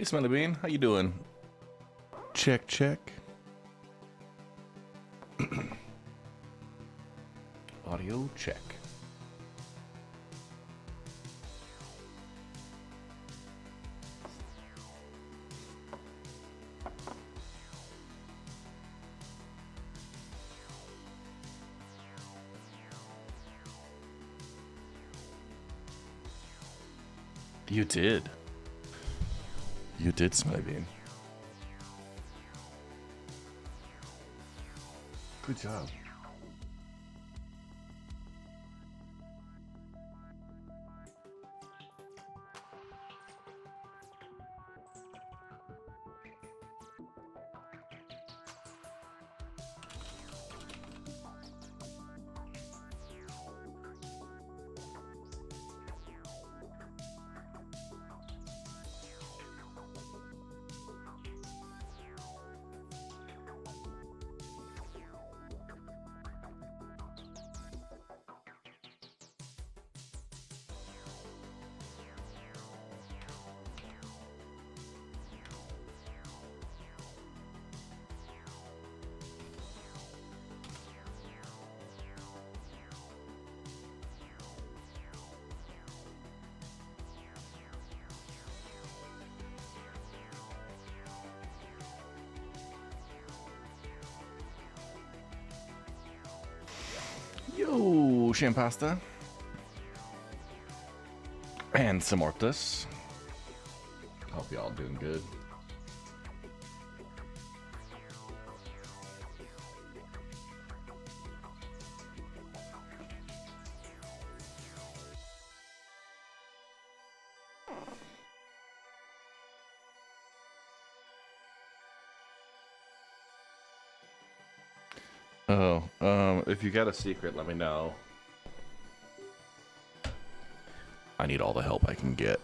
Hey, Smelly Bean, how you doing? Check, check. Audio check. You did. You did, Smelly Bean. Good job. Yo, Shampasta. And some Orctus. Hope y'all doing good. If you got a secret, let me know. I need all the help I can get.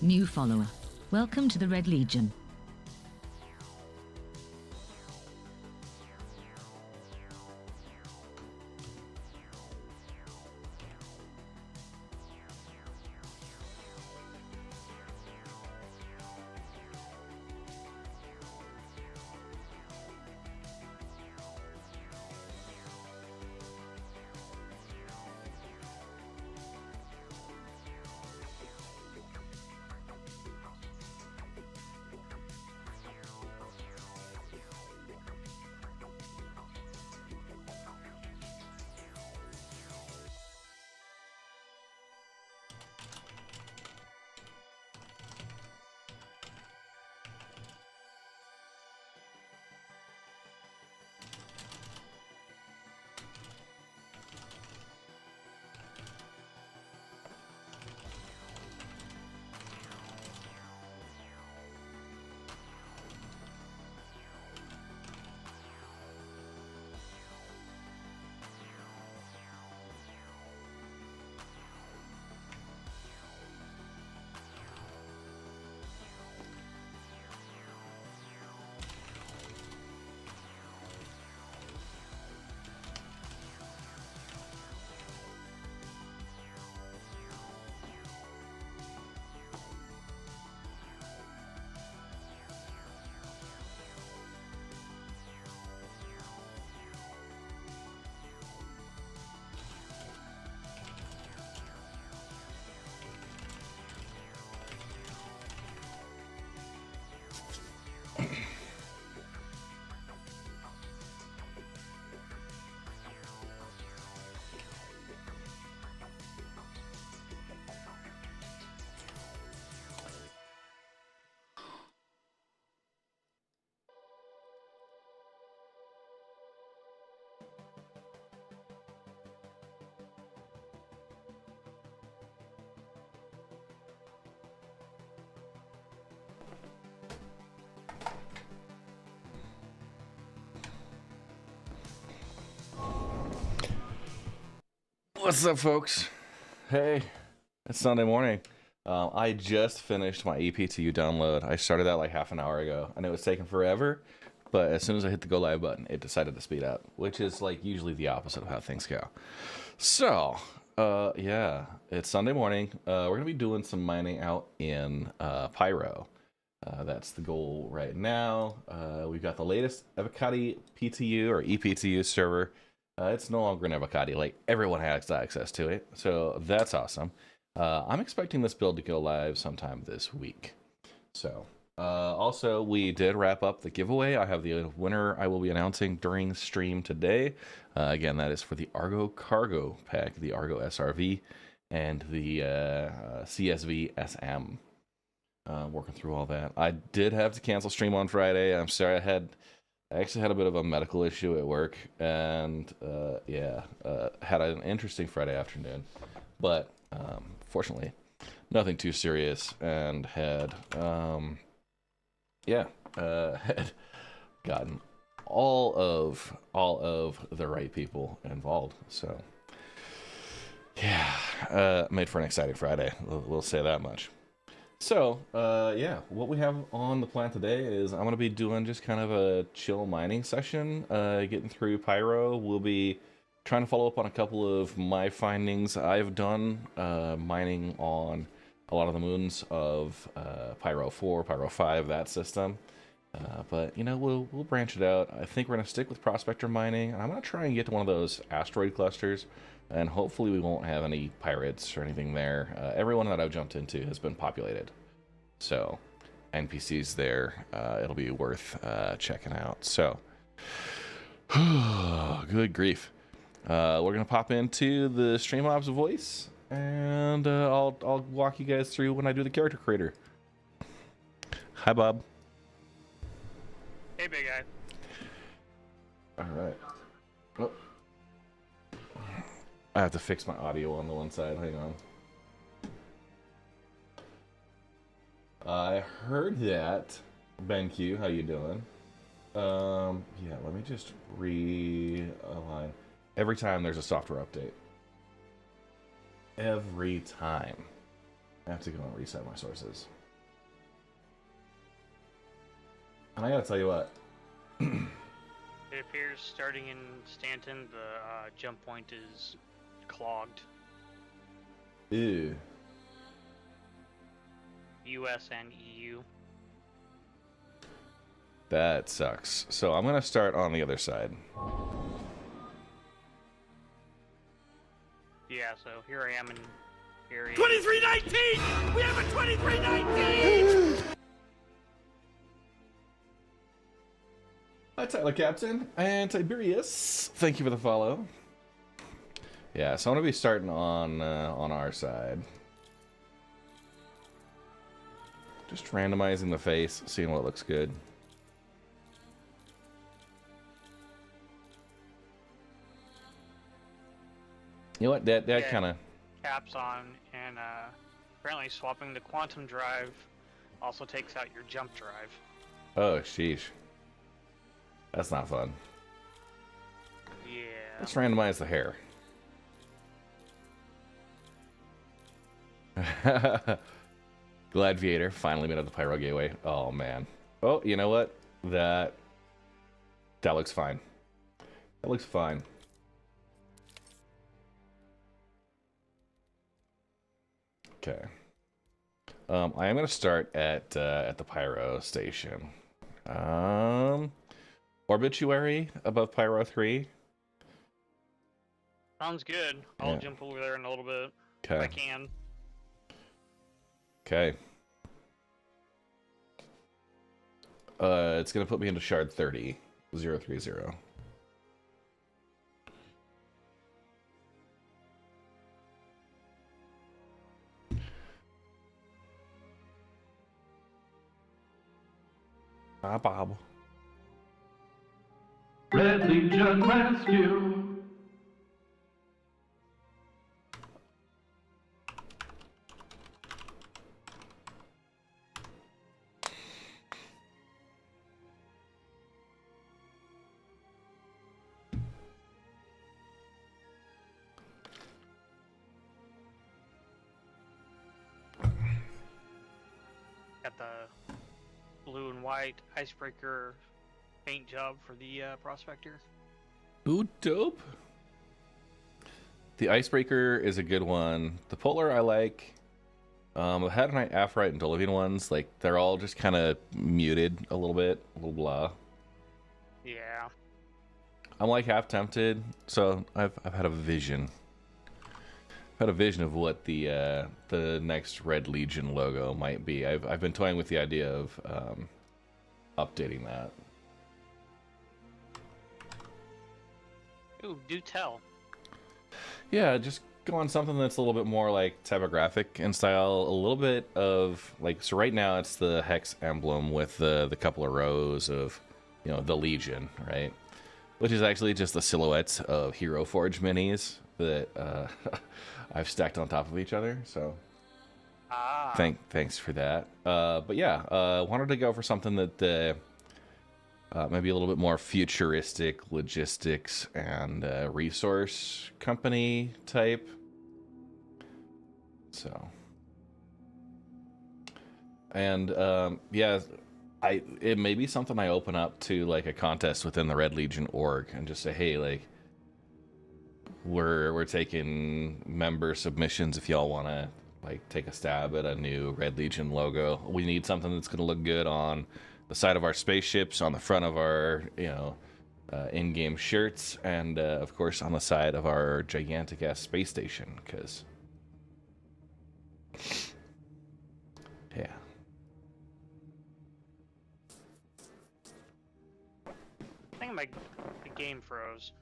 New follower. Welcome to the Red Legion. What's up, folks? Hey, it's Sunday morning. I just finished my EPTU download. I started that like half an hour ago, and it was taking forever. But as soon as I hit the go live button, it decided to speed up, which is like usually the opposite of how things go. So, yeah, it's Sunday morning. We're gonna be doing some mining out in Pyro. That's the goal right now. We've got the latest Avocado PTU or EPTU server. It's no longer an Avocado, like everyone has access to it, so that's awesome. I'm expecting this build to go live sometime this week. So, also, we did wrap up the giveaway. I have the winner I will be announcing during stream today. Again, that is for the Argo Cargo pack, the Argo SRV, and the CSV SM. Working through all that. I did have to cancel stream on Friday. I'm sorry. I actually had a bit of a medical issue at work, and had an interesting Friday afternoon, but fortunately, nothing too serious, and had had gotten all of the right people involved. So yeah, made for an exciting Friday. We'll say that much. So, what we have on the plan today is I'm going to be doing just kind of a chill mining session, getting through Pyro. We'll be trying to follow up on a couple of my findings. I've done mining on a lot of the moons of Pyro 4, Pyro 5, that system. But, you know, we'll branch it out. I think we're going to stick with prospector mining. I'm going to try and get to one of those asteroid clusters. And hopefully we won't have any pirates or anything there. Everyone that I've jumped into has been populated. So, NPCs there, it'll be worth checking out. So, good grief. We're going to pop into the StreamOps voice, and I'll walk you guys through when I do the character creator. Hi, Bob. Hey, big guy. All right. Oh. I have to fix my audio on the one side. Hang on. I heard that. BenQ, how you doing? Yeah, let me just realign. Every time there's a software update. Every time. I have to go and reset my sources. And I gotta tell you what. It appears starting in Stanton, the jump point is clogged. Ew. US and EU. That sucks. So I'm gonna start on the other side. Yeah, so here I am in area. 2319! We have a 2319! Hi, Tyler Captain and Tiberius. Thank you for the follow. Yeah, so I'm gonna be starting on our side. Just randomizing the face, seeing what looks good. You know what? That kind of caps on, and apparently swapping the quantum drive also takes out your jump drive. Oh, sheesh. That's not fun. Yeah. Let's randomize the hair. Gladiator finally made it to the Pyro Gateway. Oh man. Oh, you know what? That looks fine. That looks fine. Okay. I am gonna start at the Pyro station. Obituary above Pyro 3. Sounds good. I'll jump over there in a little bit. Okay. If I can. Okay. It's gonna put me into shard 30. 030. Ah, Bob. Red Legion Rescue. got the blue and white icebreaker paint job for the prospector. Ooh, dope. The icebreaker is a good one. The polar I like. The Head Knight, Aphorite, and Dolivian ones, like, they're all just kind of muted a little bit, a little blah. Yeah. I'm like half tempted, so I've had a vision. I've had a vision of what the next Red Legion logo might be. I've been toying with the idea of updating that. Ooh, do tell. Yeah, just go on something that's a little bit more like typographic in style. A little bit of like, so right now it's the hex emblem with the couple of rows of, you know, the Legion, right? Which is actually just the silhouettes of Hero Forge minis that I've stacked on top of each other. So thanks for that. But yeah, wanted to go for something that maybe a little bit more futuristic logistics and resource company type. So, and yeah, it may be something I open up to like a contest within the Red Legion org and just say, hey, like, we're taking member submissions if y'all want to like take a stab at a new Red Legion logo. We need something that's going to look good on the side of our spaceships, on the front of our, you know, in-game shirts, and of course on the side of our gigantic ass space station, because yeah. I think my game froze.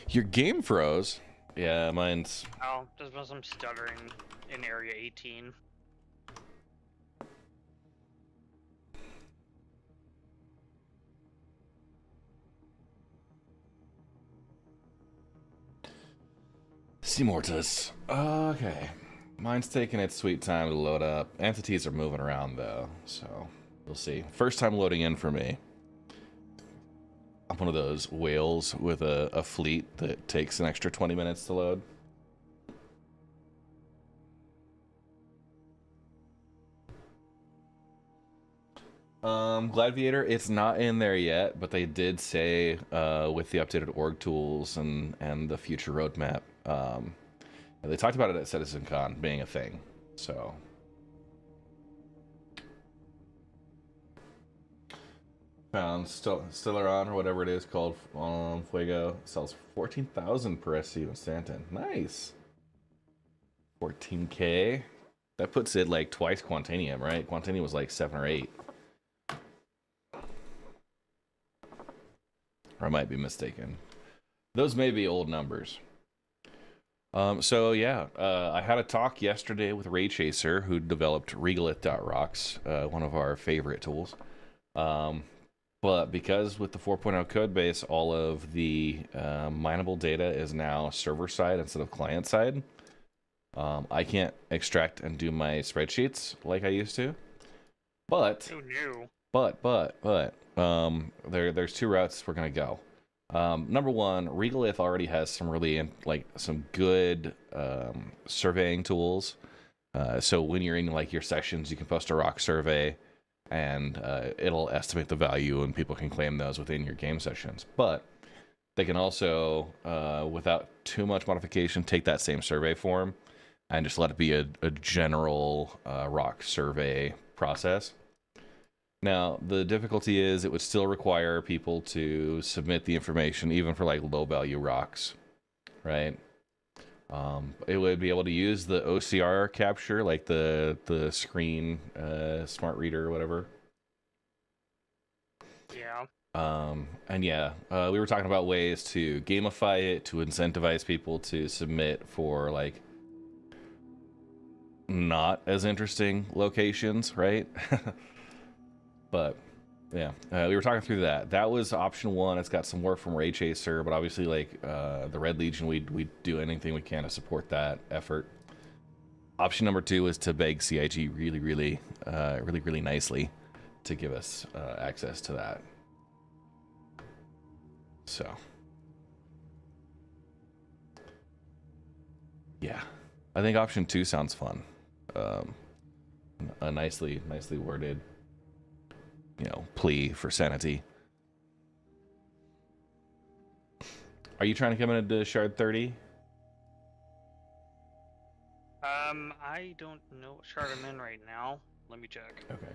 Your game froze? Yeah, mine's... Oh, just because I'm stuttering in Area 18. Simortus. Okay. Mine's taking its sweet time to load up. Entities are moving around, though, so we'll see. First time loading in for me. I'm one of those whales with a fleet that takes an extra 20 minutes to load. Gladiator, it's not in there yet, but they did say with the updated org tools and the future roadmap, they talked about it at CitizenCon being a thing, so. Found Stellaron, or whatever it is called, Fuego, sells 14,000 per SCU in Stanton. Nice. 14K. That puts it like twice Quantanium, right? Quantanium was like 7 or 8. Or I might be mistaken. Those may be old numbers. So yeah, I had a talk yesterday with Ray Chaser, who developed Regalith.rocks, one of our favorite tools. But because with the 4.0 code base, all of the mineable data is now server side instead of client side, I can't extract and do my spreadsheets like I used to. But Who knew? There's two routes we're gonna go. Number one, Regalith already has some really some good surveying tools. So when you're in like your sessions, you can post a rock survey, and it'll estimate the value, and people can claim those within your game sessions. But they can also, without too much modification, take that same survey form and just let it be a general rock survey process. Now, the difficulty is it would still require people to submit the information, even for like low value rocks, right? It would be able to use the OCR capture, like the screen smart reader or whatever. Yeah. And yeah, we were talking about ways to gamify it, to incentivize people to submit for like not as interesting locations, right? But yeah, we were talking through that. That was option one. It's got some work from Ray Chaser, but obviously, like the Red Legion, we do anything we can to support that effort. Option number two is to beg CIG really nicely to give us access to that. So yeah, I think option two sounds fun. a nicely worded, plea for sanity. Are you trying to come into shard 30? I don't know what shard I'm in right now. Let me check. Okay.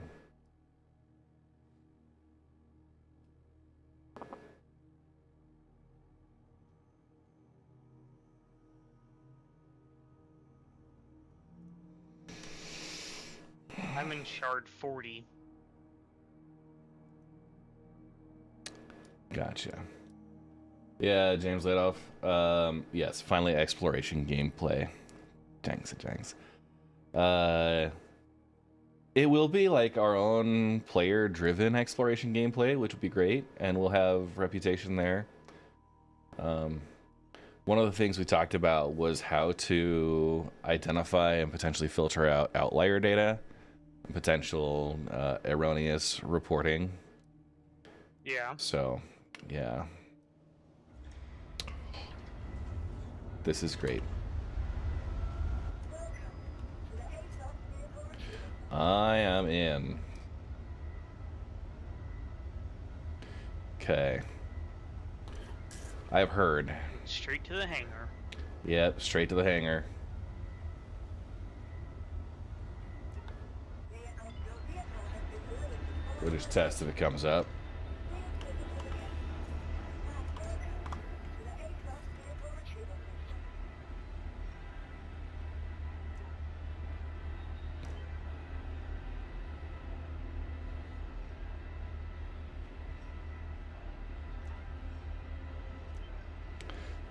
I'm in shard 40. Gotcha. Yeah, James Ladoff. Yes, finally exploration gameplay. Jangs. It will be like our own player-driven exploration gameplay, which would be great, and we'll have reputation there. One of the things we talked about was how to identify and potentially filter out outlier data, potential erroneous reporting. Yeah. So, yeah. This is great. I am in. Okay. I've heard. Straight to the hangar. Yep, straight to the hangar. We'll just test if it comes up.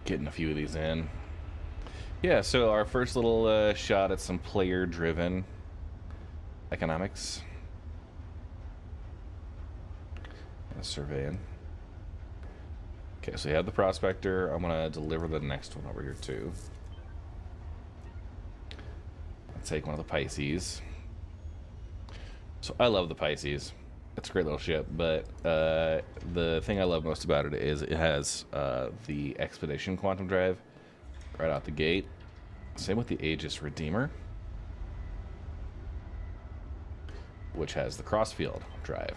Getting a few of these in. Yeah, so our first little shot at some player-driven economics. Surveying. Okay, so you have the prospector. I'm gonna deliver the next one over here too. I'll take one of the Pisces. So I love the Pisces. It's a great little ship, but the thing I love most about it is it has the Expedition Quantum Drive right out the gate. Same with the Aegis Redeemer, which has the Crossfield Drive.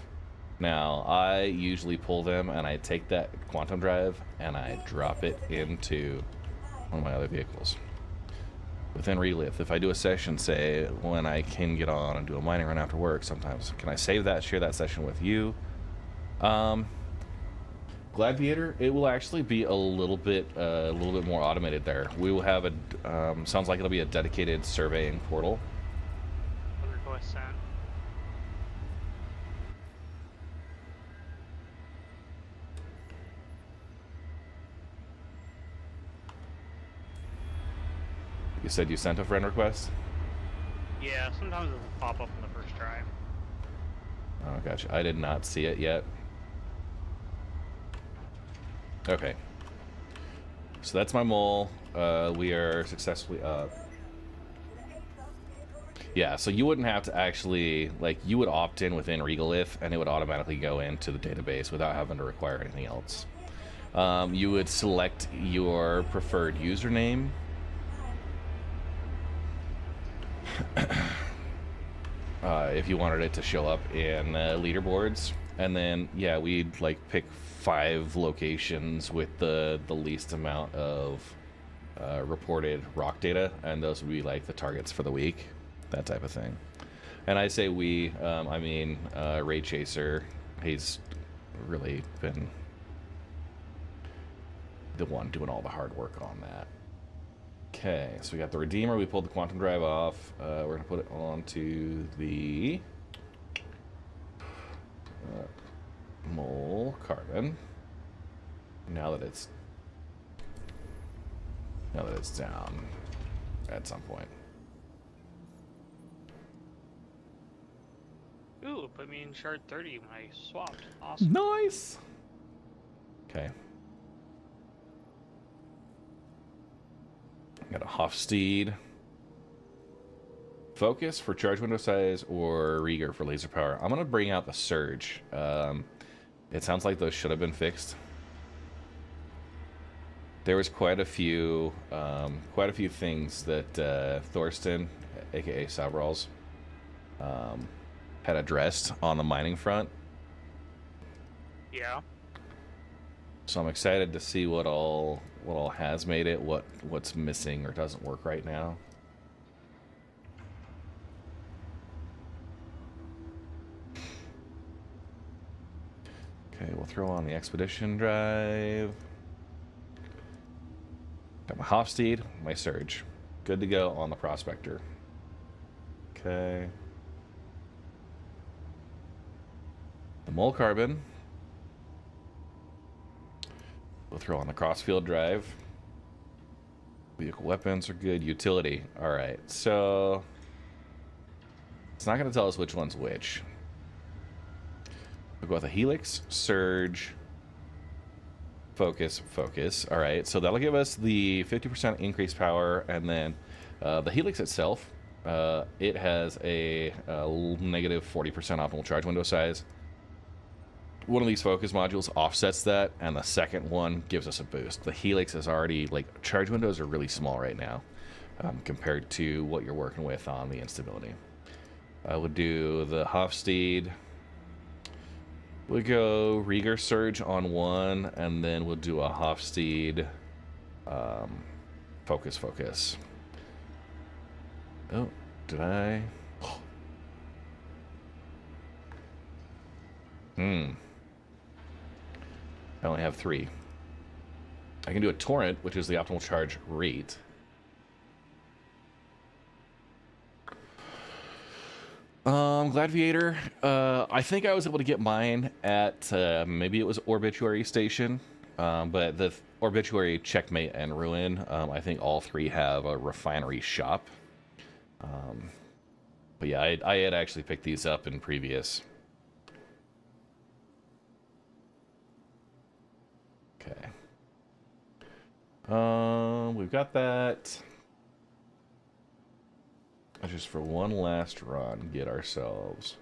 Now, I usually pull them and I take that Quantum Drive and I drop it into one of my other vehicles. Within Relive, if I do a session, say, when I can get on and do a mining run after work, sometimes, can I save that, share that session with you? Gladiator, it will actually be a little bit more automated there. We will have a, sounds like it'll be a dedicated surveying portal. Request sent. You said you sent a friend request? Yeah, sometimes it will pop up in the first try. Oh, gotcha. I did not see it yet. Okay. So that's my mole. We are successfully up. Yeah, so you wouldn't have to actually, like, you would opt in within Regolith, and it would automatically go into the database without having to require anything else. You would select your preferred username. If you wanted it to show up in leaderboards, and then yeah, we'd like pick 5 locations with the least amount of reported rock data, and those would be like the targets for the week, that type of thing. And I say we, I mean Ray Chaser. He's really been the one doing all the hard work on that. Okay, so we got the Redeemer. We pulled the Quantum Drive off. We're going to put it onto the mole carbon. Now that it's down at some point. Ooh, it put me in shard 30 when I swapped. Awesome. Nice. Okay. Got a Hofstede. Focus for charge window size or Rieger for laser power. I'm gonna bring out the Surge. It sounds like those should have been fixed. There was quite a few things that Thorsten, aka Sabrals, had addressed on the mining front. Yeah. So I'm excited to see what all has made it, what's missing or doesn't work right now. Okay, we'll throw on the expedition drive. Got my Hofsteed, my Surge. Good to go on the Prospector. Okay. The Mole Carbon. We'll throw on the Crossfield drive. Vehicle weapons are good. Utility. Alright, so it's not going to tell us which one's which. We'll go with a Helix, Surge, Focus, Focus. Alright, so that'll give us the 50% increased power, and then the Helix itself, it has a negative 40% optimal charge window size. One of these focus modules offsets that, and the second one gives us a boost. The Helix is already, like, charge windows are really small right now compared to what you're working with on the instability. I would do the Hofsteed. We'll go Rieger Surge on one, and then we'll do a Hofsteed Focus, Focus. Oh, did I? I only have 3. I can do a Torrent, which is the optimal charge rate. Gladiator. I think I was able to get mine at maybe it was Orbituary Station, but the Orbituary, Checkmate, and Ruin. I think all 3 have a refinery shop. But yeah, I had actually picked these up in previous. Okay. We've got that. Just for one last run, get ourselves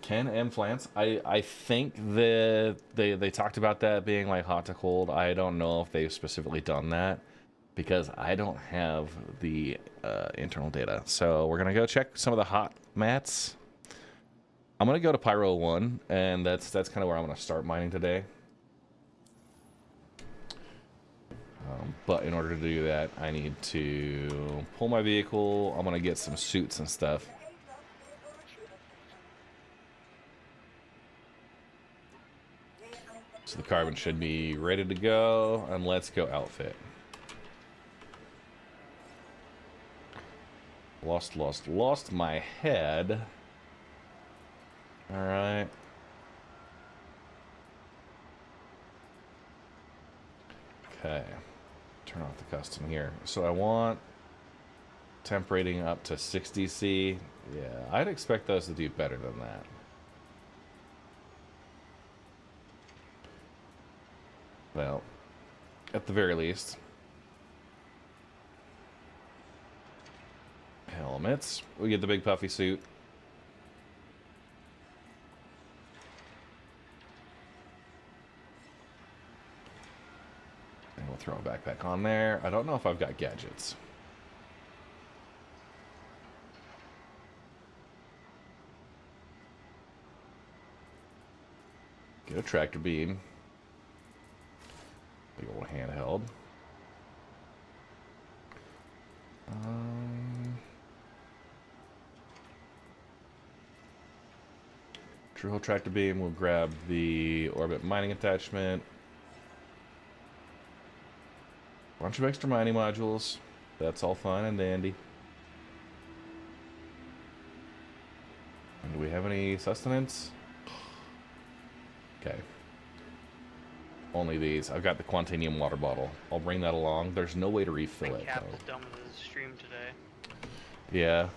Ken and Flance. I think that they talked about that being like hot to cold. I don't know if they've specifically done that because I don't have the internal data. So we're gonna go check some of the hot mats. I'm gonna go to Pyro 1, and that's kind of where I'm gonna start mining today. But in order to do that, I need to pull my vehicle. I'm gonna get some suits and stuff. So the carbon should be ready to go, and let's go outfit. Lost my head. All right. Okay. Turn off the custom here. So I want temp rating up to 60C. Yeah, I'd expect those to do better than that. Well, at the very least. Helmets. We get the big puffy suit. And we'll throw a backpack on there. I don't know if I've got gadgets. Get a tractor beam. Big old handheld. Drill tractor beam. We'll grab the orbit mining attachment. Bunch of extra mining modules. That's all fine and dandy. And do we have any sustenance? Okay. Only these. I've got the Quantanium water bottle. I'll bring that along. There's no way to refill it, Cap though. is done with the stream today. Yeah.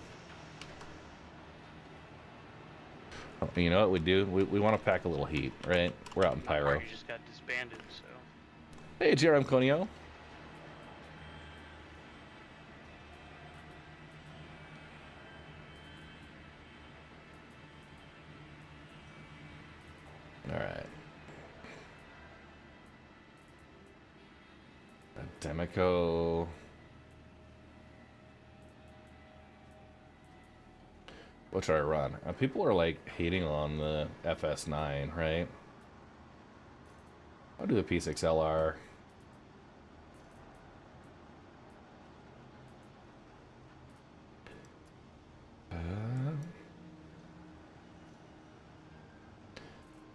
You know what we do? We want to pack a little heat, right? We're out in Pyro. You just got disbanded, so. Hey, Jerem Conio. Alright. Demico. what should I run? People are like hating on the FS9, right? I'll do the P6LR.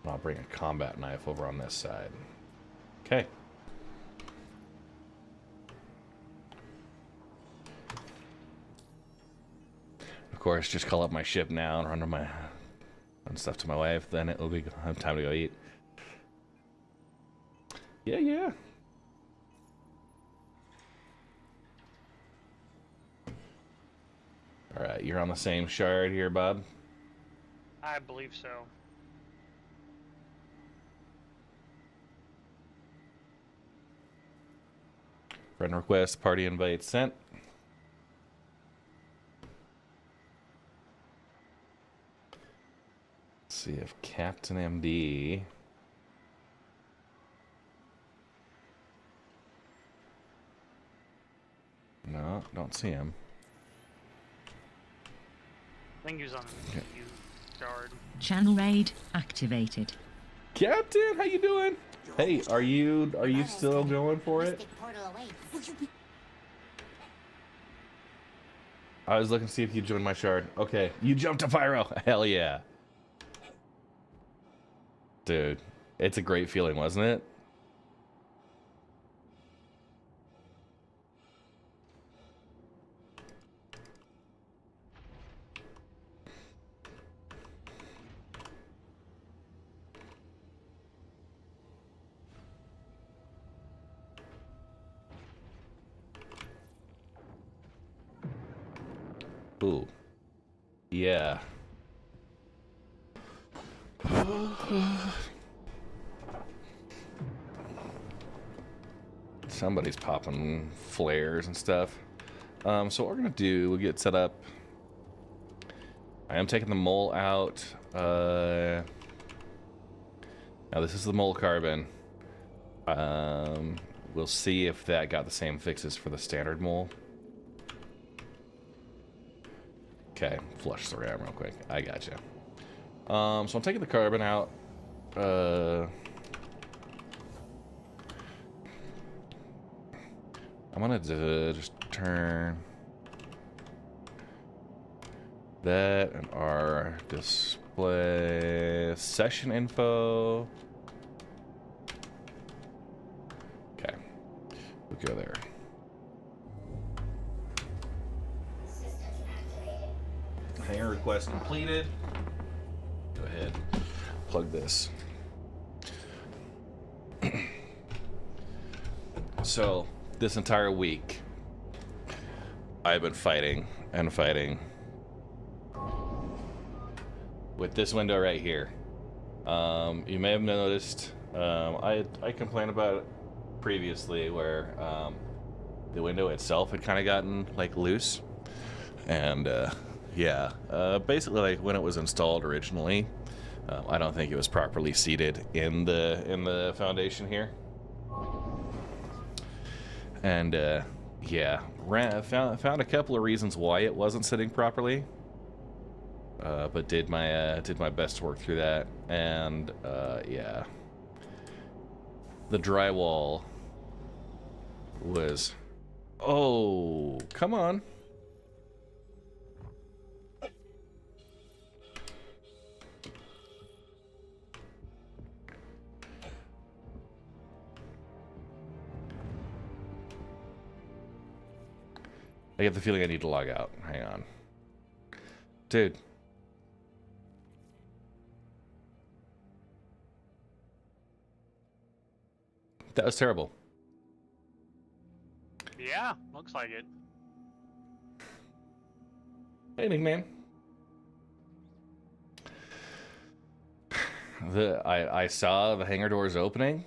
I'll bring a combat knife over on this side. Okay. Of course, just call up my ship now and run stuff to my wife. Then it'll be time to go eat. Yeah, yeah. All right, you're on the same shard here, Bob. I believe so. Friend request, party invite sent. Let's see if Captain MD. No, don't see him. I think he was on the U guard. Channel raid activated. Captain, how you doing? Hey, are you still going for it? I was looking to see if you joined my shard. Okay, you jumped to Pyro. Hell yeah. Dude, it's a great feeling, wasn't it? Ooh. Yeah. Somebody's popping flares and stuff. So what we're gonna do, we'll get set up. I am taking the mole out. Now this is the mole carbon. We'll see if that got the same fixes for the standard mole. Okay, flush the RAM real quick. I gotcha. So I'm taking the carbon out. I'm gonna just turn that and our display session info. Okay, we'll go there. Hangar request completed. Go ahead, plug this. So this entire week, I've been fighting and fighting with this window right here. You may have noticed, I complained about it previously where the window itself had kind of gotten like loose, and yeah, basically like when it was installed originally, I don't think it was properly seated in the foundation here. And yeah, found a couple of reasons why it wasn't sitting properly, but did my best to work through that. And yeah, the drywall was, oh, come on. I get the feeling I need to log out. Hang on. Dude. That was terrible. Yeah, looks like it. Anything, man. I saw the hangar doors opening.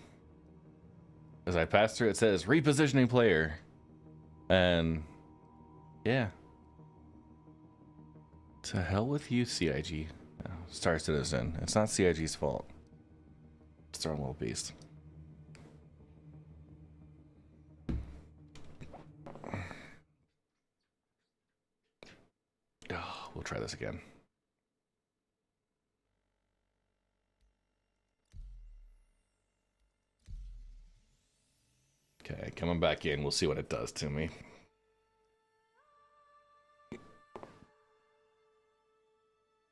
As I passed through, it says repositioning player. And yeah. To hell with you, CIG. Oh, Star Citizen. It's not CIG's fault. It's their own little beast. Oh, we'll try this again. Okay, coming back in. We'll see what it does to me.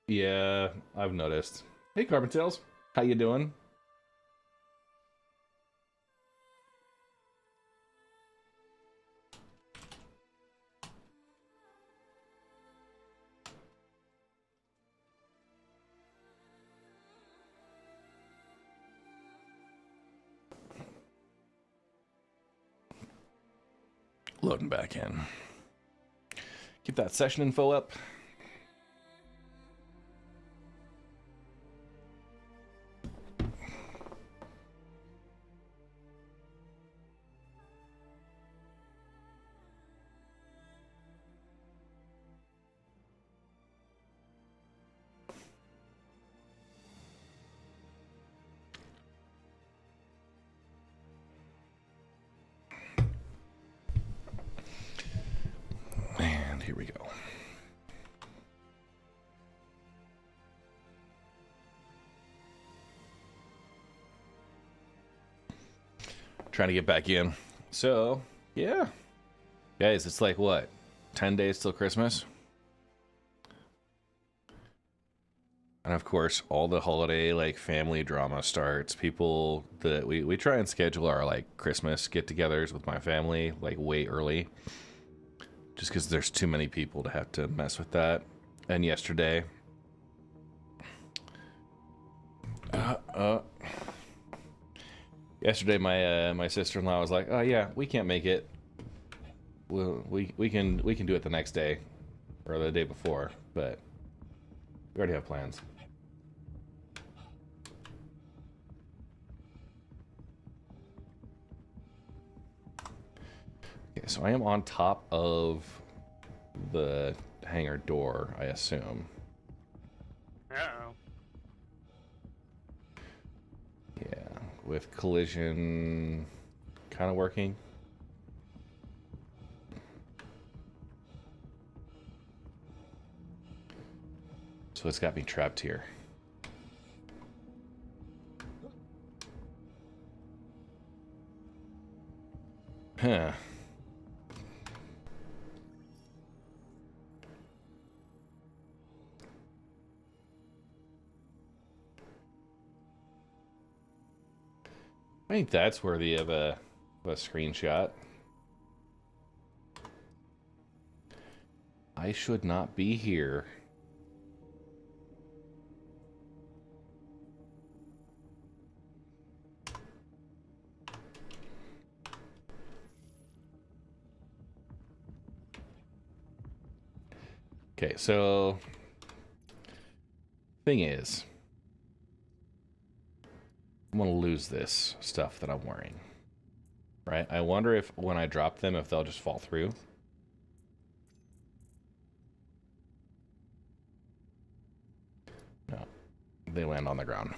Yeah, I've noticed. Hey, Carbontails. How you doing? Loading back in. Keep that session info up. And here we go. Trying to get back in. So, yeah. Guys, it's like what? 10 days till Christmas? And of course, all the holiday, like, family drama starts. People that we try and schedule our, like, Christmas get-togethers with my family, like, way early. Just because there's too many people to have to mess with that. And yesterday... Yesterday, my sister-in-law was like, "Oh yeah, we can't make it. We can do it the next day, or the day before, but we already have plans." Okay, so I am on top of the hangar door, I assume. Uh-oh. Yeah, with collision kind of working. So it's got me trapped here. Huh. I think that's worthy of a screenshot. I should not be here. Okay, so thing is, I'm gonna lose this stuff that I'm wearing, right? I wonder if when I drop them, if they'll just fall through. No, they land on the ground.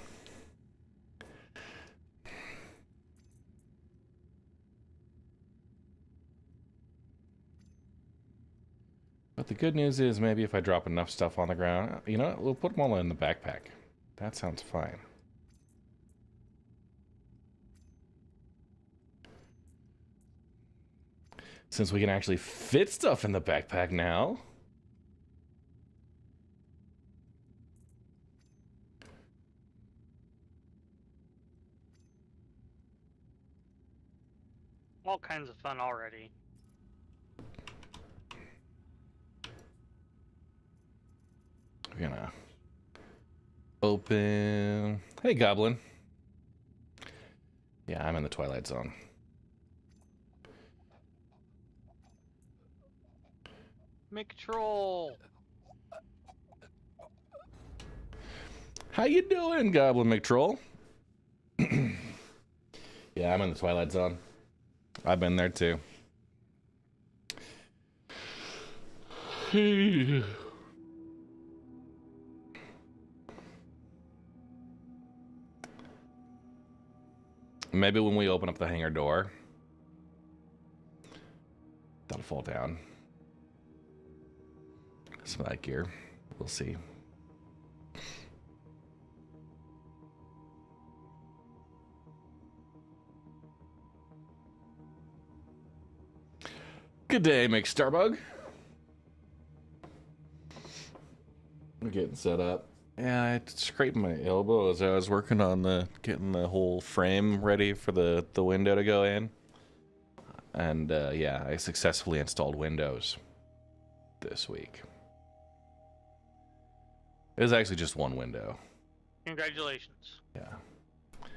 But the good news is maybe if I drop enough stuff on the ground, you know, we'll put them all in the backpack. That sounds fine. Since we can actually fit stuff in the backpack now. All kinds of fun already. We're gonna open. Hey, Goblin. Yeah, I'm in the Twilight Zone. McTroll! How you doing, Goblin McTroll? Yeah, I'm in the Twilight Zone. I've been there too. Maybe when we open up the hangar door, that'll fall down. Some of that gear. We'll see. Good day, McStarbug. I'm getting set up. Yeah, I scraped my elbow as I was working on getting the whole frame ready for the window to go in. And yeah, I successfully installed Windows this week. It was actually just one window. Congratulations. Yeah.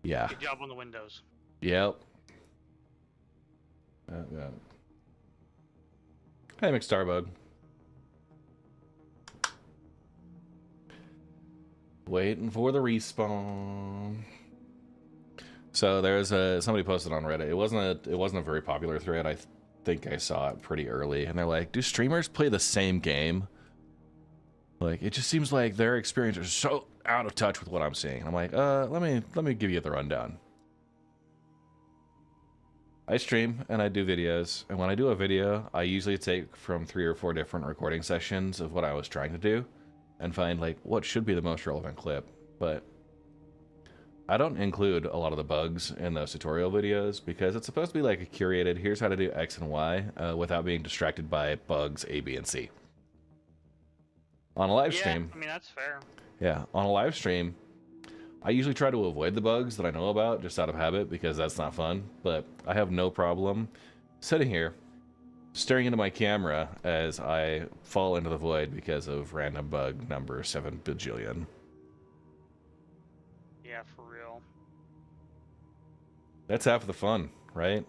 Yeah. Good job on the windows. Yep. Yeah. Hey, McStarbug. Waiting for the respawn. So there's somebody posted on Reddit. It wasn't a very popular thread. I think I saw it pretty early, and they're like, "Do streamers play the same game? Like, it just seems like their experience is so out of touch with what I'm seeing." I'm like, let me give you the rundown. I stream and I do videos, and when I do a video, I usually take from 3 or 4 different recording sessions of what I was trying to do, and find like what should be the most relevant clip. But I don't include a lot of the bugs in those tutorial videos because it's supposed to be like a curated, here's how to do X and Y, without being distracted by bugs A, B, and C. On a live stream, I mean, that's fair. yeah, on a live stream, I usually try to avoid the bugs that I know about just out of habit because that's not fun. But I have no problem sitting here staring into my camera as I fall into the void because of random bug number 7 bajillion. Yeah, for real. That's half of the fun, right?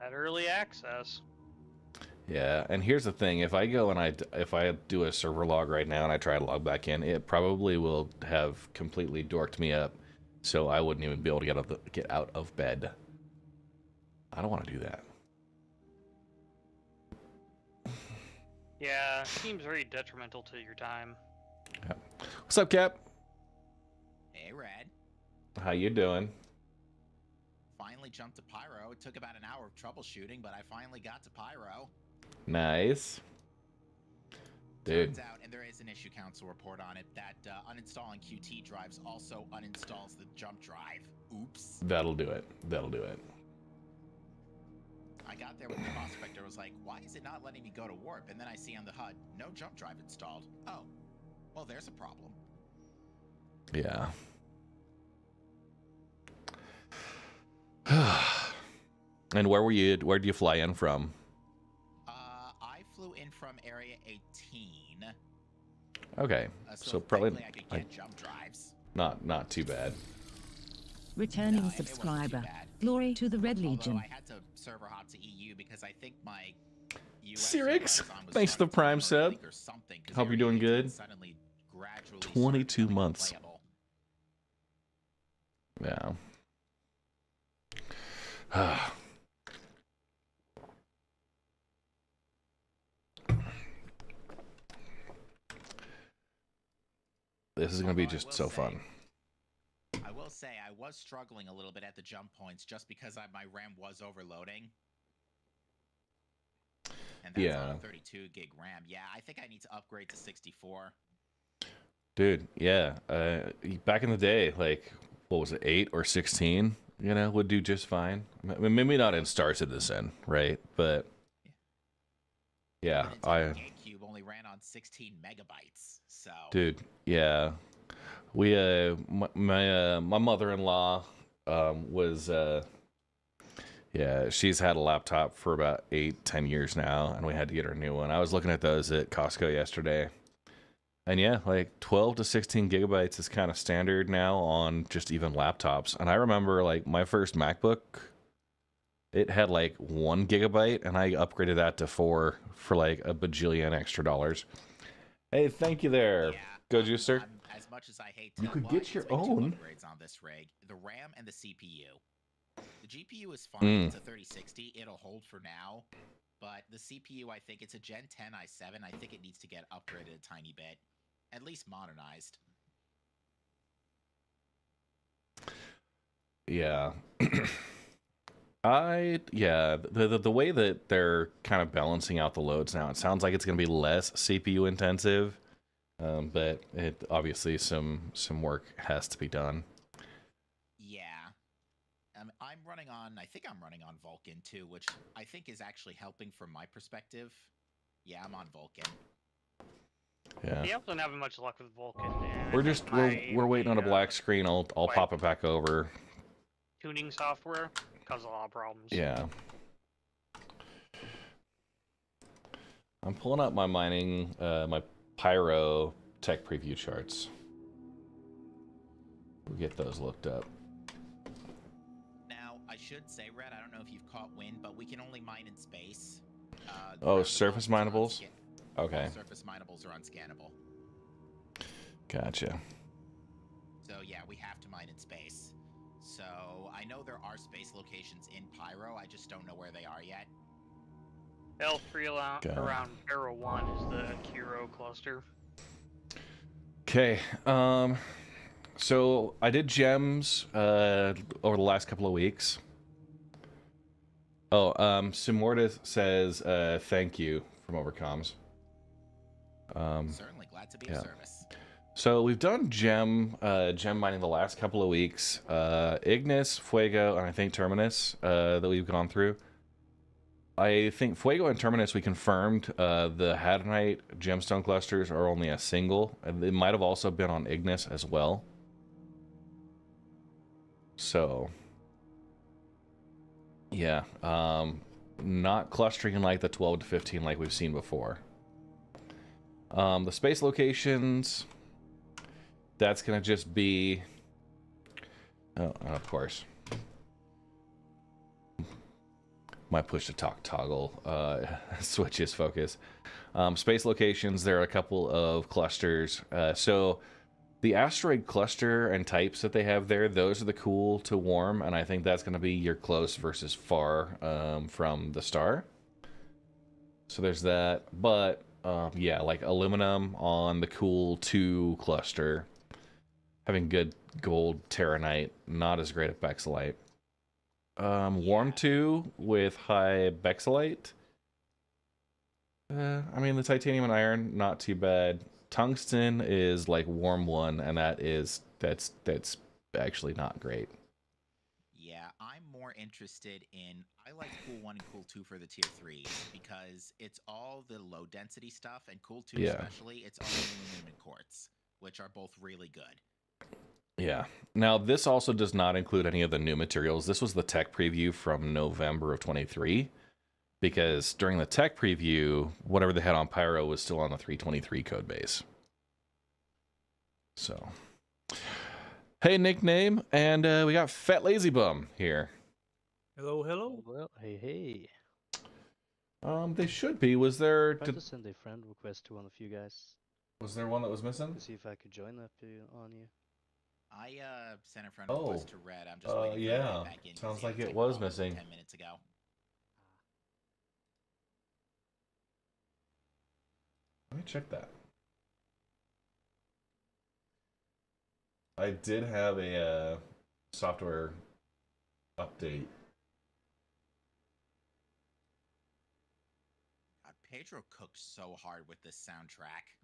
That early access. Yeah, and here's the thing: if I go and if I do a server log right now and I try to log back in, it probably will have completely dorked me up, so I wouldn't even be able to get out of bed. I don't want to do that. Yeah, seems very detrimental to your time. Yeah. What's up, Cap? Hey, Red. How you doing? Finally jumped to Pyro. It took about an hour of troubleshooting, but I finally got to Pyro. Nice. Dude. Turns out, and there is an issue council report on it, that uninstalling QT drives also uninstalls the jump drive. Oops. That'll do it. That'll do it. I got there with the prospector. I was like, why is it not letting me go to warp? And then I see on the HUD, no jump drive installed. Oh, well, there's a problem. Yeah. And where did you fly in from? I flew in from Area 18. Okay, so probably I could get jump drives. not too bad. Returning No, it wasn't too subscriber. bad. Glory to the Red Legion. Although I had to server hop to EU because I think my US Sirix, server I was on was thanks for the starting to prime run sub. leak or something, 'cause Hope you're Area doing 18 good. suddenly gradually started 22 becoming months. unplayable. Yeah. This is going to be Although I just will so say- fun. I will say I was struggling a little bit at the jump points just because my RAM was overloading. And that's Yeah. on a 32 gig RAM. Yeah, I think I need to upgrade to 64. Dude, yeah. Back in the day, like, what was it, 8 or 16, would do just fine. Maybe not in Star Citizen, right? But, yeah, The GameCube only ran on 16 megabytes. So dude, yeah. We, my mother-in-law, was, yeah, she's had a laptop for about 8-10 years now, and we had to get her a new one. I was looking at those at Costco yesterday. And yeah, like 12 to 16 gigabytes is kind of standard now on just even laptops. And I remember like my first MacBook, it had like 1 gigabyte, and I upgraded that to 4 for like a bajillion extra dollars. Hey, thank you there, yeah, Go Juicer. as much as I hate You to, could well, get I should your say two own. upgrades on this rig: the RAM and the CPU. The GPU is fine. Mm. It's a 3060. It'll hold for now. But the CPU, I think it's a Gen 10 i7. I think it needs to get upgraded a tiny bit. At least modernized. Yeah. The way that they're kind of balancing out the loads now, it sounds like it's going to be less CPU intensive, but it obviously some work has to be done. Yeah. I'm running on. I think I'm running on Vulcan too, which I think is actually helping from my perspective. Yeah, I'm on Vulcan. Yeah. Yeah, I wasn't having much luck with Vulcan. We're waiting on a black screen. I'll pop it back over. Tuning software caused a lot of problems. Yeah. I'm pulling up my mining, my Pyro tech preview charts. We'll get those looked up. Now, I should say, Red, I don't know if you've caught wind, but we can only mine in space. Oh, surface minables? Okay. All surface minables are unscannable. Gotcha. So, yeah, we have to mine in space. So, I know there are space locations in Pyro, I just don't know where they are yet. L3 around Pyro 1 is the Kiro cluster. Okay. So I did gems over the last couple of weeks. Oh, Simortis says thank you from Overcoms. Certainly glad to be of service. So we've done gem mining the last couple of weeks. Ignis, Fuego, and I think Terminus that we've gone through. I think Fuego and Terminus we confirmed the Hadronite gemstone clusters are only a single. It might have also been on Ignis as well. So yeah, not clustering in like the 12 to 15 like we've seen before. The space locations, that's gonna just be, oh, of course, my push to talk toggle switches focus. Space locations, there are a couple of clusters. So the asteroid cluster and types that they have there, those are the cool to warm, and I think that's going to be your close versus far from the star. So there's that. But yeah, like aluminum on the cool 2 cluster, having good gold terranite, not as great at bexelite. Warm 2 with high bexelite. I mean, the titanium and iron, not too bad. Tungsten is like warm 1, and that's actually not great. Yeah, I'm more interested in, I like Cool 1 and Cool 2 for the tier 3s because it's all the low density stuff, and Cool 2 especially, it's all aluminum and quartz, which are both really good. Yeah. Now, this also does not include any of the new materials. This was the tech preview from November of 23, because during the tech preview, whatever they had on Pyro was still on the 323 code base. So, hey, nickname, and we got Fat Lazy Bum here. Hello, hello. Well, hey. They should be. Was there? Tried to send a friend request to one of you guys Was there one that was missing? to see if I could join up on you. I sent a friend request to Red. I'm just waiting for yeah. him to get back in. Sounds He like it took was off missing. 10 minutes ago. Let me check that. I did have a software update. God, Pedro cooked so hard with this soundtrack.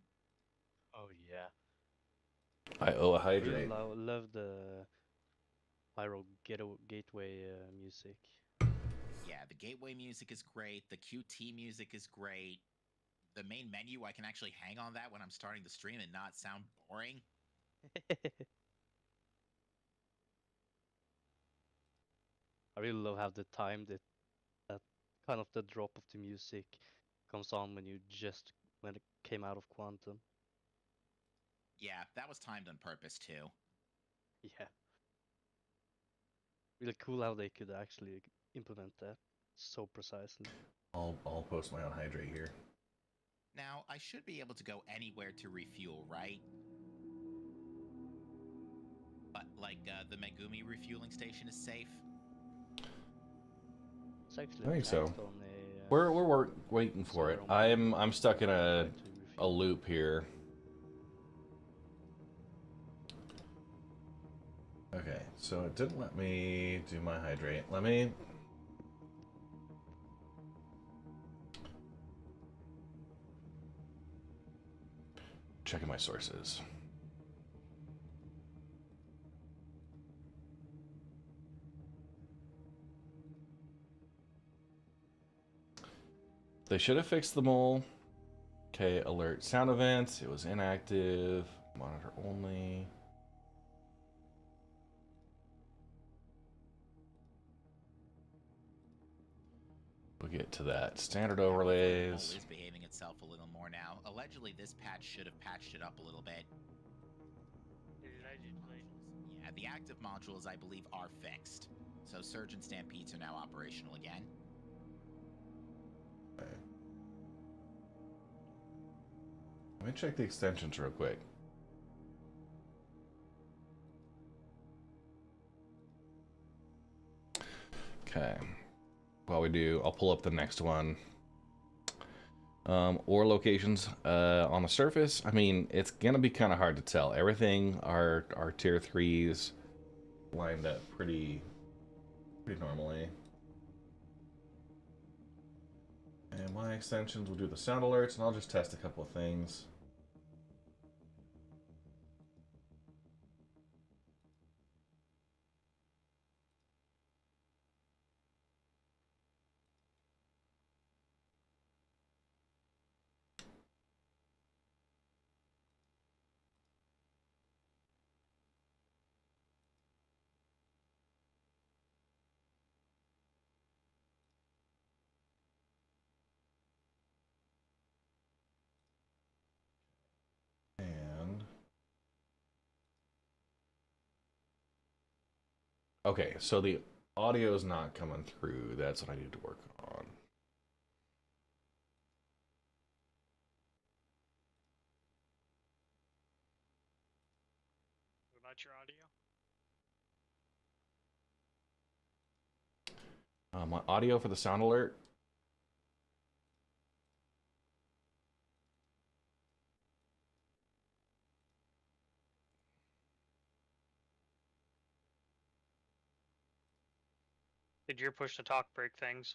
Oh yeah. I owe a I hydrate. love the Pyro Gateway music. Yeah, the gateway music is great. The QT music is great. The main menu, I can actually hang on that when I'm starting the stream and not sound boring. I really love how the time that kind of the drop of the music comes on when it came out of Quantum. Yeah, that was timed on purpose too. Yeah. Really cool how they could actually implement that so precisely. I'll post my own hydrate here. Now, I should be able to go anywhere to refuel, right? But, like, the Megumi refueling station is safe? It's actually I think so. tagged on a, We're waiting for it. I'm stuck in a to refuel. loop here. Okay, so it didn't let me do my hydrate. Let me... checking my sources. They should have fixed the mole. Okay, alert sound events. It was inactive. Monitor only. We'll get to that. Standard The mole overlays. is behaving itself a little more now. Allegedly, this patch should have patched it up a little bit. Allegedly. Yeah, the active modules, I believe, are fixed. So Surge and Stampedes are now operational again. Okay. Let me check the extensions real quick. Okay. While we do, I'll pull up the next one. Ore locations on the surface. I mean, it's gonna be kind of hard to tell. Everything are tier 3s lined up pretty normally. And my extensions will do the sound alerts, and I'll just test a couple of things. And okay, so the audio is not coming through. That's what I need to work on. What about your audio? My audio for the sound alert. Did your push to talk break things?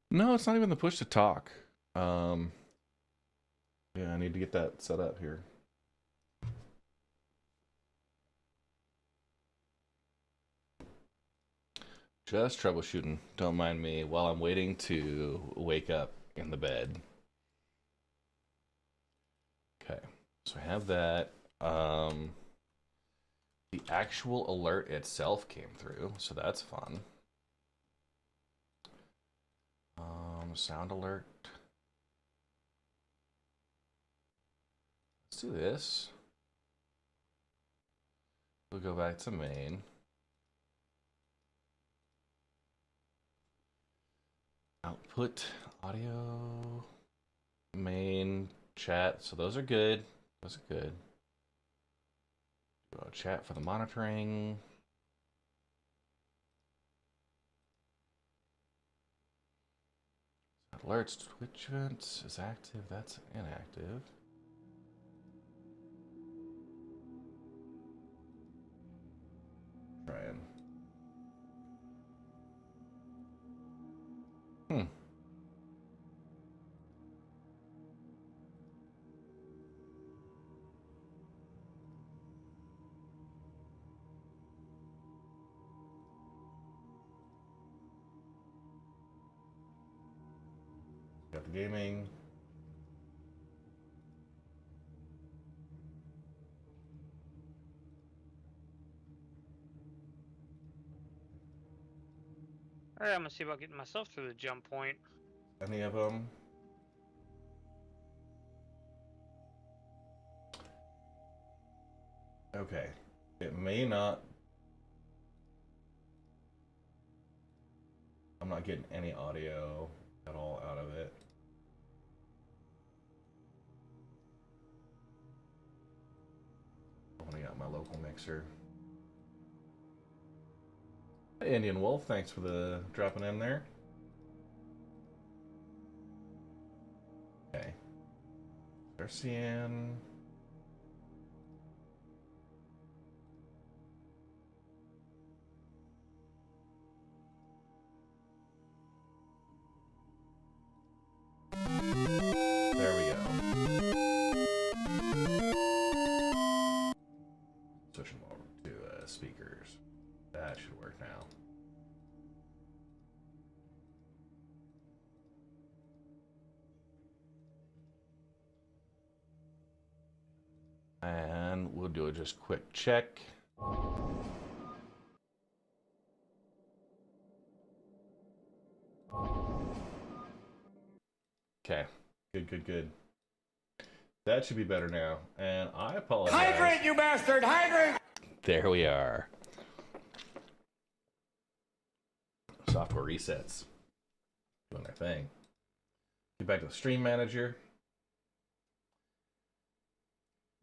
No, it's not even the push to talk. Yeah, I need to get that set up here. Just troubleshooting. Don't mind me while I'm waiting to wake up in the bed. Okay, so I have that. The actual alert itself came through, so that's fun. Sound alert. Let's do this. We'll go back to main. Output audio, main, chat. So those are good. Those are good. Chat for the monitoring. Alerts, Twitch events is active. That's inactive. Trying. Got the gaming. Alright, I'm gonna see about getting myself through the jump point. Any of them? Okay. It may not. I'm not getting any audio at all out of it. I got my local mixer. Hey, Indian Wolf, thanks for the dropping in there. Okay. They're seeing. There we go. Switch them over to speakers. That should work now. And we'll do a just quick check. Okay, good. That should be better now. And I apologize. Hydrate, you bastard! Hydrate! There we are. Software resets. Doing their thing. Get back to the stream manager.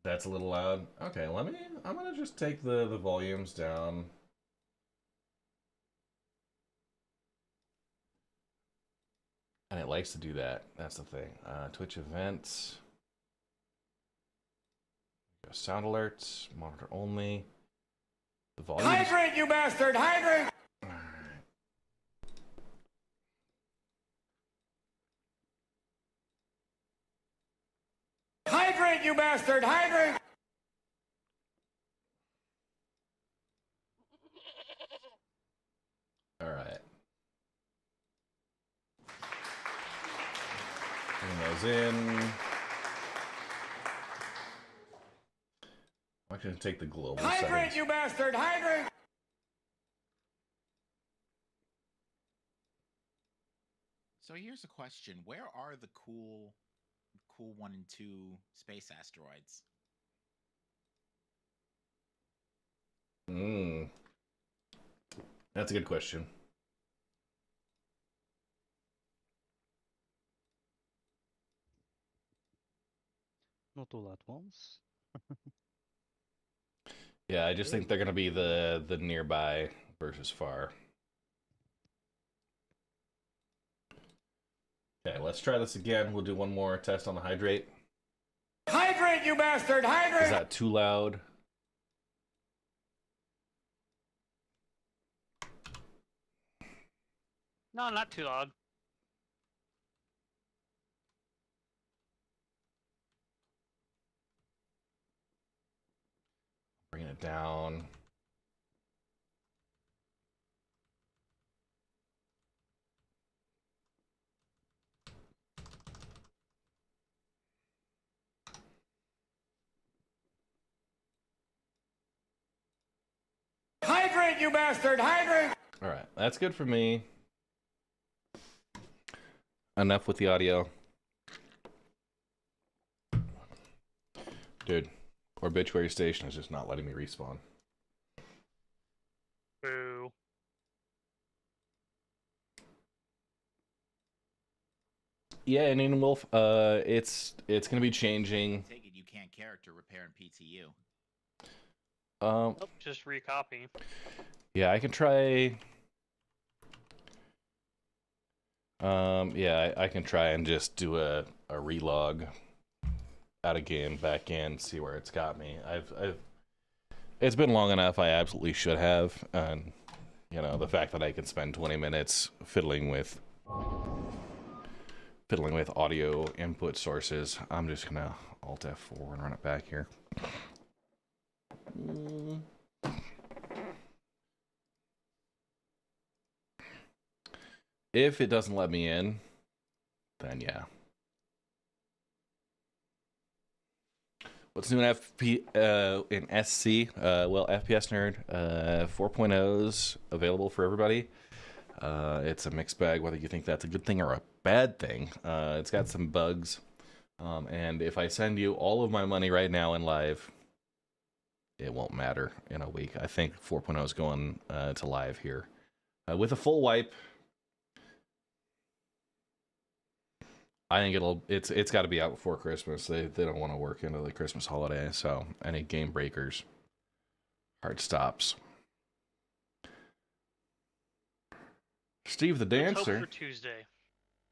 That's a little loud. Okay, I'm gonna just take the volumes down. And it likes to do that. That's the thing. Twitch events. Sound alerts. Monitor only. The volume. Hydrate, you bastard! Hydrate! Hydrate, you bastard! Hydrate! All right. Bring those in. I'm going to take the global Hydrate, settings. you bastard! Hydrate! So here's a question: where are the cool 1 and 2 space asteroids? That's a good question. Not all at once. Yeah, I just think they're going to be the nearby versus far. Okay, let's try this again. We'll do one more test on the hydrate. Hydrate, you bastard! Is Hydrate! that too loud? No, not too loud. Bringing it down. Hydrate, you bastard! Hydrate! All right, that's good for me. Enough with the audio. Dude, Obituary Station is just not letting me respawn. Boo. Yeah, and in Wolf, it's gonna be changing. Take it you can't character repair in PTU. Nope, just recopy. Yeah, I can try. Yeah, I can try and just do a relog out of game, back in, see where it's got me. It's been long enough. I absolutely should have, and you know, the fact that I can spend 20 minutes fiddling with audio input sources, I'm just gonna Alt F4 and run it back here. If it doesn't let me in, then yeah. What's new in in SC? Well, FPS Nerd 4.0's available for everybody. It's a mixed bag, whether you think that's a good thing or a bad thing. It's got some bugs. And if I send you all of my money right now in live, it won't matter in a week. I think 4.0 is going to live here. With a full wipe, I think it's got to be out before Christmas. They don't want to work into the Christmas holiday, so any game breakers, hard stops. Steve the Let's Dancer. hope for Tuesday.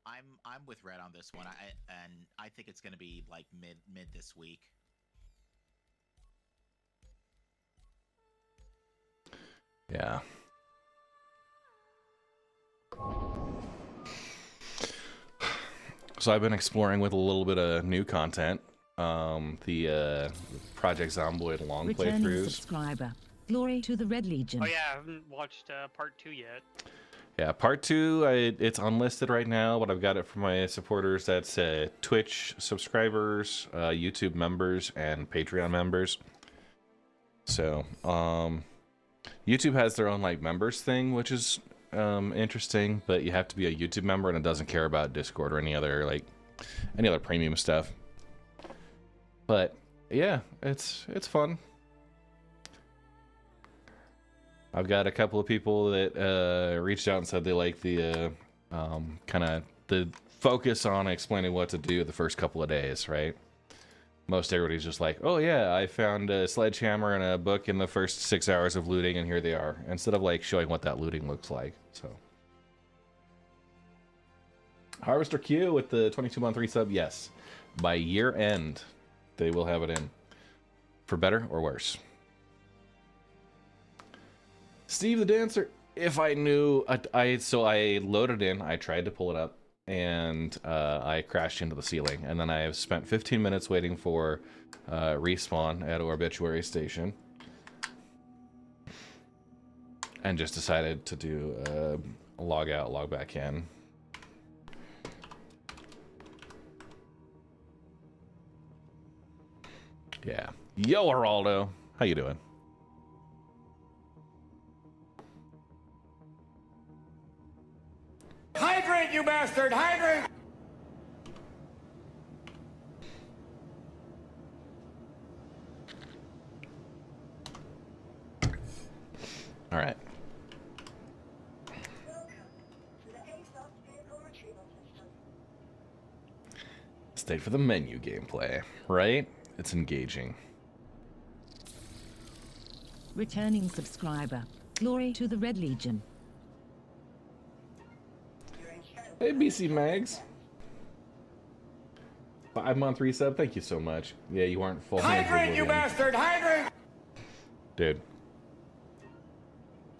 I'm with Red on this one. I think it's gonna be like mid this week. Yeah. So I've been exploring with a little bit of new content. The Project Zomboid long Returning playthroughs. subscriber. Glory to the Red Legion. Oh yeah, I haven't watched part 2 yet. Yeah, part 2, it's unlisted right now, but I've got it for my supporters. That's Twitch subscribers, YouTube members, and Patreon members. So, YouTube has their own like members thing, which is interesting, but you have to be a YouTube member, and it doesn't care about Discord or any other premium stuff. But yeah, it's fun. I've got a couple of people that reached out and said they like the kind of the focus on explaining what to do the first couple of days, right? Most everybody's just like, oh yeah, I found a sledgehammer and a book in the first 6 hours of looting, and here they are, instead of like showing what that looting looks like. So, Harvester Q with the 22-month resub, yes. By year end, they will have it in, for better or worse. Steve the Dancer, if I knew, so I loaded in, I tried to pull it up, and I crashed into the ceiling, and then I have spent 15 minutes waiting for respawn at Obituary Station, and just decided to do log out, log back in. Yeah. Yo, Geraldo, how you doing? Hydrant, you bastard! Hydrant! All right. Stay for the menu gameplay, right? It's engaging. Returning subscriber. Glory to the Red Legion. Hey, BC Mags. 5-month resub, thank you so much. Yeah, you aren't full. Hydrant, you bastard! Hydrant! Dude.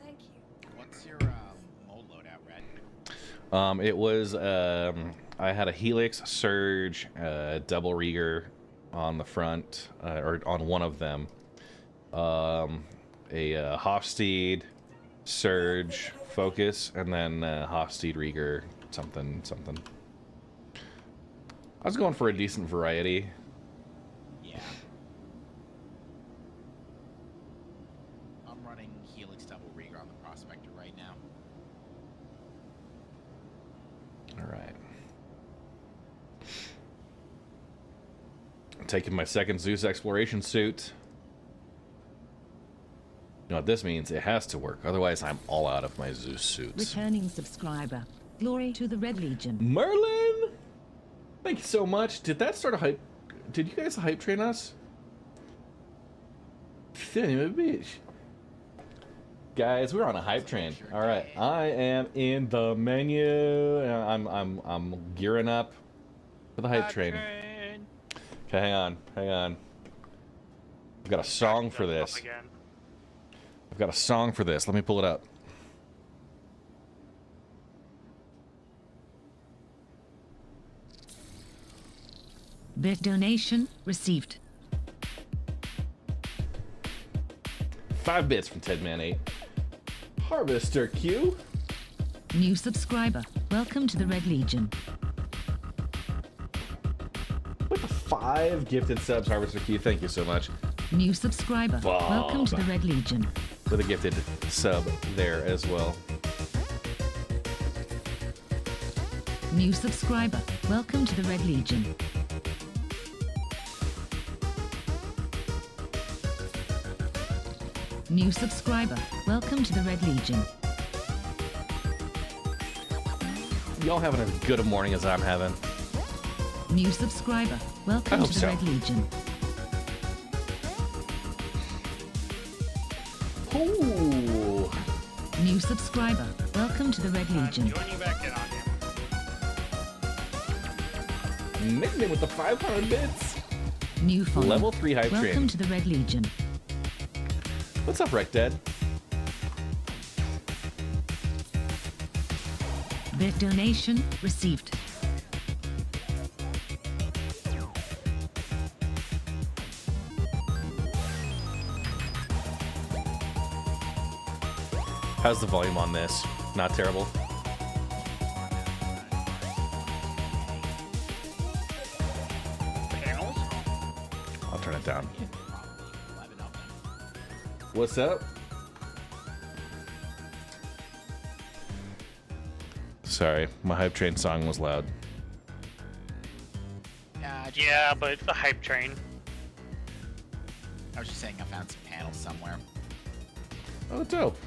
Thank you. What's your mold loadout, Red? It was, I had a Helix, Surge, double Rieger on the front, or on one of them. A Hofstede, Surge, Focus, and then Hofstede, Rieger, something. I was going for a decent variety. Yeah. I'm running Helix double Rieger on the Prospector right now. All right. I'm taking my second Zeus exploration suit. You know what this means? It has to work. Otherwise, I'm all out of my Zeus suits. Returning subscriber. Glory to the Red Legion. Merlin! Thank you so much. Did that start a hype? Did you guys hype train us? Son of a bitch. Guys, we're on a hype train. All right, I am in the menu. I'm gearing up for the hype train. Okay, hang on. I've got a song for this. I've got a song for this. Let me pull it up. Bit donation received. 5 bits from Tedman8. Harvester Q. New subscriber. Welcome to the Red Legion. With the 5 gifted subs, Harvester Q. Thank you so much. New subscriber. Welcome to the Red Legion. With a gifted sub there as well. New subscriber. Welcome to the Red Legion. New subscriber. Welcome to the Red Legion. Y'all having as good a morning as I'm having. New subscriber. Welcome to the Red Legion. Ooh. New subscriber. Welcome to the Red Legion. Joining back in on you. Nickname with the 500 bits. New follower. Level 3 hype train. Welcome to the Red Legion. What's up, Wreck Dead? Bit donation received. How's the volume on this? Not terrible. Panels? I'll turn it down. Probably 11 of them. What's up? Sorry, my hype train song was loud. Yeah, but the hype train. I was just saying I found some panels somewhere. Oh, dope.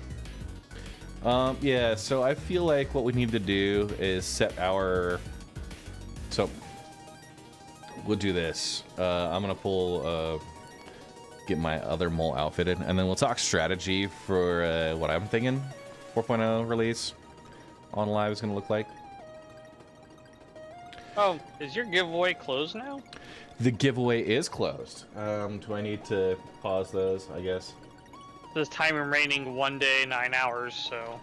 Yeah, so I feel like what we need to do is set our... So, we'll do this. I'm gonna pull, get my other mole outfitted, and then we'll talk strategy for what I'm thinking 4.0 release on live is gonna look like. Oh, is your giveaway closed now? The giveaway is closed. Do I need to pause those, I guess? This time remaining 1 day, 9 hours, so...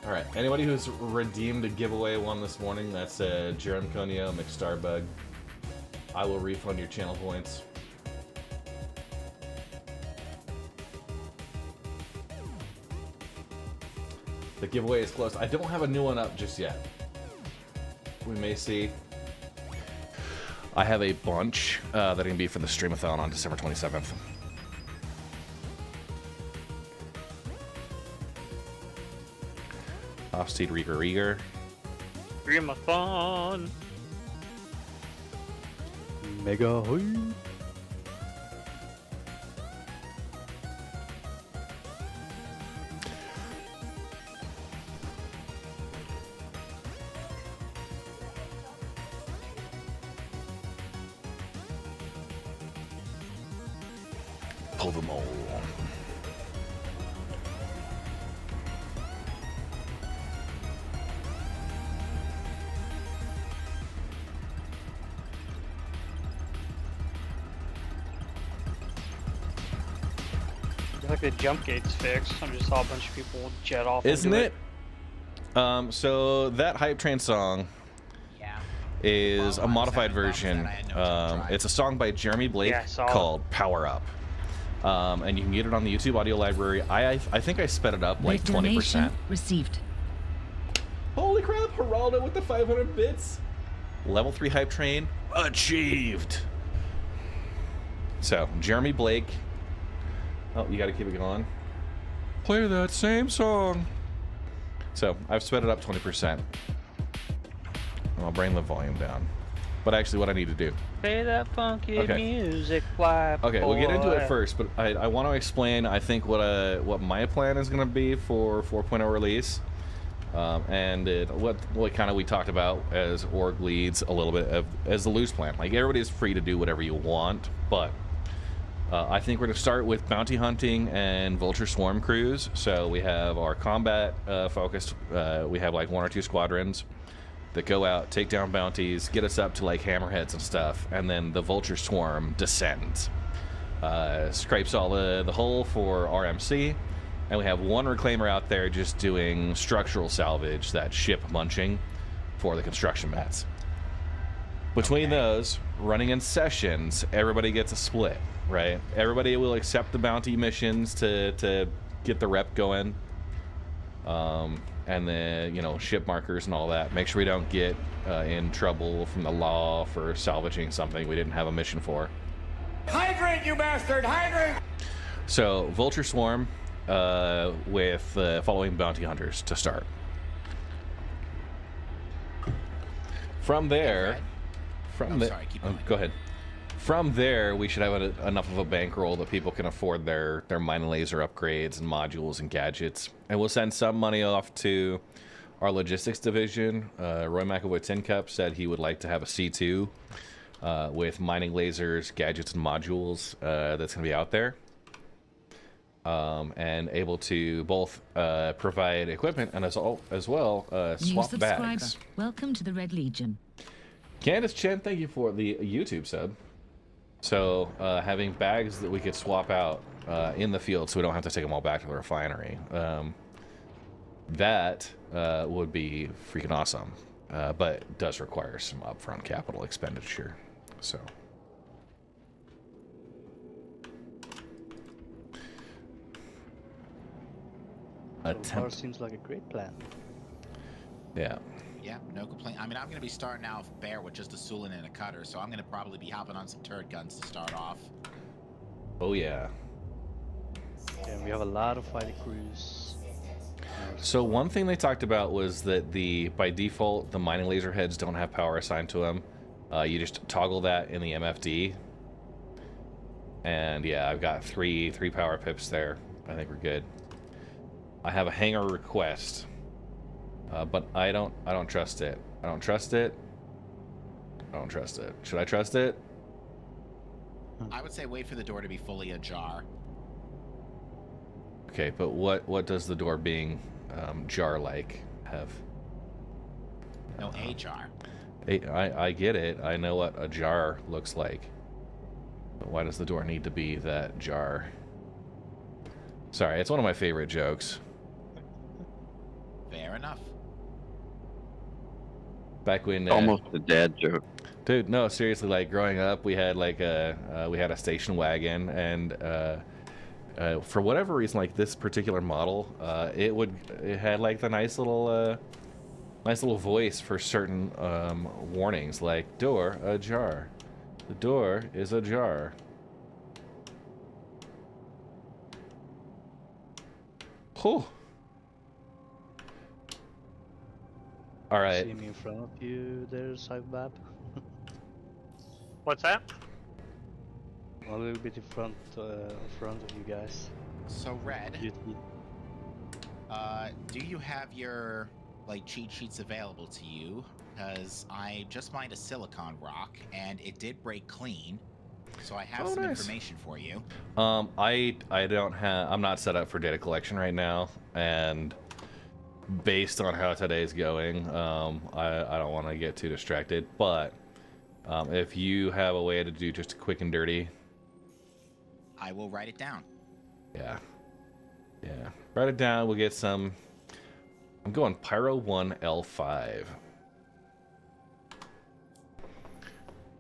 Alright, anybody who's redeemed a giveaway one this morning, that's Jerem Conio, McStarbug. I will refund your channel points. The giveaway is closed. I don't have a new one up just yet. We may see. I have a bunch that are going to be for the Streamathon on December 27th. Offseed Rieger. Streamathon! Mega hoy. Pull them all. Like the jump gate's fixed. I just saw a bunch of people jet off. Isn't into it? So that hype train song Yeah. is Well, a I was modified having problems version. that I had no time to try. It's a song by Jeremy Blake Yeah, I saw it. called Power Up. And you can get it on the YouTube audio library. I think I sped it up like Red donation 20%. received. Holy crap, Geraldo with the 500 bits. Level 3 hype train achieved. So, Jeremy Blake. Oh, you got to keep it going. Play that same song. So, I've sped it up 20%. And I'll bring the volume down. But actually, what I need to do. Play that funky Okay. music, fly. Okay, we'll get into boy. it first, but I want to explain, I think, what my plan is going to be for 4.0 release. What kind of we talked about as org leads a little bit of as the loose plan. Like, everybody's free to do whatever you want, but I think we're going to start with bounty hunting and vulture swarm crews. So we have our combat focused. We have like 1 or 2 squadrons that go out, take down bounties, get us up to like hammerheads and stuff, and then the vulture swarm descends, scrapes all the hull for RMC, and we have 1 reclaimer out there just doing structural salvage, that ship munching for the construction mats. Between those, running in sessions, everybody gets a split, right? Everybody will accept the bounty missions to get the rep going. And then, you know, ship markers and all that. Make sure we don't get in trouble from the law for salvaging something we didn't have a mission for. Hydrant, you bastard! Hydrant! So, Vulture Swarm with following bounty hunters to start. From there... Sorry, keep going. Go ahead. From there, we should have enough of a bankroll that people can afford their mine laser upgrades and modules and gadgets. And we'll send some money off to our logistics division. Roy McAvoy Tin Cup said he would like to have a C2 with mining lasers, gadgets, and modules that's going to be out there. And able to both provide equipment and as well New swap subscriber. bags. Welcome to the Red Legion. Candace Chen, thank you for the YouTube sub. So, having bags that we could swap out in the field, so we don't have to take them all back to the refinery. That would be freaking awesome, but it does require some upfront capital expenditure. So. So far seems like a great plan. Yeah. Yeah, no complaint. I mean, I'm going to be starting out bare with just a Sulin and a cutter, so I'm going to probably be hopping on some turret guns to start off. Oh, yeah. And we have a lot of fighting crews. So one thing they talked about was that by default, the mining laser heads don't have power assigned to them. You just toggle that in the MFD. And yeah, I've got three power pips there. I think we're good. I have a hangar request, but I don't trust it. I don't trust it. I don't trust it. Should I trust it? I would say wait for the door to be fully ajar. Okay, but what does the door being jar-like have? No, a jar. I get it. I know what a jar looks like. But why does the door need to be that jar? Sorry, it's one of my favorite jokes. Fair enough. Back when almost a dad joke. Dude, no, seriously, like growing up, we had like a station wagon, and for whatever reason, like this particular model, it had like the nice little voice for certain warnings, like door ajar. The door is ajar. Whew. All right. See me in front of you there, Cyberbab? What's that? A little bit in front of you guys. So, Red, You- do you have your like cheat sheets available to you? Because I just mined a silicon rock and it did break clean, so I have Oh, some nice. information for you. I don't have. I'm not set up for data collection right now, and based on how today's going, I don't want to get too distracted. But if you have a way to do just a quick and dirty, I will write it down. yeah, write it down. We'll get some. I'm going Pyro 1 L5.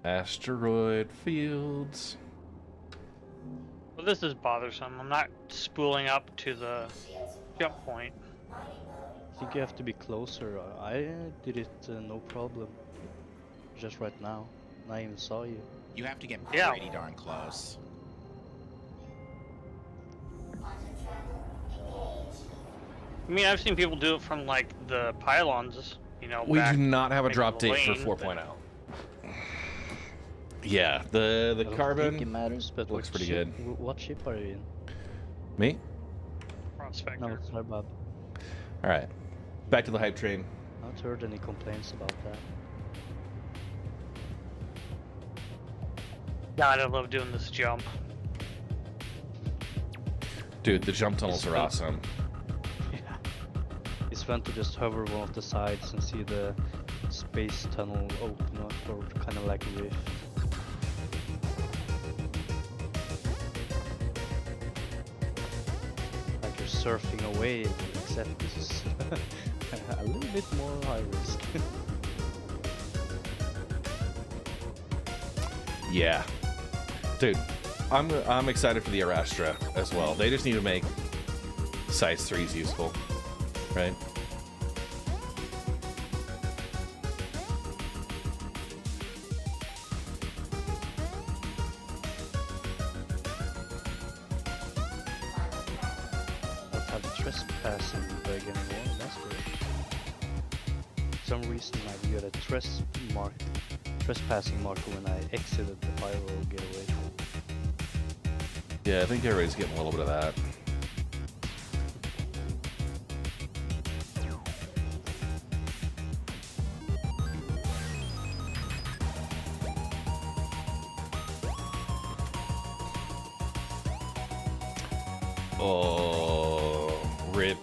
Asteroid fields. Well, this is bothersome. I'm not spooling up to the jump point. I think you have to be closer. I did it no problem. Just right now. And I even saw you. You have to get Yeah. pretty darn close. I mean, I've seen people do it from like the pylons, you know. We back do not have a into drop the date lane, for but- 4.0. Yeah, the I don't think it carbon matters, but looks what pretty ship, good. What ship are you in? Me? Prospector. No, Cyberbab. All right, back to the hype train. I haven't heard any complaints about that. God, I love doing this jump. Dude, the jump tunnels are awesome. Yeah. It's fun to just hover one of the sides and see the space tunnel open up, or kind of like a rift. Like you're surfing away, except this is a little bit more high risk. Yeah, dude, I'm excited for the Arastra as well. They just need to make size 3s useful, right? I've had trespassing bug anymore, that's great. For some reason I got a trespassing marker when I exited the pyro getaway. Yeah, I think everybody's getting a little bit of that. Oh, rip.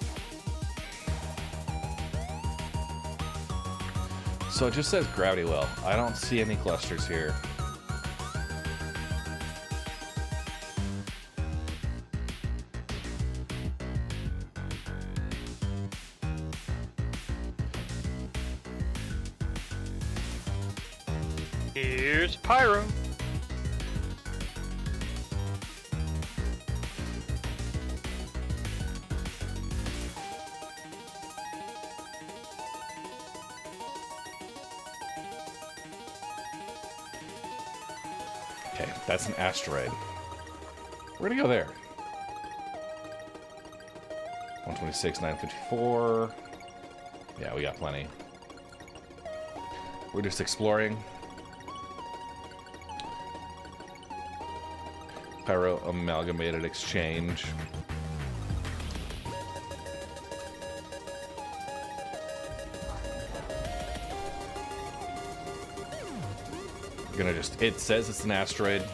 So it just says gravity well. I don't see any clusters here. Here's Pyro. Okay, that's an asteroid. We're gonna go there. 126, 954. Yeah, we got plenty. We're just exploring. Pyro Amalgamated Exchange. We're gonna just, it says it's an asteroid.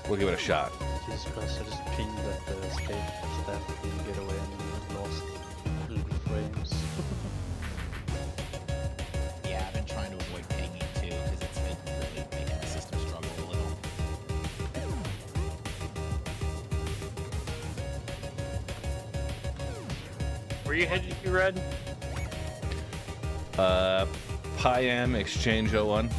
We'll give it a shot. Jesus Christ, I just pinged that the escape staff didn't get away and lost 100 frames. Yeah, I've been trying to avoid pinging too, because it's been really making the system struggle a little. Where you headed to, Red? Pyam Exchange 01.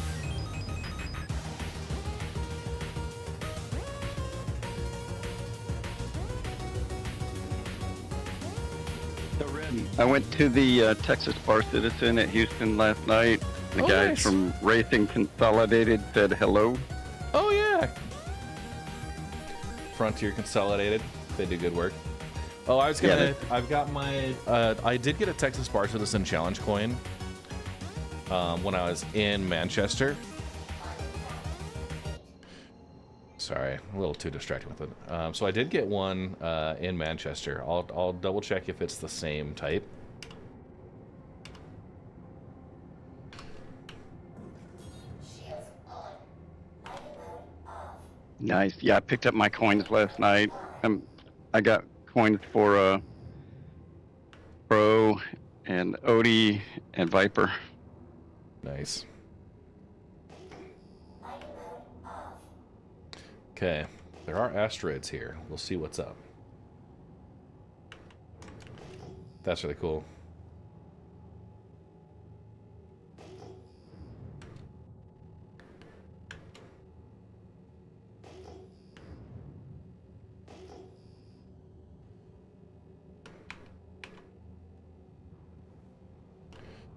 I went to the Texas Bar Citizen at Houston last night. The Oh, guys nice. from Racing Consolidated said hello. Oh yeah. Frontier Consolidated. They do good work. Oh, I was gonna. Yeah, I've got my. I did get a Texas Bar Citizen Challenge coin. When I was in Manchester. Sorry, a little too distracted with it. So I did get one in Manchester. I'll double check if it's the same type. Nice. Yeah, I picked up my coins last night. I got coins for Pro and Odie and Viper. Nice. Okay, there are asteroids here. We'll see what's up. That's really cool.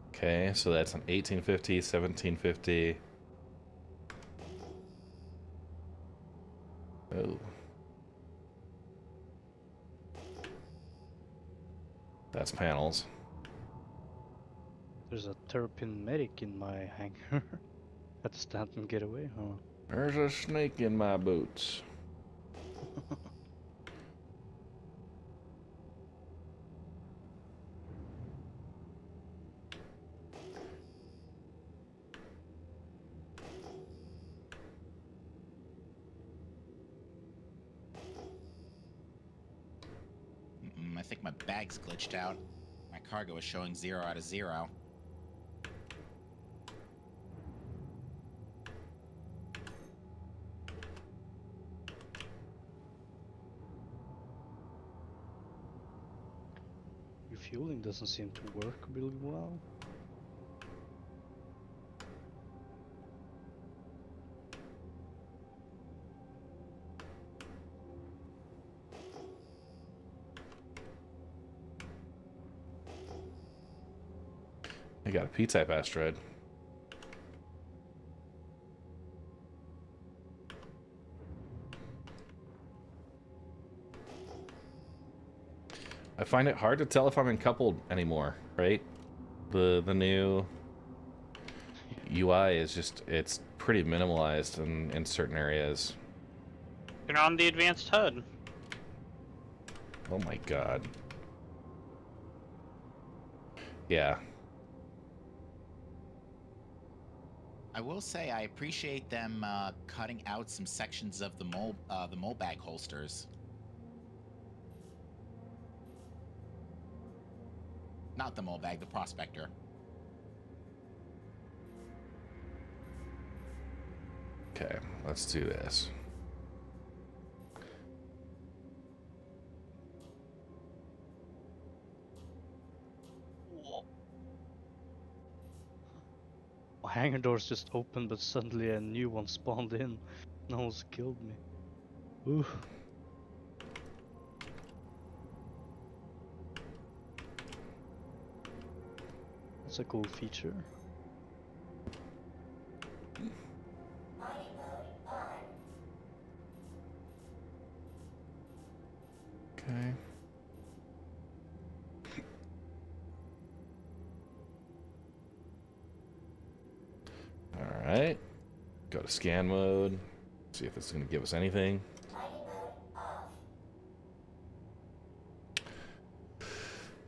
Okay, so that's an 1850, 1750. Oh. That's panels. There's a Terrapin medic in my hangar. Had to stand and get away, huh? There's a snake in my boots. I think my bag's glitched out. My cargo is showing 0 out of 0. Refueling doesn't seem to work really well. You got a P-type asteroid. I find it hard to tell if I'm encoupled anymore, right? The new UI is just, it's pretty minimalized in certain areas. Turn on the advanced HUD. Oh my god. Yeah. I will say I appreciate them cutting out some sections of the mole bag holsters. Not the mole bag, the prospector. Okay, let's do this. My hangar doors just opened, but suddenly a new one spawned in and almost killed me. Ooh. That's a cool feature. Okay. Alright. Go to scan mode. See if it's going to give us anything.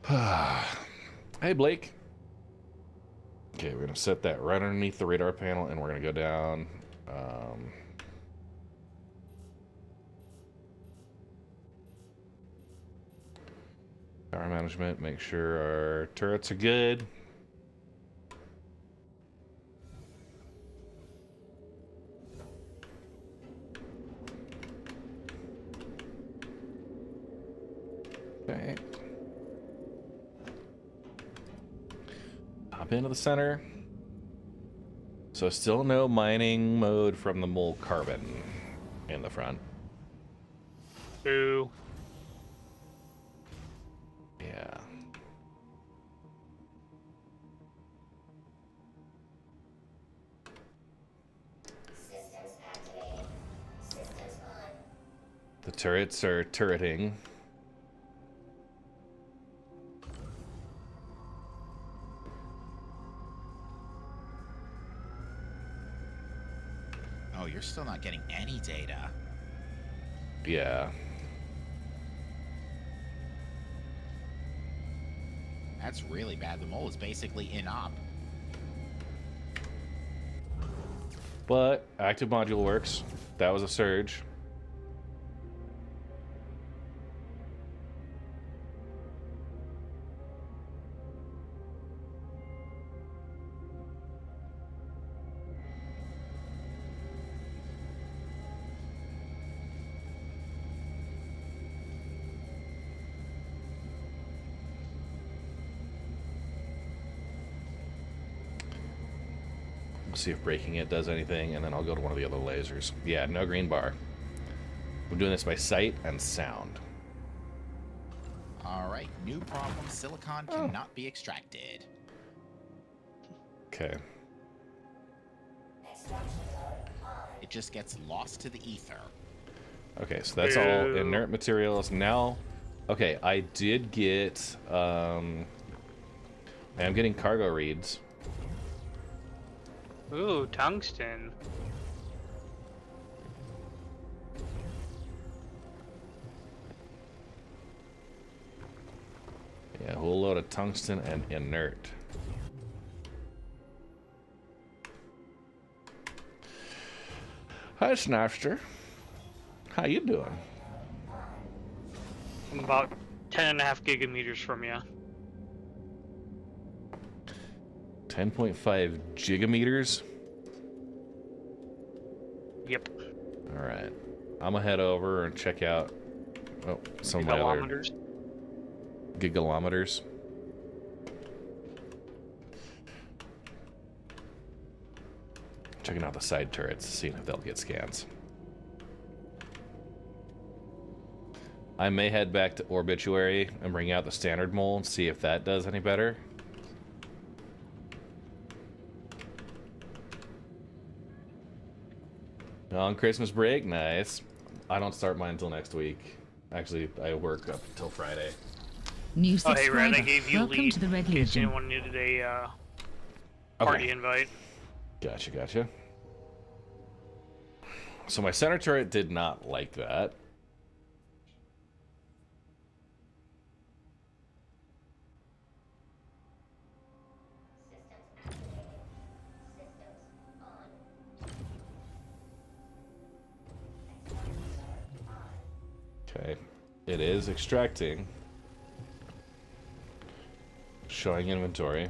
Hey, Blake. Okay, we're going to set that right underneath the radar panel, and we're going to go down. Power management, make sure our turrets are good. Okay. Hop into the center. So still no mining mode from the mole carbon in the front. Boo. Yeah. The turrets are turreting. Oh, you're still not getting any data. Yeah. That's really bad. The mole is basically in op. But active module works. That was a surge. See if breaking it does anything, and then I'll go to one of the other lasers. Yeah, no green bar. I'm doing this by sight and sound. All right, new problem. Silicon cannot be extracted. Okay. It just gets lost to the ether. Okay, so that's all inert materials. Now, okay, I did get, I am getting cargo reads. Ooh, tungsten. Yeah, a whole load of tungsten and inert. Hi, Snapster. How you doing? I'm about 10.5 gigameters from you. 10.5 gigameters? Yep. Alright. I'm gonna head over and check out some of my other Kilometers. gigalometers. Checking out the side turrets, seeing if they'll get scans. I may head back to Orbituary and bring out the standard mole and see if that does any better. On Christmas break, nice. I don't start mine until next week. Actually, I work up until Friday. New Oh, hey, Red, subscriber. I gave you Welcome lead to the Red in case Legion. anyone needed a party invite. Gotcha, gotcha. So my center turret did not like that. Okay, it is extracting. Showing inventory.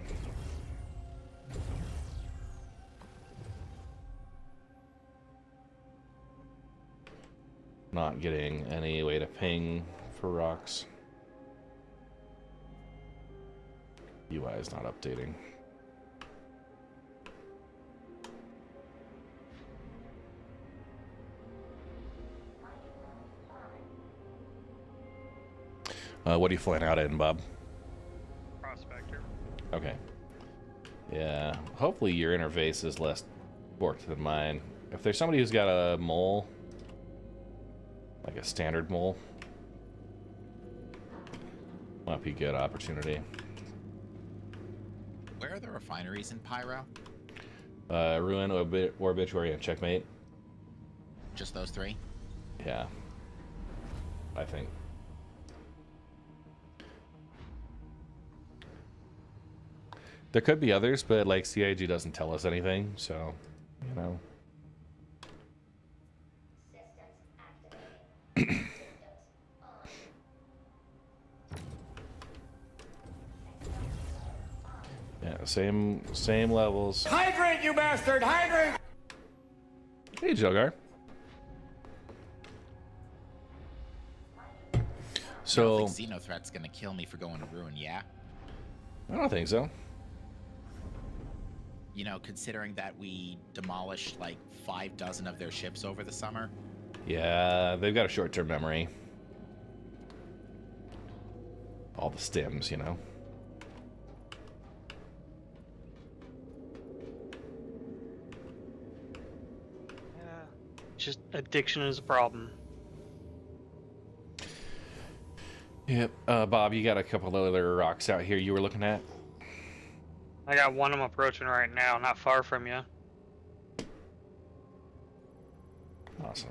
Not getting any way to ping for rocks. UI is not updating. What are you flying out in, Bob? Prospector. Okay. Yeah. Hopefully your interface is less forked than mine. If there's somebody who's got a mole, like a standard mole, might be a good opportunity. Where are the refineries in Pyro? Ruin, Obituary, and Checkmate. Just those three? Yeah. I think. There could be others, but like CIG doesn't tell us anything, so, you know. Yeah, same levels. Hydrant, you bastard! Hydrant! Hey, Jogar. I So don't think Xenothreat's gonna kill me for going to Ruin, yeah? I don't think so. You know, considering that we demolished like 6 of their ships over the summer. Yeah, they've got a short-term memory. All the stims, you know. Yeah. Just addiction is a problem. Yep. Bob, you got a couple of other rocks out here you were looking at? I got one I'm approaching right now, not far from you. Awesome.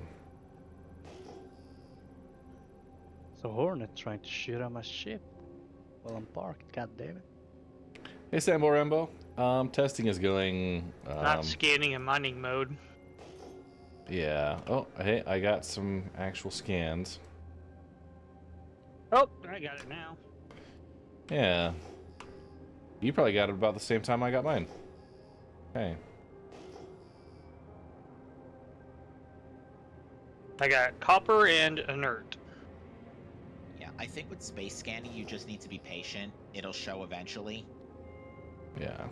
So Hornet trying to shoot at my ship while I'm parked. God damn it. Hey, Sambo Rambo. Testing is going. Not scanning in mining mode. Yeah. Oh, hey, I got some actual scans. Oh, I got it now. Yeah. You probably got it about the same time I got mine. Hey. I got copper and inert. Yeah, I think with space scanning, you just need to be patient. It'll show eventually. Yeah.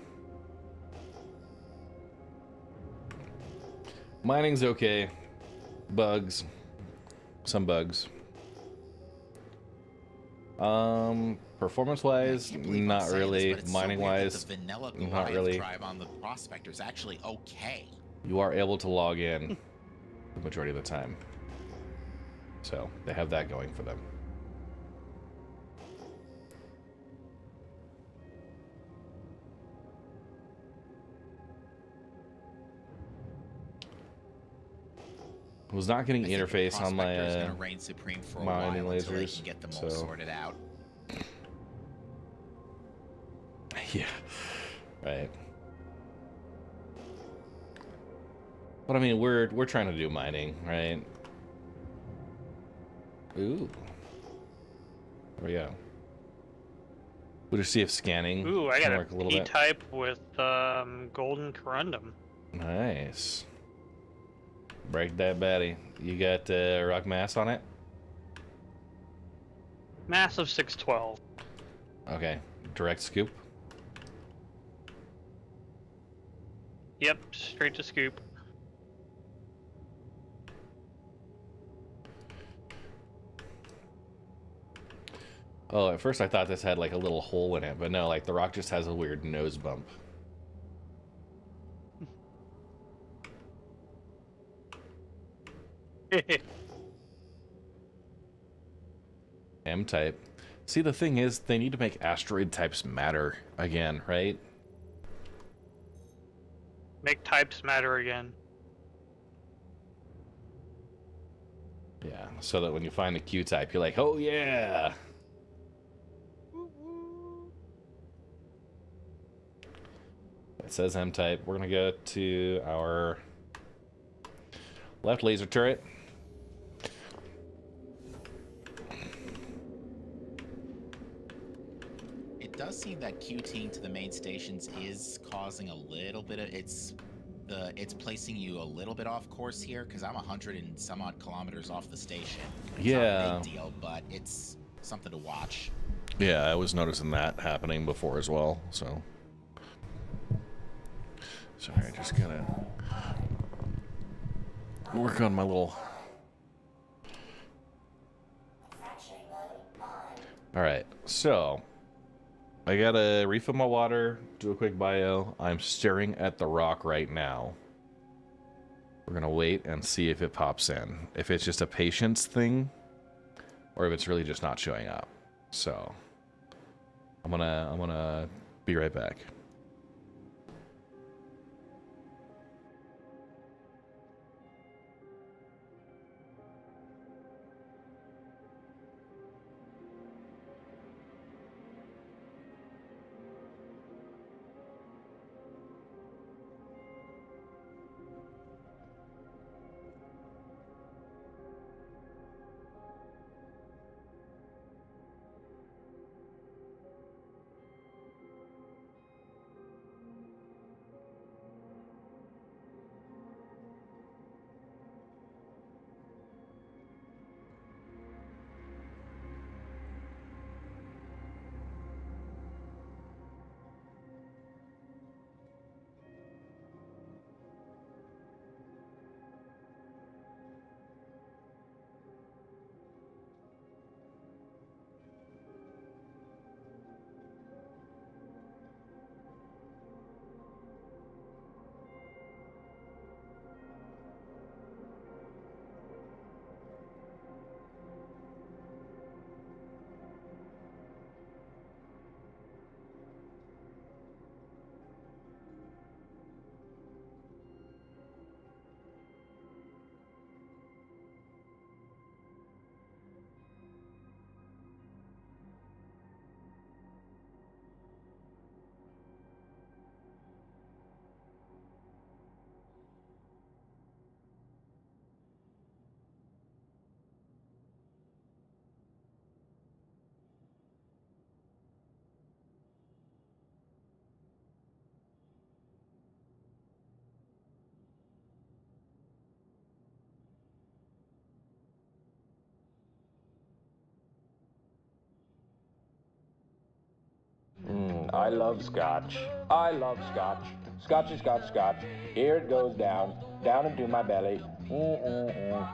Mining's okay. Bugs. Some bugs. Performance-wise, not really. Mining-wise, not really. Drive on the Prospector is actually okay. You are able to log in the majority of the time. So, they have that going for them. I was not getting interface on my gonna reign supreme for a mining while until they lasers, can get them all so sorted out. yeah, right. But I mean, we're trying to do mining, right? Ooh, there we go. We'll just see if scanning Ooh, I can got work a a little bit. P-type with golden corundum. Nice. Break that baddie. You got rock mass on it? Massive 612. Okay. Direct scoop. Yep, straight to scoop. Oh, at first I thought this had like a little hole in it, but no, like the rock just has a weird nose bump. M-type. See, the thing is, they need to make asteroid types matter again, right? Make types matter again. Yeah, so that when you find a Q-type, you're like, oh yeah! It says M-type. We're gonna go to our left laser turret. It does seem that QTing to the main stations is causing a little bit of it's placing you a little bit off course here because I'm 100 and some odd kilometers off the station. It's not a big deal, but it's something to watch. Yeah, I was noticing that happening before as well, so. Sorry, I just gotta work on my little All right, so I gotta refill my water, do a quick bio. I'm staring at the rock right now. We're gonna wait and see if it pops in. If it's just a patience thing, or if it's really just not showing up. So I'm gonna be right back. I love scotch. I love scotch. Scotchy, scotch, scotch. Here it goes down, down into my belly. Mm-mm-mm.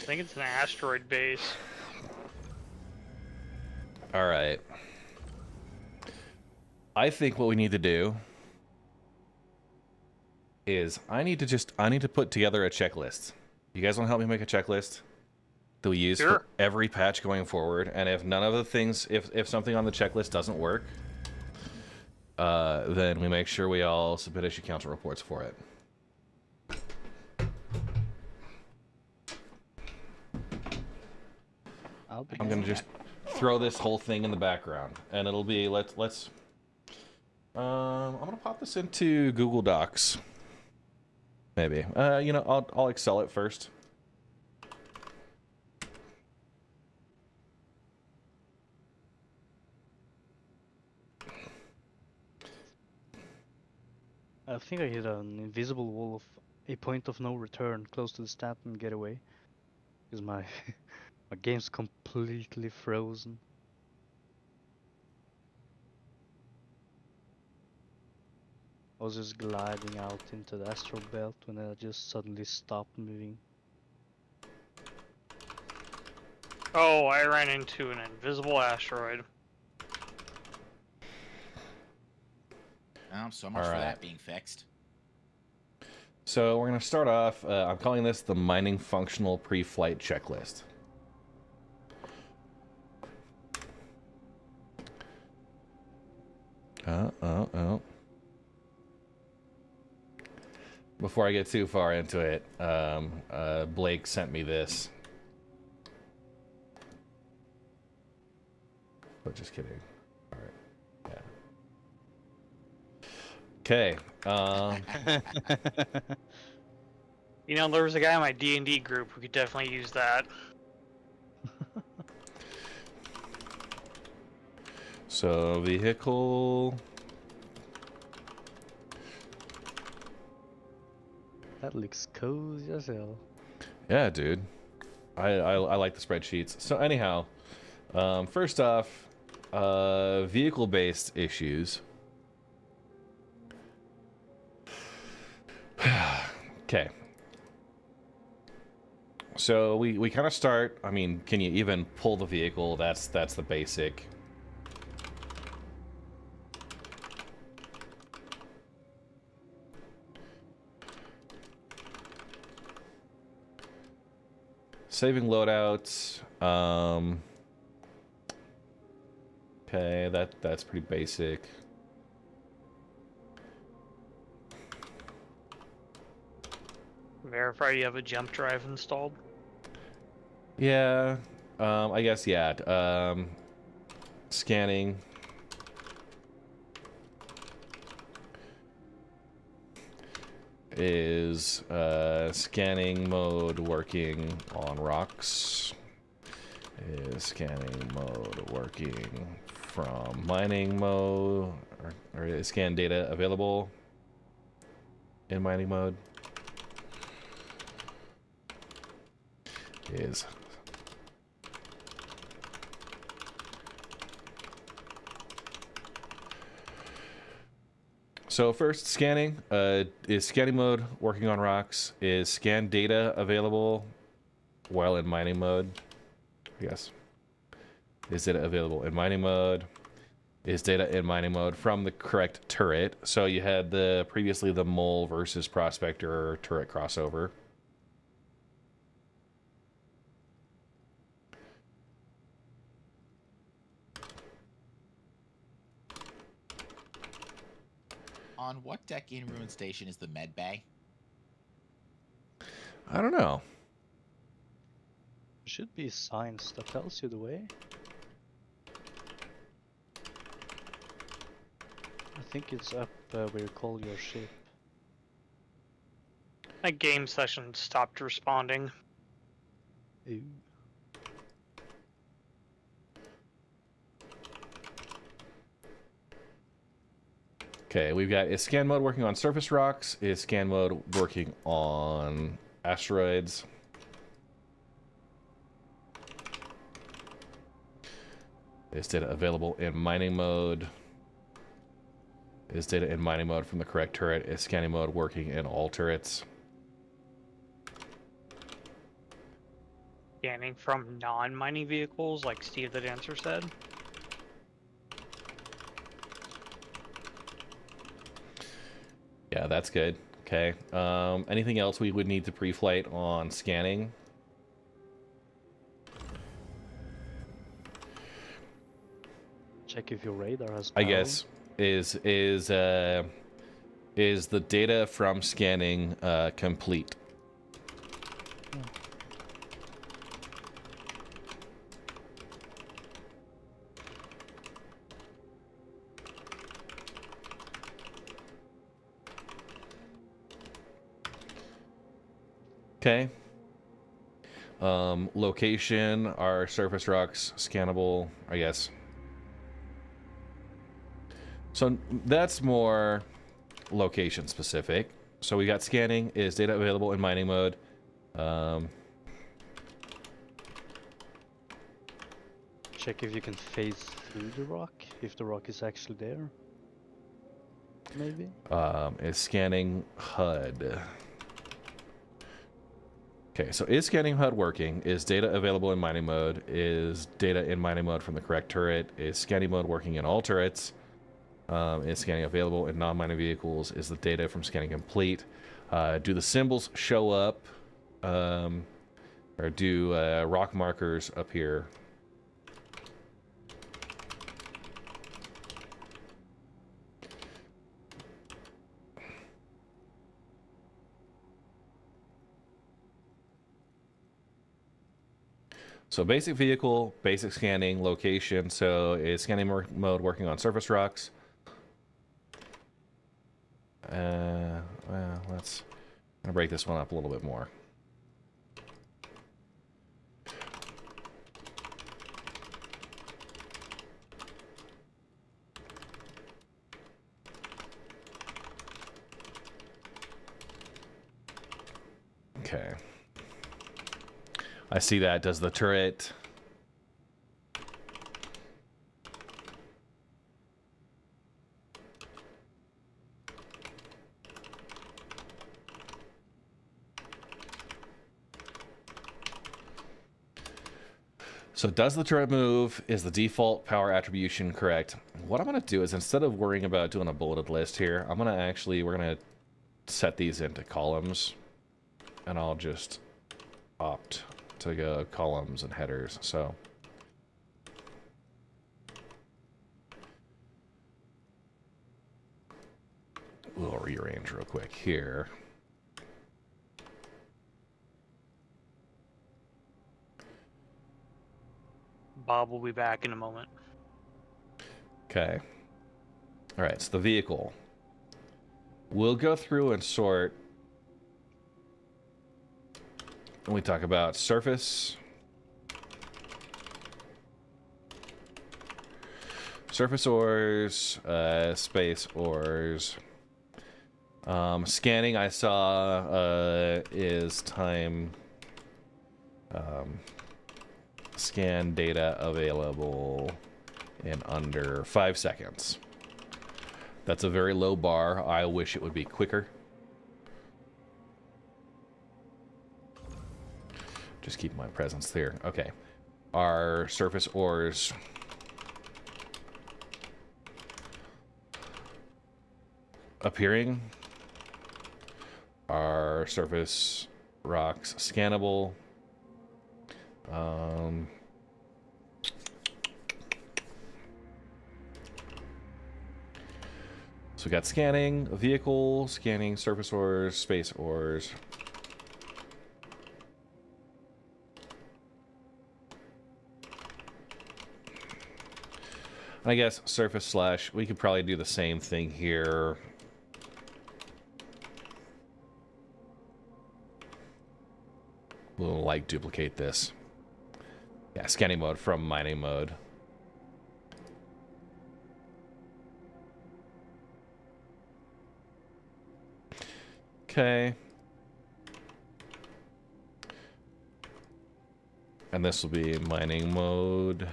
I think it's an asteroid base. All right. I think what we need to do is I need to put together a checklist. You guys want to help me make a checklist that we use for every patch going forward? And if none of the things, if something on the checklist doesn't work, then we make sure we all submit issue counter reports for it. I'm gonna just throw this whole thing in the background, and it'll be I'm gonna pop this into Google Docs. Maybe. You know, I'll Excel it first. I think I hit an invisible wall of a point of no return close to the stamp and get away. Because my my game's completely frozen. I was just gliding out into the astral belt when I just suddenly stopped moving. Oh, I ran into an invisible asteroid. Oh, so much for that being fixed. So we're going to start off, I'm calling this the mining functional pre-flight checklist. Before I get too far into it, Blake sent me this. But just kidding. All right. Yeah. Okay. You know, there was a guy in my D&D group who could definitely use that. So vehicle. That looks cozy as hell. Yeah, dude. I like the spreadsheets. So anyhow, first off, vehicle-based issues. Okay. So we kind of start. I mean, can you even pull the vehicle? That's the basic. Saving loadouts. Okay, that's pretty basic. Verify you have a jump drive installed. Yeah, I guess, yeah. Scanning. Is scanning mode working on rocks? Is scanning mode working from mining mode? Or is scan data available in mining mode? Is so first scanning, is scanning mode working on rocks? Is scan data available while in mining mode? Yes. Is data available in mining mode? Is data in mining mode from the correct turret? So you had previously the mole versus prospector turret crossover. On what deck in Ruin Station is the med bay? I don't know. There should be signs that tells you the way. I think it's up where you call your ship. My game session stopped responding. Ooh. Okay, we've got, is scan mode working on surface rocks? Is scan mode working on asteroids? Is data available in mining mode? Is data in mining mode from the correct turret? Is scanning mode working in all turrets? scanning from non-mining vehicles, like Steve the Dancer said. Yeah, that's good. Okay. Anything else we would need to pre-flight on scanning? Check if your radar has power. I guess is the data from scanning complete? Okay. Location, are surface rocks scannable, I guess. So that's more location specific. So we got scanning. Is data available in mining mode? Check if you can phase through the rock, if the rock is actually there. Maybe? Is scanning HUD. Okay, so is scanning HUD working? Is data available in mining mode? Is data in mining mode from the correct turret? Is scanning mode working in all turrets? Is scanning available in non-mining vehicles? Is the data from scanning complete? Do the symbols show up? Or do rock markers appear? So basic vehicle, basic scanning, location. So is scanning mode working on surface rocks? Well, let's gonna break this one up a little bit more. Okay. I see that. Does the turret... So does the turret move? Is the default power attribution correct? What I'm going to do is, instead of worrying about doing a bulleted list here, I'm going to actually, we're going to set these into columns. And I'll just opt to go columns and headers. So we'll rearrange real quick here. Bob will be back in a moment. Okay. All right, so the vehicle. We'll go through and sort. And we talk about surface. Surface ores, space ores. Scanning, I saw, is time. Scan data available in under 5 seconds. That's a very low bar. I wish it would be quicker. Just keep my presence there. Okay. Our surface ores. Appearing. Our surface rocks scannable. So we got scanning, vehicle, scanning, surface ores, space ores. And I guess surface slash, we could probably do the same thing here. We'll like duplicate this. Yeah, scanning mode from mining mode. Okay. And this will be mining mode.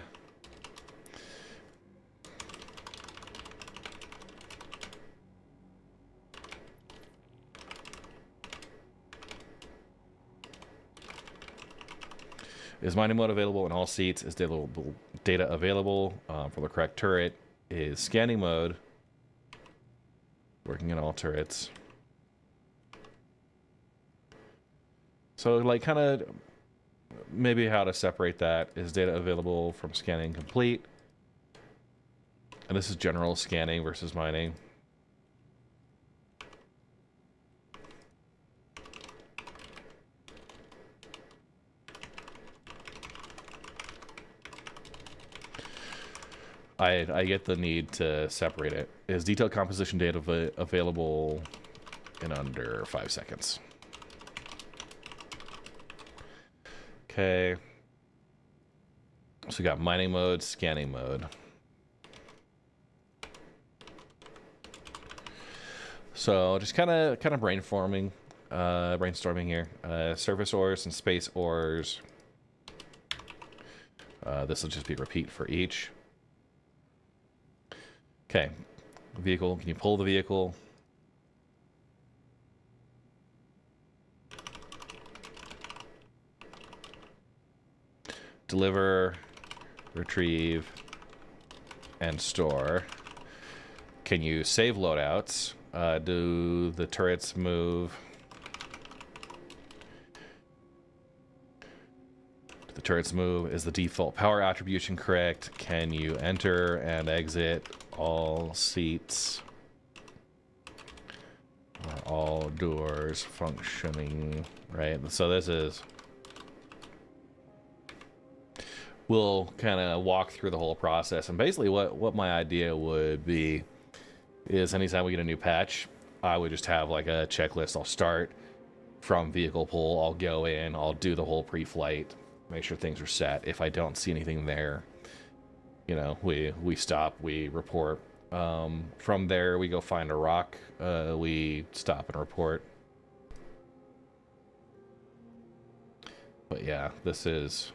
Is mining mode available in all seats? Is data available for the correct turret? Is scanning mode working in all turrets? So, like, kind of maybe how to separate that. Is data available from scanning complete? And this is general scanning versus mining. I get the need to separate it. Is detailed composition data available in under 5 seconds? Okay. So we got mining mode, scanning mode. So just kind of brainstorming here. Surface ores and space ores. This will just be repeat for each. Okay, vehicle, can you pull the vehicle? Deliver, retrieve, and store. Can you save loadouts? Do the turrets move? Do the turrets move? Is the default power attribution correct? Can you enter and exit all seats? Are all doors functioning? Right, so this is... We'll kind of walk through the whole process, and basically what my idea would be is anytime we get a new patch, I would just have like a checklist. I'll start from vehicle pull, I'll go in, I'll do the whole pre-flight, make sure things are set. If I don't see anything there, you know, we stop, we report. From there, we go find a rock, we stop and report. But yeah, this is...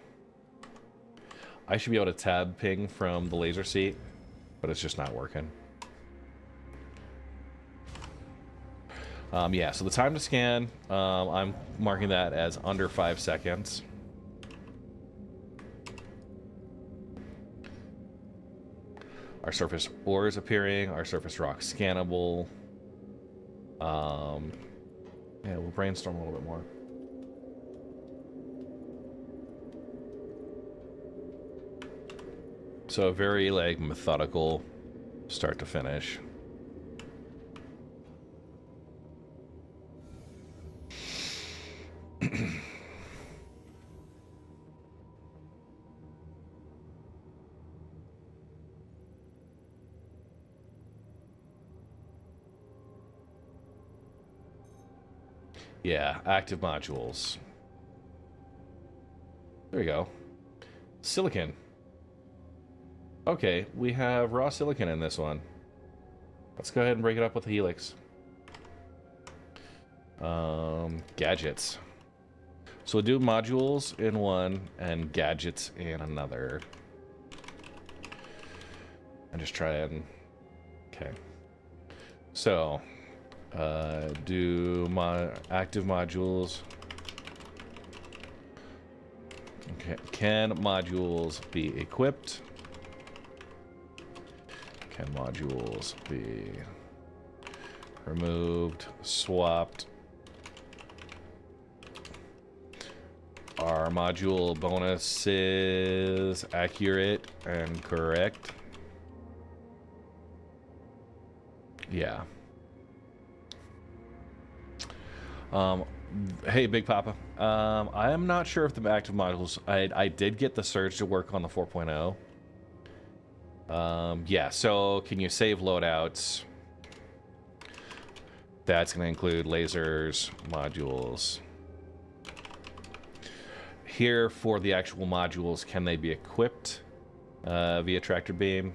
I should be able to tab ping from the laser seat, but it's just not working. Yeah, so the time to scan, I'm marking that as under 5 seconds. Our surface ores appearing, our surface rock scannable. Yeah, we'll brainstorm a little bit more. So very like methodical start to finish. Yeah, active modules. There we go. Silicon. Okay, we have raw silicon in this one. Let's go ahead and break it up with the helix. Gadgets. So we'll do modules in one and gadgets in another. And just try and... Okay. So, do active modules. Okay. Can modules be equipped? Can modules be removed, swapped? Are module bonuses accurate and correct? Yeah. Hey, Big Papa. I am not sure if the active modules... I did get the surge to work on the 4.0. Yeah, so can you save loadouts? That's going to include lasers, modules. Here for the actual modules, can they be equipped via tractor beam?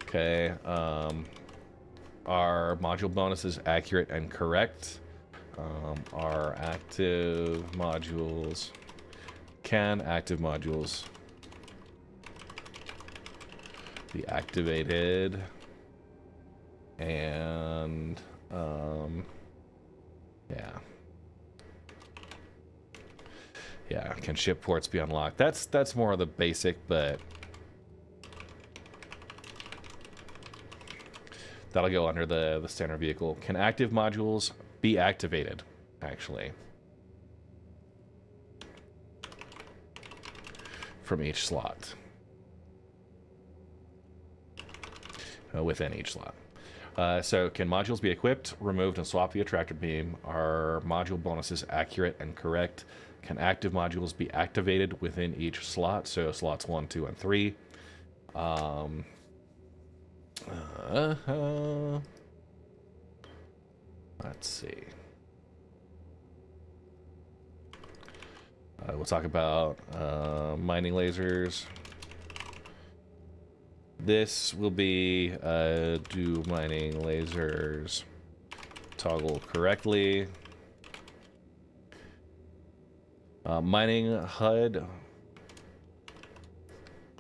Okay, are module bonuses accurate and correct? Are active modules... Can active modules be activated? And yeah, can ship ports be unlocked? That's more of the basic, but that'll go under the standard vehicle. Can active modules be activated, actually, from each slot? Within each slot. So can modules be equipped, removed, and swapped via tractor beam? Are module bonuses accurate and correct? Can active modules be activated within each slot? So slots 1, 2, and 3. Let's see. We'll talk about mining lasers. This will be do mining lasers toggle correctly. Mining HUD.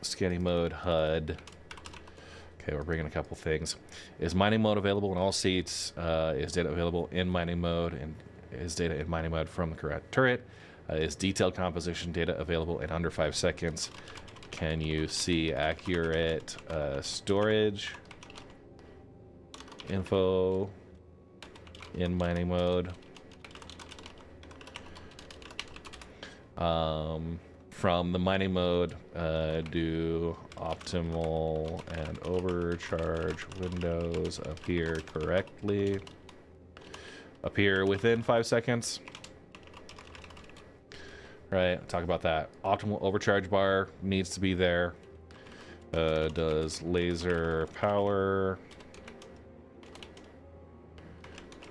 Scanning mode HUD. Okay, we're bringing a couple things. Is mining mode available in all seats? Is data available in mining mode? And is data in mining mode from the correct turret? Is detailed composition data available in under 5 seconds? Can you see accurate storage info in mining mode? From the mining mode, do optimal and overcharge windows appear correctly? Appear within 5 seconds? Right, talk about that. Optimal overcharge bar needs to be there. Does laser power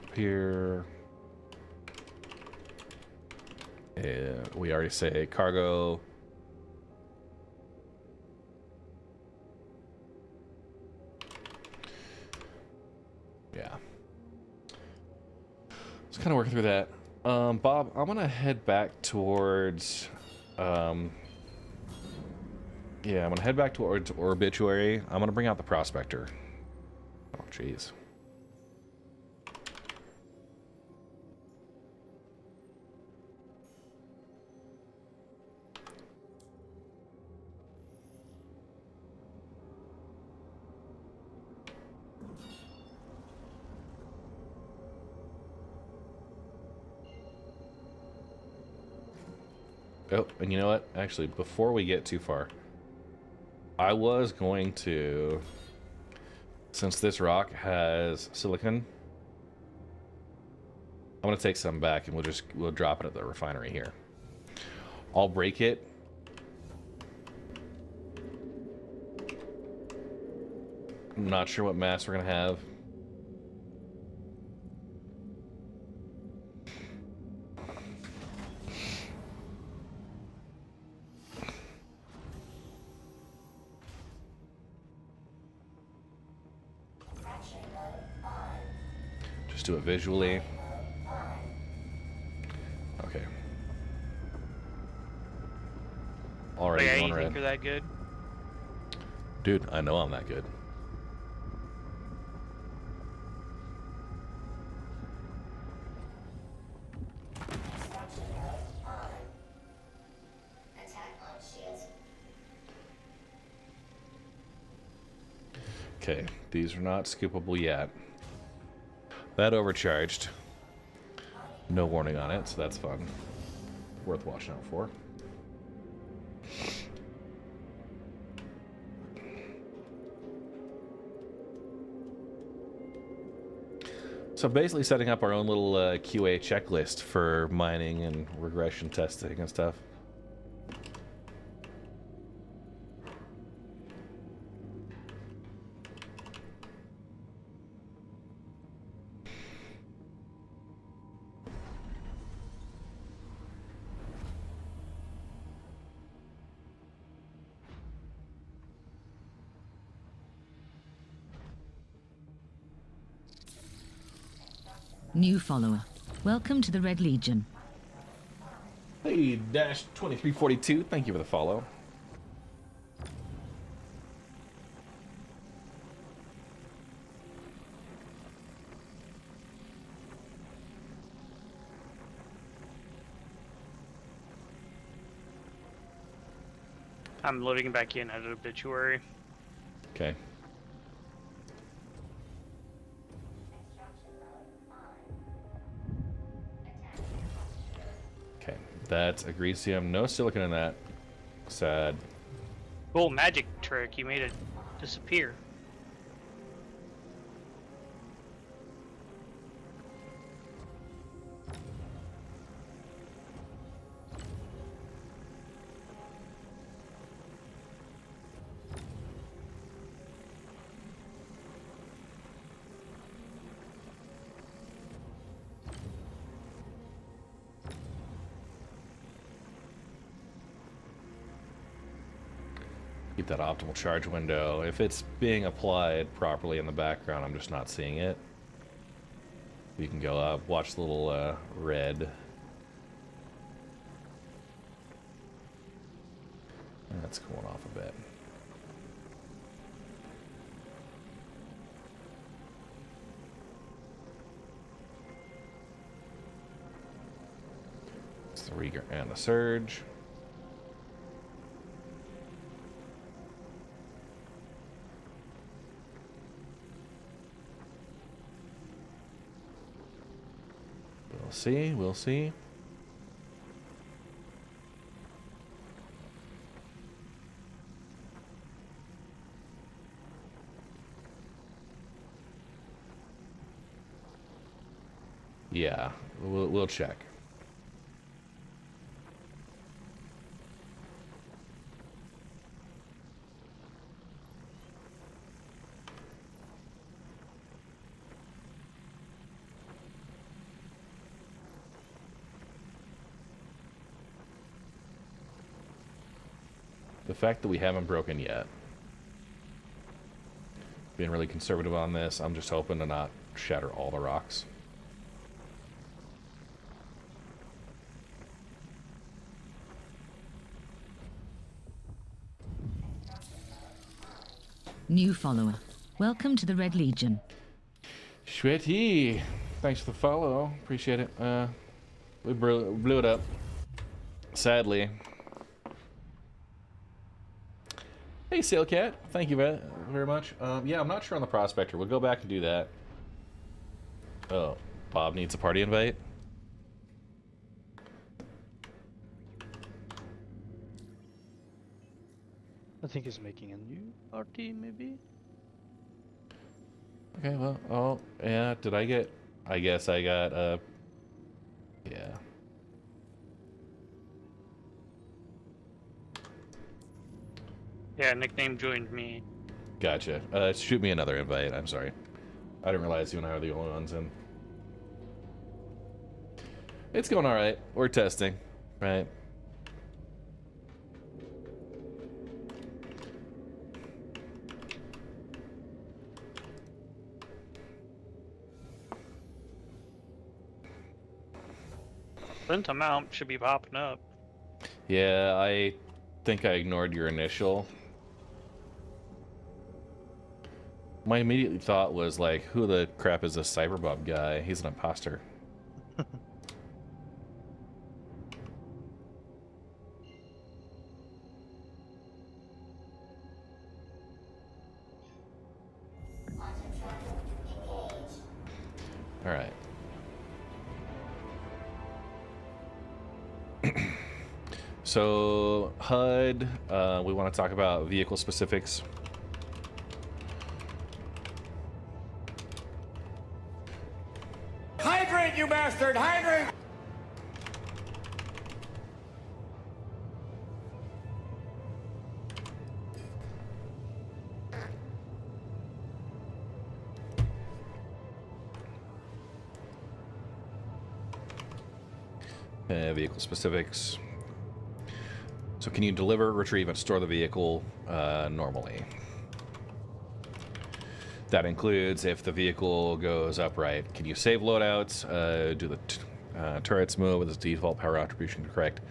appear? We already say cargo. Yeah. Just kind of working through that. Bob, I'm gonna head back towards, I'm gonna head back towards Obituary. I'm gonna bring out the Prospector. Oh, jeez. Oh, and you know what? Actually, before we get too far, I was going to, since this rock has silicon, I'm gonna take some back and we'll drop it at the refinery here. I'll break it. I'm not sure what mass we're gonna have. Just do it visually. Okay. Already yeah, going you red. think you're that good? Dude, I know I'm that good. Okay, these are not scoopable yet. That overcharged. No warning on it, so that's fun. Worth watching out for. So basically setting up our own little QA checklist for mining and regression testing and stuff. New follower. Welcome to the Red Legion. Hey, Dash 2342, thank you for the follow. I'm loading back in at obituary. Okay. Okay, that's Agresium. No silicon in that. Sad. Cool magic trick. You made it disappear. Keep that optimal charge window. If it's being applied properly in the background, I'm just not seeing it. You can go up, watch the little red. That's cooling off a bit. It's the Rieger and the Surge. We'll see. Yeah, we'll check. The fact that we haven't broken yet. Being really conservative on this, I'm just hoping to not shatter all the rocks. New follower. Welcome to the Red Legion. Shweti, thanks for the follow. Appreciate it. We blew it up. Sadly. Hey, Sailcat. Thank you very much. Yeah, I'm not sure on the Prospector. We'll go back and do that. Oh, Bob needs a party invite. I think he's making a new party, maybe? Okay, well, oh, yeah, did I get... I guess I got, yeah. Yeah, nickname joined me. Gotcha. Shoot me another invite. I'm sorry. I didn't realize you and I were the only ones in. It's going all right. We're testing, right? Print amount should be popping up. Yeah, I think I ignored your initial. My immediate thought was like, who the crap is this Cyberbob guy? He's an imposter. All right. So HUD, we want to talk about vehicle specifics. Hydrate, you bastard! Hydrate! Vehicle specifics. So can you deliver, retrieve, and store the vehicle normally? That includes if the vehicle goes upright. Can you save loadouts? Do the turrets move with its default power attribution correct?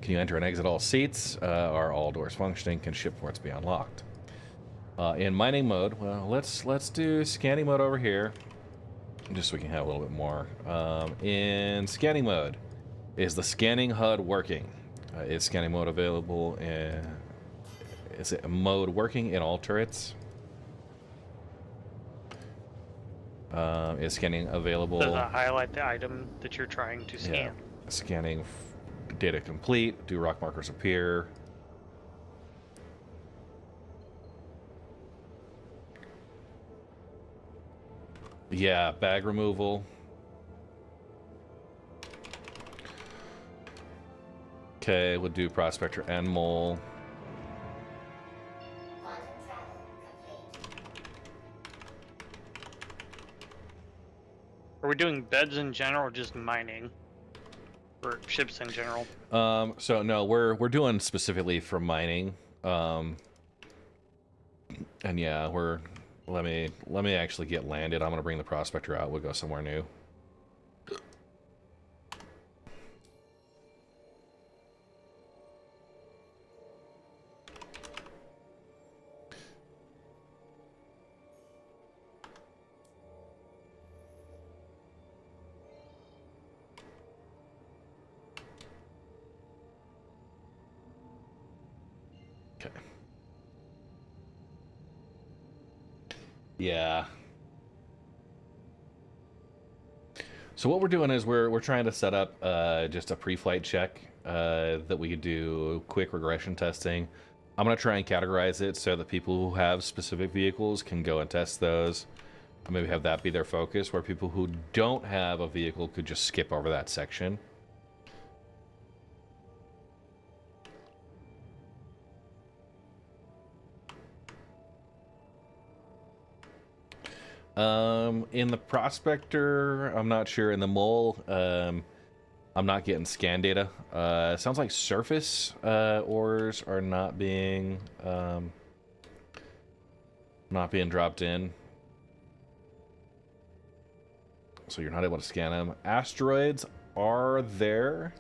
Can you enter and exit all seats? Are all doors functioning? Can ship ports be unlocked? In mining mode, well, let's do scanning mode over here, just so we can have a little bit more. In scanning mode, is the scanning HUD working? Is scanning mode available is it mode working in all turrets? Is scanning available? Does that highlight the item that you're trying to scan? Yeah. Scanning data complete. Do rock markers appear? Yeah, bag removal. Okay, we'll do prospector and mole. Are we doing beds in general or just mining? Or ships in general? So no, we're doing specifically for mining. And yeah, let me actually get landed. I'm gonna bring the prospector out. We'll go somewhere new. Yeah. So what we're doing is we're trying to set up just a pre-flight check that we could do quick regression testing. I'm gonna try and categorize it so that people who have specific vehicles can go and test those. Maybe have that be their focus, where people who don't have a vehicle could just skip over that section. In the prospector, I'm not sure. In the mole, I'm not getting scan data. Sounds like surface ores are not being dropped in, so you're not able to scan them. Asteroids are there,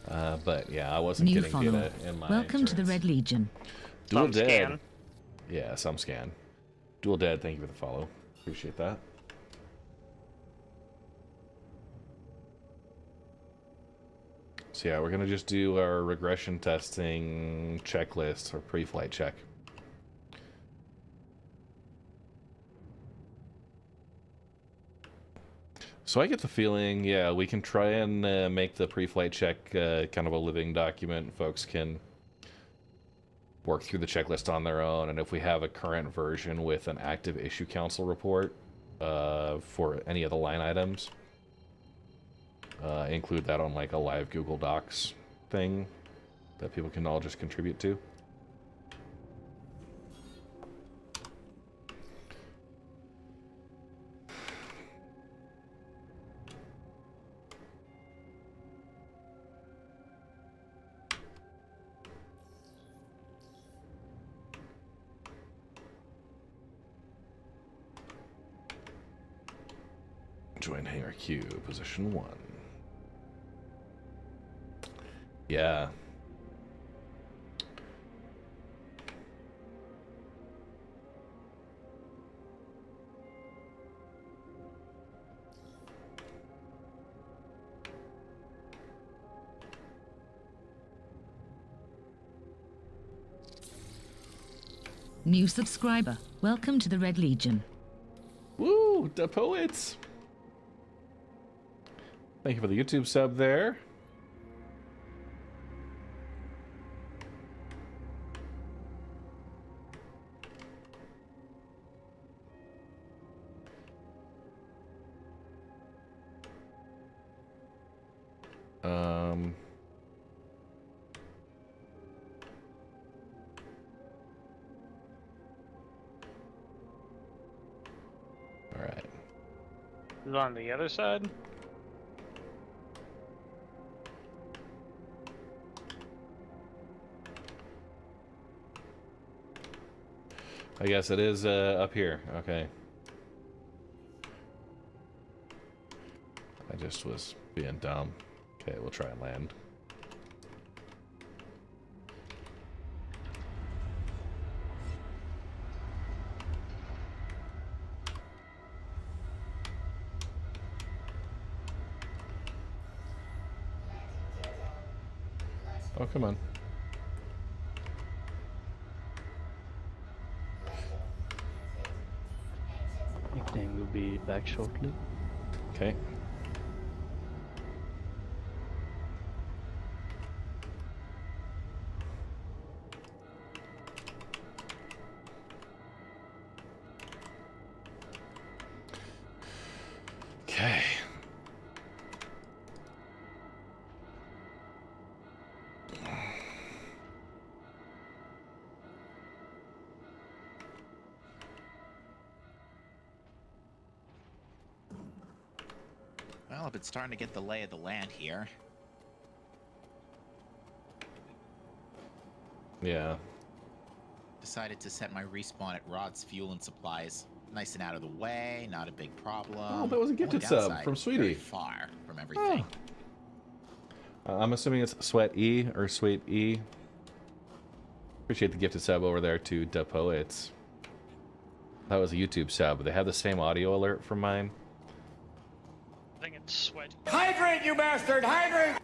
but yeah, I wasn't New getting follower. data in my. Welcome to the Red Legion. Dual Some dead. scan. Yeah, some scan. Dual dead. Thank you for the follow. Appreciate that. So yeah, we're gonna just do our regression testing checklist or pre-flight check. So I get the feeling, yeah, we can try and make the pre-flight check kind of a living document. Folks can work through the checklist on their own, and if we have a current version with an active issue council report for any of the line items, include that on like a live Google Docs thing that people can all just contribute to. Join hangar Q, position 1. Yeah. New subscriber. Welcome to the Red Legion. Woo, the poets. Thank you for the YouTube sub there. All right. Is it on the other side? I guess it is up here. Okay. I just was being dumb. Okay, we'll try and land. Oh, come on. be back shortly. Okay. Okay. Well, I've been starting to get the lay of the land here. Yeah. Decided to set my respawn at Rod's Fuel and Supplies. Nice and out of the way, not a big problem. Oh, that was a gifted Only sub downside, from Sweetie. very far from everything. I'm assuming it's Sweat E or Sweet E. Appreciate the gifted sub over there to Da Poets. That was a YouTube sub, but they have the same audio alert from mine. I think it's Sweat. Hydrate, you bastard! Hydrate!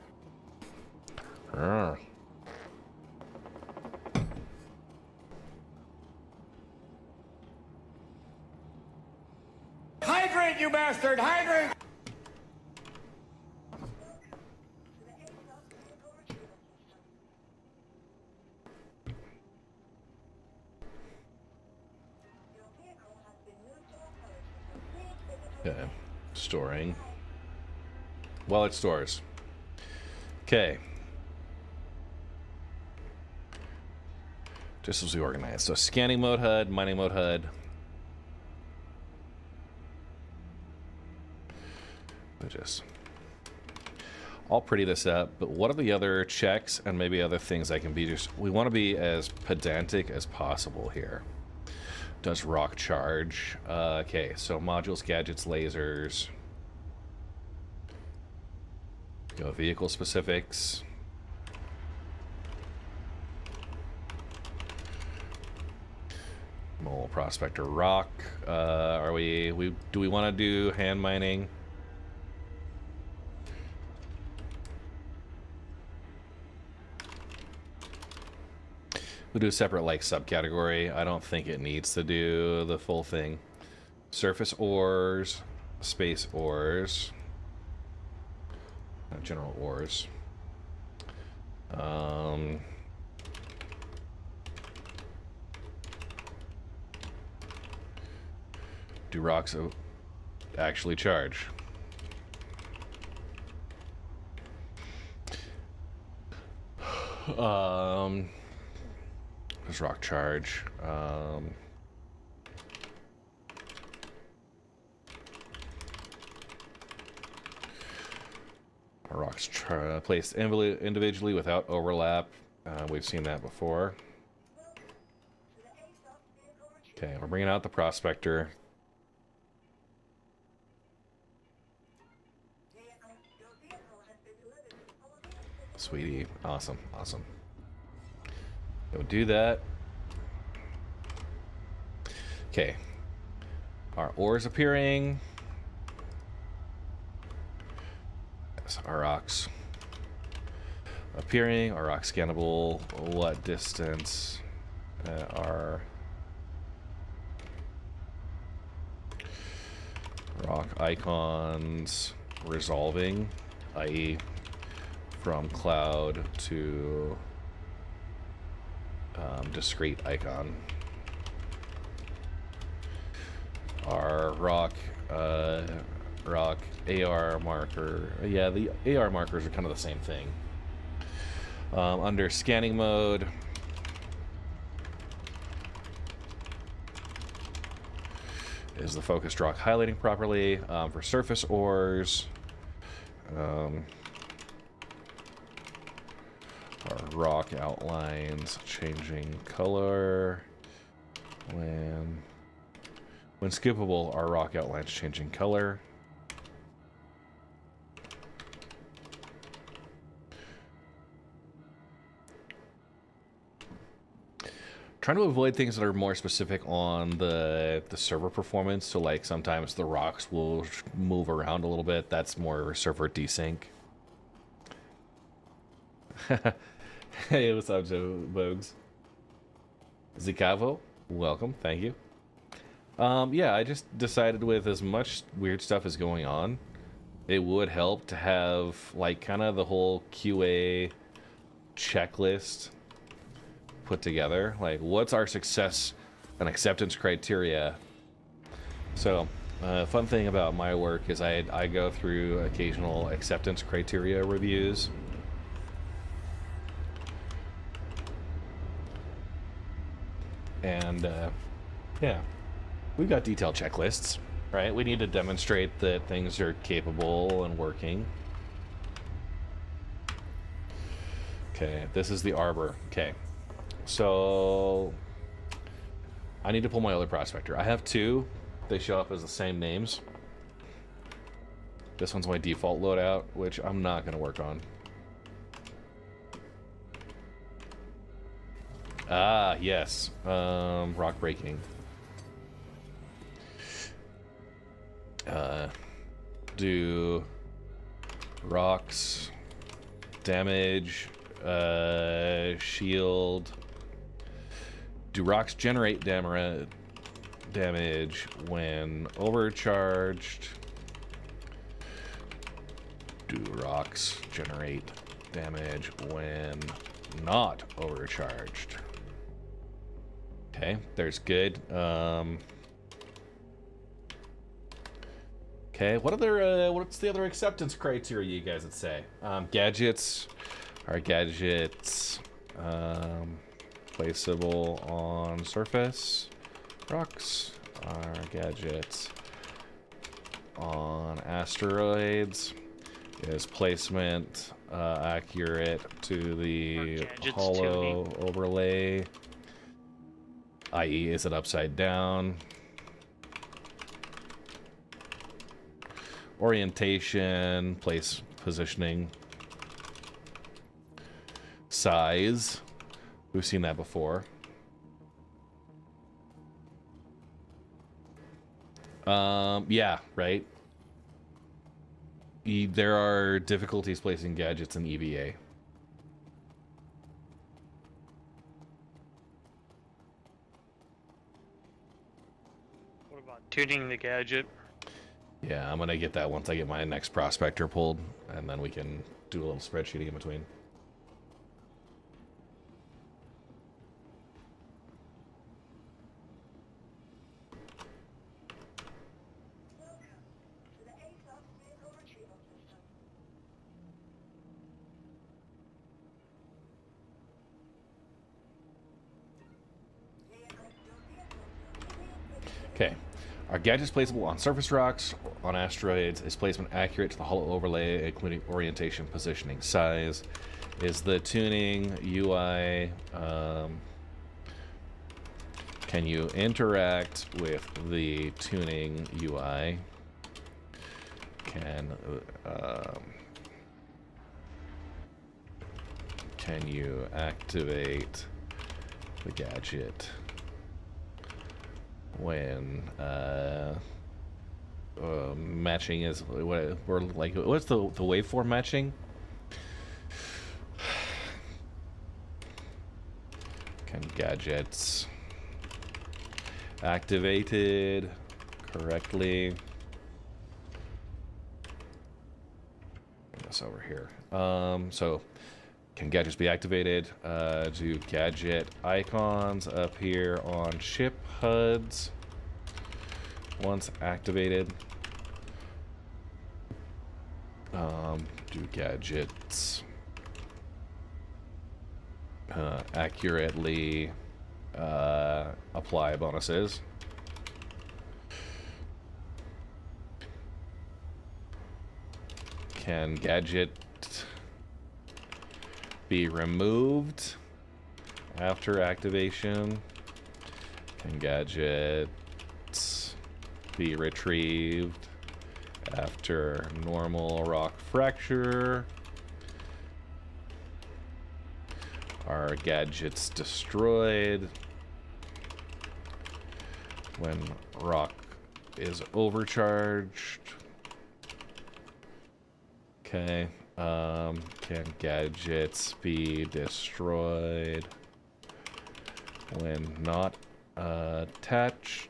Hydrate, you bastard! Hydrate! Okay. Storing. While it stores. Okay. Just as we organize. So scanning mode HUD, mining mode HUD. I'll pretty this up, but what are the other checks and maybe other things I can be just... We want to be as pedantic as possible here. Does rock charge? Okay, so modules, gadgets, lasers. Go vehicle specifics. Mole prospector rock. Do we want to do hand mining? We'll do a separate like subcategory. I don't think it needs to do the full thing. Surface ores, space ores, general ores. Do rocks actually charge? Does rock charge? Rocks placed individually without overlap. We've seen that before. Okay, we're bringing out the prospector. Sweetie, awesome, awesome. Go do that. Okay. Our ores appearing. Yes, our rocks appearing. Our rock scannable. What distance? Our rock icons resolving, i.e. from cloud to discrete icon. Our rock AR marker. Yeah, the AR markers are kind of the same thing. Under scanning mode, is the focused rock highlighting properly? For surface ores, our rock outlines changing color. When skippable, our rock outlines changing color. Trying to avoid things that are more specific on the server performance. So like sometimes the rocks will move around a little bit. That's more server desync. Hey, what's up, Joe Bogues? Zicavo, welcome, thank you. Yeah, I just decided with as much weird stuff as going on, it would help to have like kind of the whole QA checklist put together. Like, what's our success and acceptance criteria? So, fun thing about my work is I go through occasional acceptance criteria reviews. And, yeah, we've got detailed checklists, right? We need to demonstrate that things are capable and working. Okay, this is the arbor. Okay, so I need to pull my other prospector. I have two. They show up as the same names. This one's my default loadout, which I'm not going to work on. Ah, yes. Rock breaking. Do rocks damage, shield. Do rocks generate damage when overcharged? Do rocks generate damage when not overcharged? Okay, there's good. Okay, what's the other acceptance criteria you guys would say? Gadgets. Are gadgets placeable on surface? Rocks. Are gadgets on asteroids? Is placement accurate to the hollow overlay? I.e., is it upside down? Orientation, place positioning, size. We've seen that before. Yeah, right. There are difficulties placing gadgets in EVA. What about tuning the gadget? Yeah, I'm gonna get that once I get my next prospector pulled, and then we can do a little spreadsheeting in between. Okay. Are gadgets placeable on surface rocks, on asteroids? Is placement accurate to the hollow overlay, including orientation, positioning, size? Is the tuning UI... can you interact with the tuning UI? Can you activate the gadget when matching is we're like, what's the waveform matching? Can gadgets activated correctly? Bring this over here. So can gadgets be activated? Do gadget icons appear on ship HUDs once activated? Do gadgets accurately apply bonuses? Can gadget be removed after activation? Can gadgets be retrieved after normal rock fracture? Are gadgets destroyed when rock is overcharged? Okay. Can gadgets be destroyed when not attached?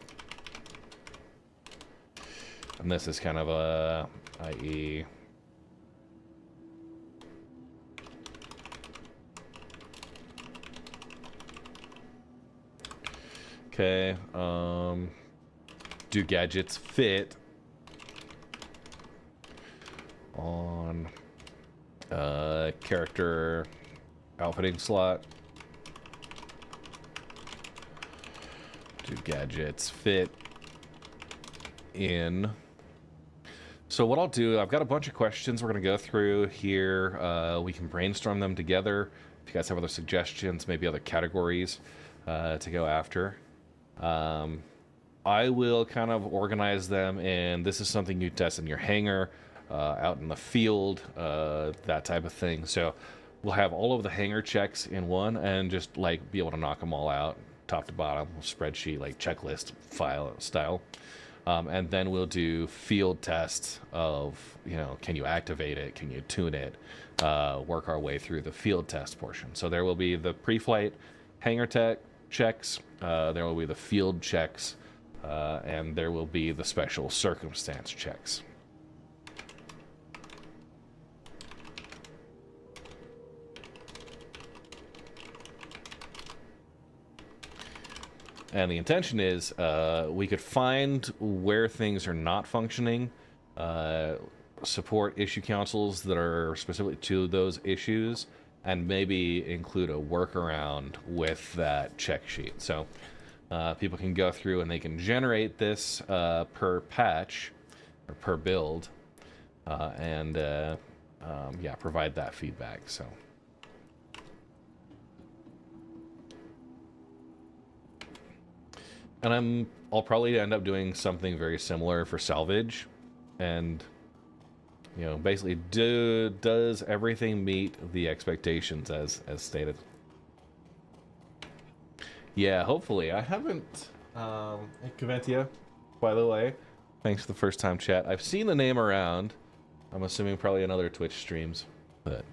And this is kind of a, i.e. Okay, do gadgets fit on character outfitting slot? Do gadgets fit in? So what I'll do, I've got a bunch of questions we're going to go through here. We can brainstorm them together. If you guys have other suggestions, maybe other categories to go after. I will kind of organize them, and this is something you test in your hangar, out in the field, that type of thing. So we'll have all of the hangar checks in one and just like be able to knock them all out, top to bottom, spreadsheet, like checklist file style. And then we'll do field tests of, you know, can you activate it? Can you tune it? Work our way through the field test portion. So there will be the pre-flight hangar tech checks, there will be the field checks, and there will be the special circumstance checks. And the intention is we could find where things are not functioning, support issue councils that are specific to those issues, and maybe include a workaround with that check sheet. So people can go through and they can generate this per patch or per build, and yeah, provide that feedback. So. And I'll probably end up doing something very similar for salvage, and you know, basically, does everything meet the expectations as stated? Yeah, hopefully. I haven't. Hey, Caventia, by the way, thanks for the first time chat. I've seen the name around. I'm assuming probably in other Twitch streams, but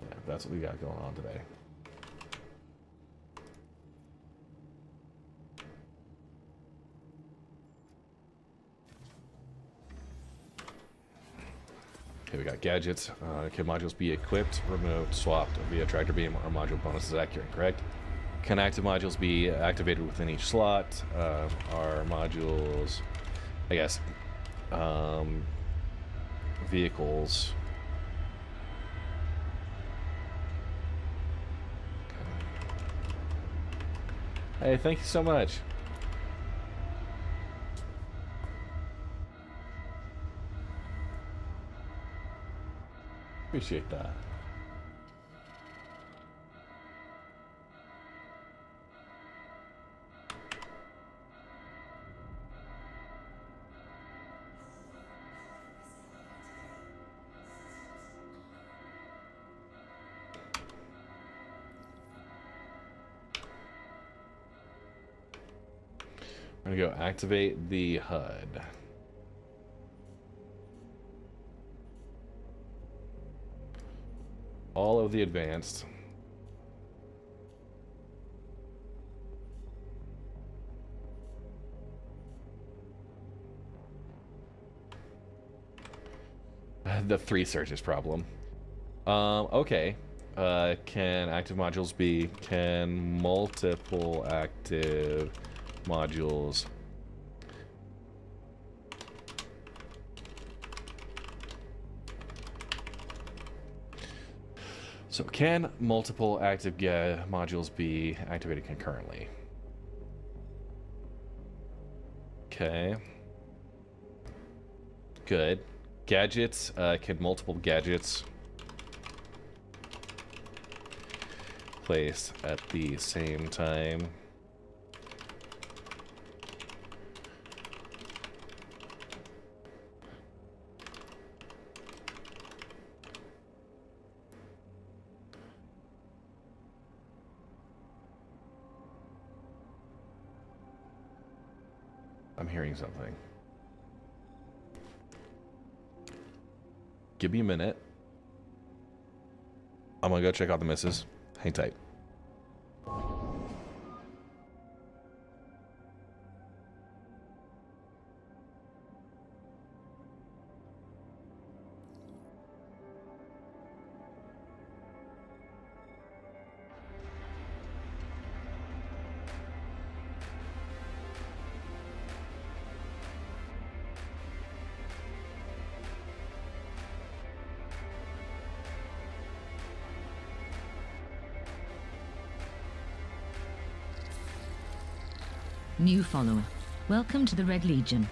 yeah, that's what we got going on today. Okay, we got gadgets. Can modules be equipped, removed, swapped via tractor beam or module bonus is accurate, correct? Can active modules be activated within each slot? Are modules, I guess, vehicles. Hey, thank you so much. Appreciate that. I'm gonna go activate the HUD. All of the advanced. The 3 searches problem. Okay. Can active modules be? Can multiple active modules So can multiple active modules be activated concurrently? Okay. Good. Gadgets, can multiple gadgets place at the same time? I'm hearing something. Give me a minute. I'm gonna go check out the misses. Hang tight. New follower. Welcome to the Red Legion.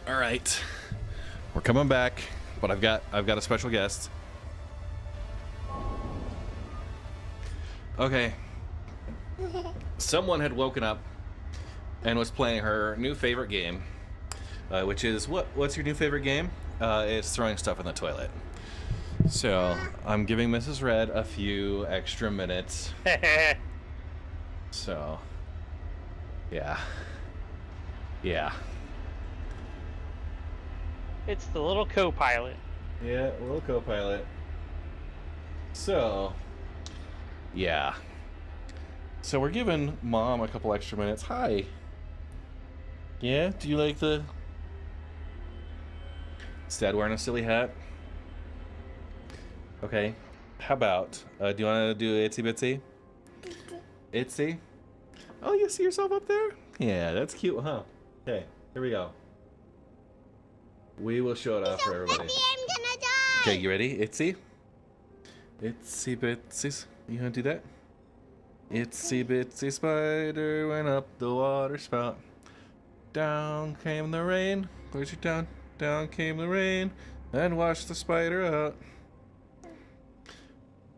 All right, we're coming back, but I've got a special guest. Okay. Someone had woken up and was playing her new favorite game, which is what's your new favorite game? It's throwing stuff in the toilet. So I'm giving Mrs. Red a few extra minutes. So, yeah. It's the little co-pilot. Yeah, little co-pilot. So, yeah. So we're giving Mom a couple extra minutes. Hi. Yeah, do you like the... Is Dad wearing a silly hat? Okay. How about, do you want to do Itsy Bitsy? Itsy? Oh, you see yourself up there? Yeah, that's cute, huh? Okay, here we go. We will show it off for everybody. I'm gonna die. Okay, you ready? Itsy? Itsy Bitsy. You want to do that? Itsy Bitsy spider went up the water spout. Down came the rain. Where's your down? Down came the rain and washed the spider out.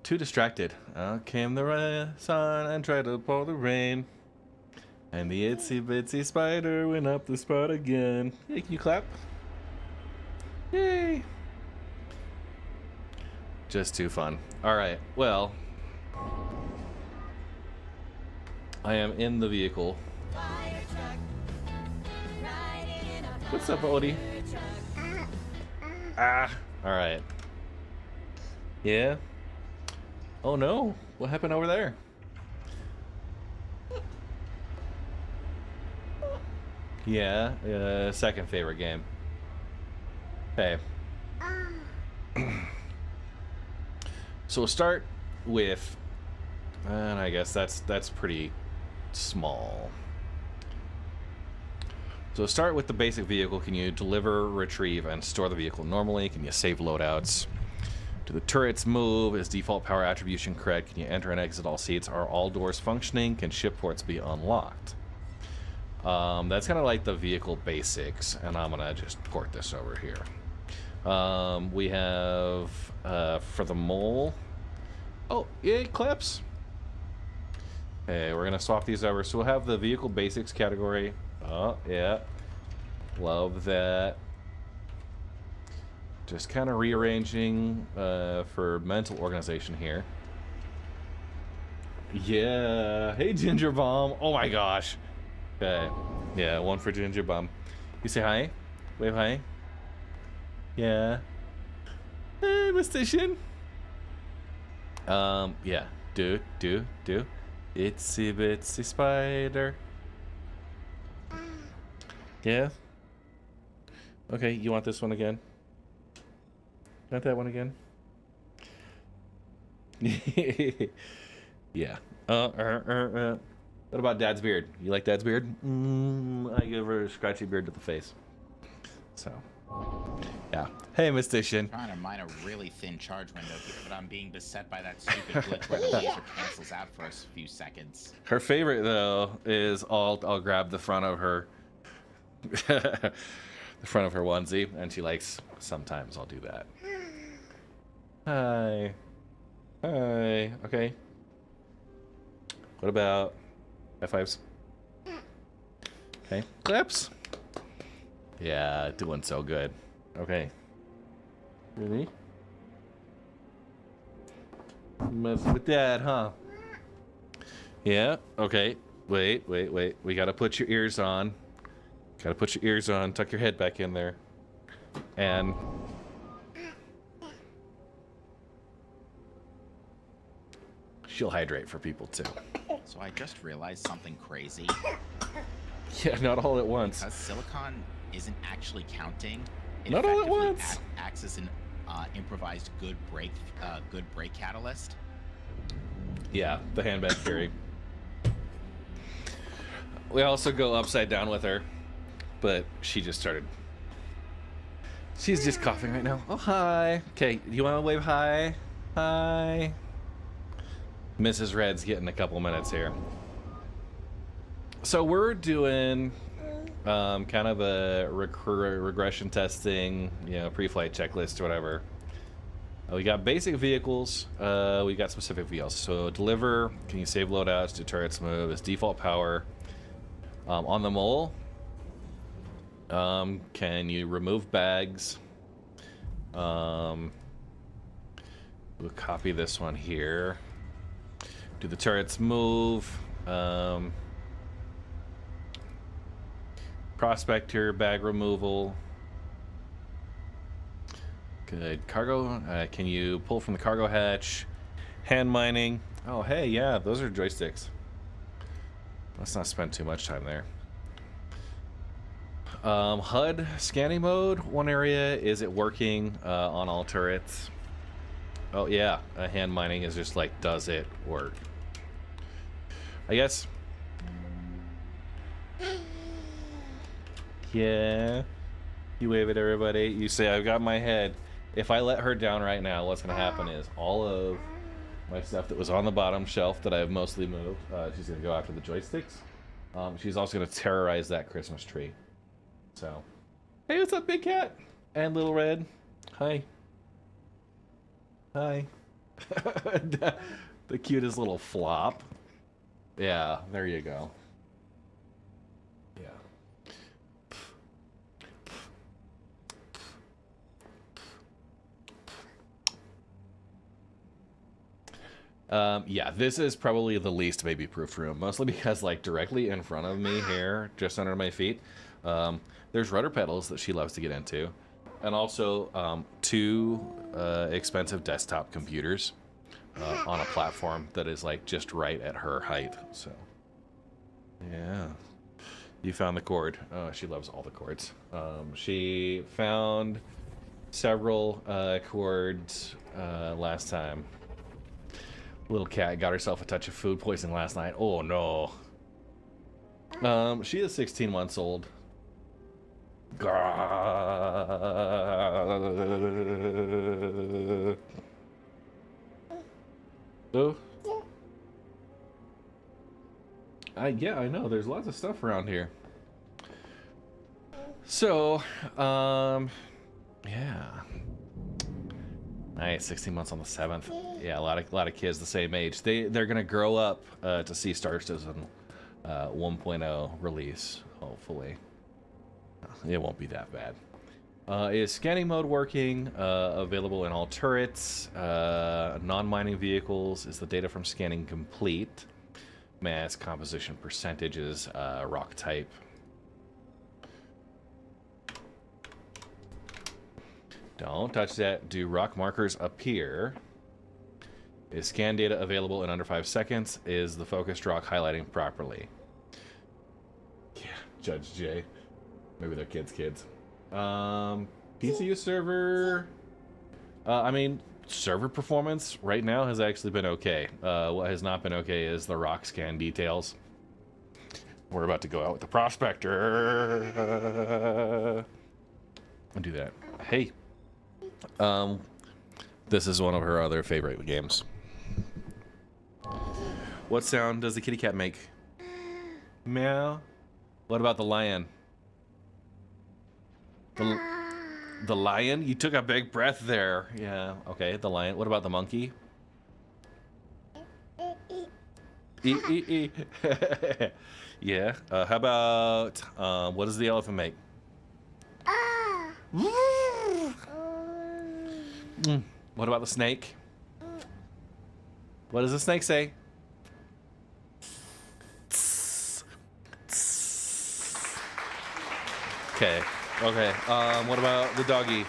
Too distracted. Out came the sun and tried to pour the rain. And the itsy bitsy spider went up the spout again. Hey, can you clap? Yay! Just too fun. Alright, well, I am in the vehicle. What's up, Odie? Ah, alright. Yeah? Oh no, what happened over there? Yeah, second favorite game. Hey. So we'll start with, and I guess that's pretty small. So start with the basic vehicle. Can you deliver, retrieve, and store the vehicle normally? Can you save loadouts? Do the turrets move? Is default power attribution correct? Can you enter and exit all seats? Are all doors functioning? Can ship ports be unlocked? That's kind of like the vehicle basics, and I'm gonna just port this over here. We have for the mole. Oh, yay, clips. Okay, we're gonna swap these over. So we'll have the vehicle basics category Oh, yeah. Love that. Just kind of rearranging for mental organization here. Yeah. Hey, Ginger Bomb. Oh my gosh. Okay. Yeah, one for Ginger Bomb. You say hi? Wave hi. Yeah. Hey, Mystician. Yeah. Do. Itsy bitsy spider. Yeah. Okay, you want this one again? Want that one again? Yeah. What about Dad's beard? You like Dad's beard? I give her a scratchy beard to the face. So, yeah. Hey, Mystician. I'm trying to mine a really thin charge window here, but I'm being beset by that stupid glitch where the laser cancels out for a few seconds. Her favorite though is I'll grab the front of her, the front of her onesie, and she likes. Sometimes I'll do that. Hi. Hi. Okay. What about high fives? Okay. Claps. Yeah, doing so good. Okay. Really? Mess with Dad, huh? Yeah. Okay. Wait. We gotta put your ears on. Gotta put your ears on. Tuck your head back in there. And she'll hydrate for people too. So I just realized something crazy. Yeah, not all at once. Because silicon isn't actually counting. It Not all at effectively once. Acts as an improvised good brake catalyst. Yeah, the handbag theory. We also go upside down with her, but she just started. She's just coughing right now. Oh, hi. Okay, you want to wave hi? Hi. Mrs. Red's getting a couple minutes here. So we're doing kind of a regression testing, you know, pre-flight checklist or whatever. We got basic vehicles. We got specific vehicles. So deliver. Can you save loadouts? Do turrets move? Is default power. On the mole. Can you remove bags? We'll copy this one here. Do the turrets move? Prospector, bag removal. Good. Cargo, can you pull from the cargo hatch? Hand mining. Oh, hey, yeah, those are joysticks. Let's not spend too much time there. HUD scanning mode. One area, is it working on all turrets? Oh, yeah, hand mining is just like, does it work? I guess. Yeah. You wave at everybody. You say, I've got my head. If I let her down right now, what's going to happen is all of my stuff that was on the bottom shelf that I've mostly moved, she's going to go after the joysticks. She's also going to terrorize that Christmas tree. So, hey, what's up, Big Cat? And Little Red. Hi. Hi. The cutest little flop. Yeah, there you go. Yeah, this is probably the least baby-proof room, mostly because, like, directly in front of me here, just under my feet, there's rudder pedals that she loves to get into, and also two expensive desktop computers on a platform that is, like, just right at her height, so, yeah. You found the cord. Oh, she loves all the cords. She found several cords last time. Little cat got herself a touch of food poisoning last night. Oh no. She is 16 months old. Oh. Yeah, I know. There's lots of stuff around here. So, yeah. Nice, 16 months on the 7th. Yeah, a lot of kids the same age. They're gonna grow up to see Star Citizen 1.0 release, hopefully. hopefully. It won't be that bad. Is scanning mode working? Available in all turrets. Non-mining vehicles. Is the data from scanning complete? Mass composition percentages. Rock type. Don't touch that. Do rock markers appear? Is scan data available in under 5 seconds? Is the focused rock highlighting properly? Yeah, Judge J. Maybe they're kids. PCU server. I mean, server performance right now has actually been okay. What has not been okay is the rock scan details. We're about to go out with the prospector. And do that. Hey. This is one of her other favorite games. What sound does the kitty cat make? Meow. What about the lion? The lion? You took a big breath there. Yeah, okay, the lion. What about the monkey? Yeah. How about, what does the elephant make? What about the snake? What does the snake say? Okay. What about the doggy?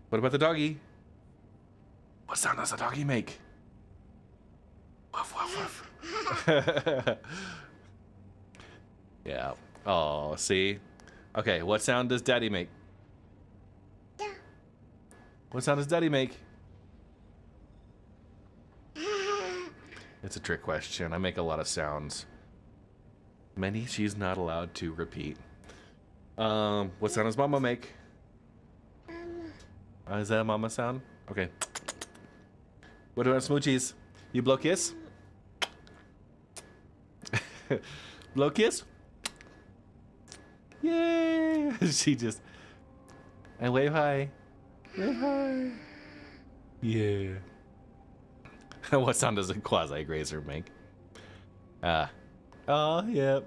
What about the doggy? What sound does the doggy make? Woof, woof, woof. Yeah. Oh, see? Okay, what sound does daddy make? What sound does daddy make? It's a trick question. I make a lot of sounds. Many she's not allowed to repeat. What sound does mama make? Is that a mama sound? Okay. What about smoochies? You blow kiss? Blow kiss? Yay! She just... And wave hi. Wave hi. Yeah. What sound does a quasi-grazer make? Oh, yep.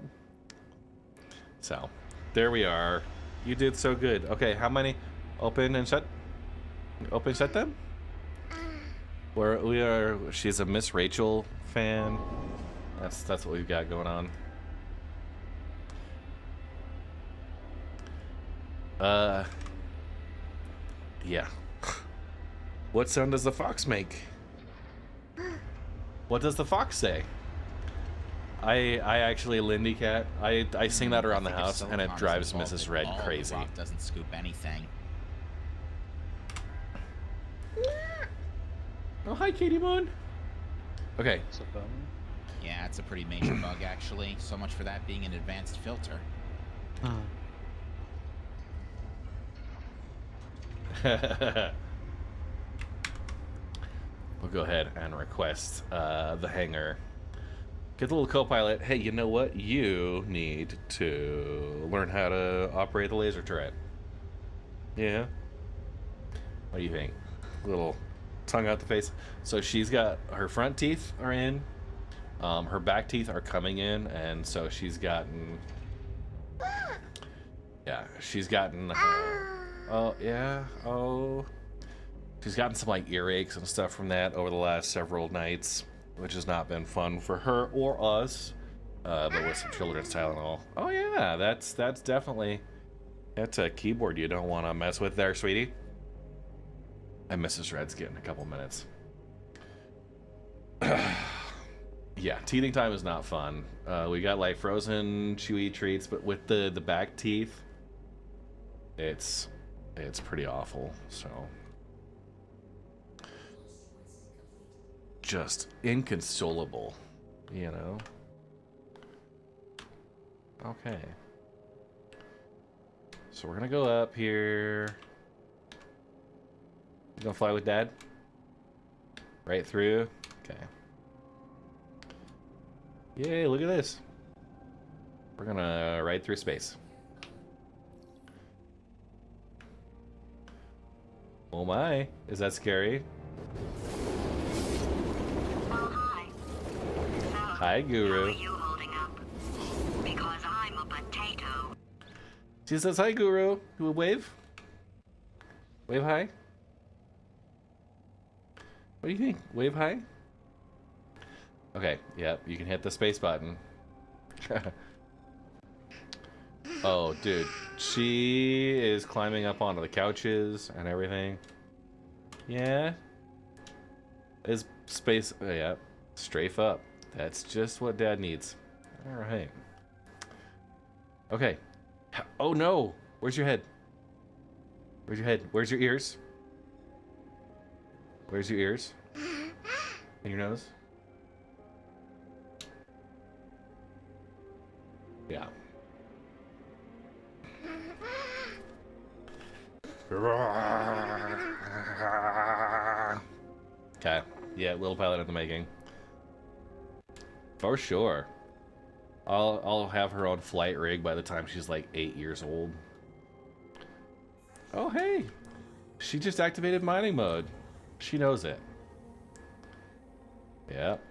So, there we are. You did so good. Okay, how many? Open and shut? Open, shut them? We are... She's a Miss Rachel fan. That's what we've got going on. Yeah. What sound does the fox make? What does the fox say? I actually, Lindy Cat, I sing that around the house, and it drives Mrs. Red crazy. Rock doesn't scoop anything. Oh, hi, Katie Moon. Okay. Yeah, it's a pretty major bug, actually. So much for that being an advanced filter. We'll go ahead and request the hangar. Get the little co-pilot. Hey, you know what? You need to learn how to operate the laser turret. Yeah? What do you think? Little tongue out the face. So she's got her front teeth are in. Her back teeth are coming in, and so she's gotten... Yeah, she's gotten... oh, yeah. Oh... She's gotten some like earaches and stuff from that over the last several nights, which has not been fun for her or us. But with some children's Tylenol. Oh yeah, that's definitely, that's a keyboard you don't want to mess with there, sweetie. And Mrs. Red's getting a couple minutes. Yeah, teething time is not fun. We got like frozen chewy treats, but with the back teeth, it's pretty awful. So. Just inconsolable, you know. Okay. So we're gonna go up here. You gonna fly with Dad? Right through? Okay. Yay, look at this. We're gonna ride through space. Oh my, is that scary? Oh, hi. Hi, Guru. How are you holding up? We got She says, hi, Guru. You wave? Wave hi? What do you think? Wave hi? Okay, yep, you can hit the space button. Oh, dude. She is climbing up onto the couches and everything. Yeah. Is space... Oh, yeah. Strafe up. That's just what Dad needs. Alright. Okay. Oh, no! Where's your head? Where's your head? Where's your ears? Where's your ears? And your nose? Yeah. Okay. Yeah, little pilot in the making. For sure. I'll have her own flight rig by the time she's like 8 years old. Oh hey! She just activated mining mode. She knows it. Yep.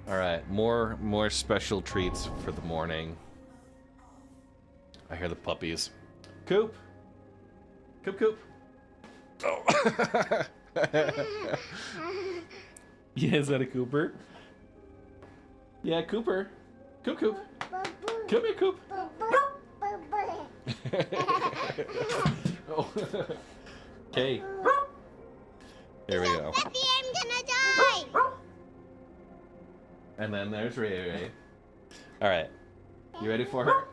Alright, more special treats for the morning. I hear the puppies. Coop! Coop, Coop! Oh. Yeah, is that a Cooper? Yeah, Cooper. Coop, Coop. Come here, Coop. Oh. Okay. Here we go. Daddy, I'm gonna die! And then there's Ray Ray. Alright. You ready for her?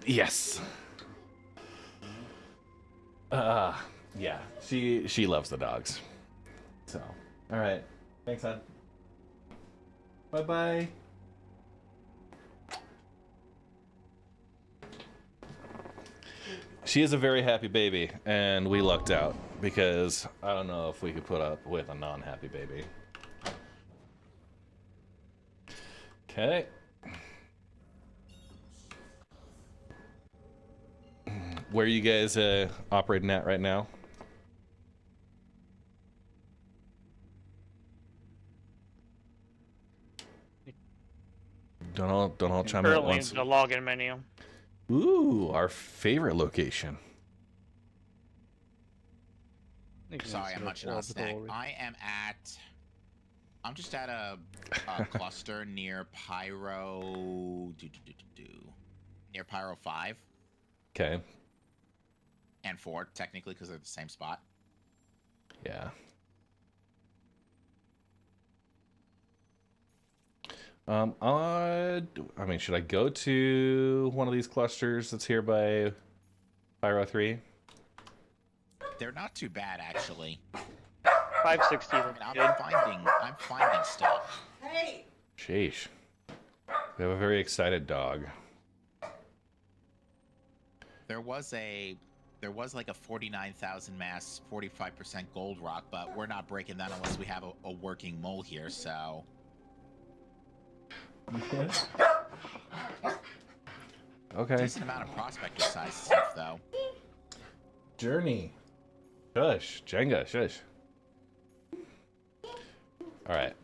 Yes. Yeah. She loves the dogs. So, alright. Thanks, hon. Bye-bye. She is a very happy baby, and we lucked out because I don't know if we could put up with a non-happy baby. Okay. Where are you guys operating at right now? Don't all chime in at Currently once. in the login menu. Ooh, our favorite location. Sorry, I'm munching on a snack. I'm just at a cluster near Pyro... Near Pyro 5. Okay. And 4, technically, because they're the same spot. Yeah. I mean, should I go to one of these clusters that's here by Pyro 3? They're not too bad, actually. 560. I'm finding stuff. Hey! Sheesh. We have a very excited dog. There was like a 49,000 mass, 45% gold rock, but we're not breaking that unless we have a working mole here, so... Okay. Decent amount of prospector size stuff, though. Journey. Shush. Jenga, shush. Alright.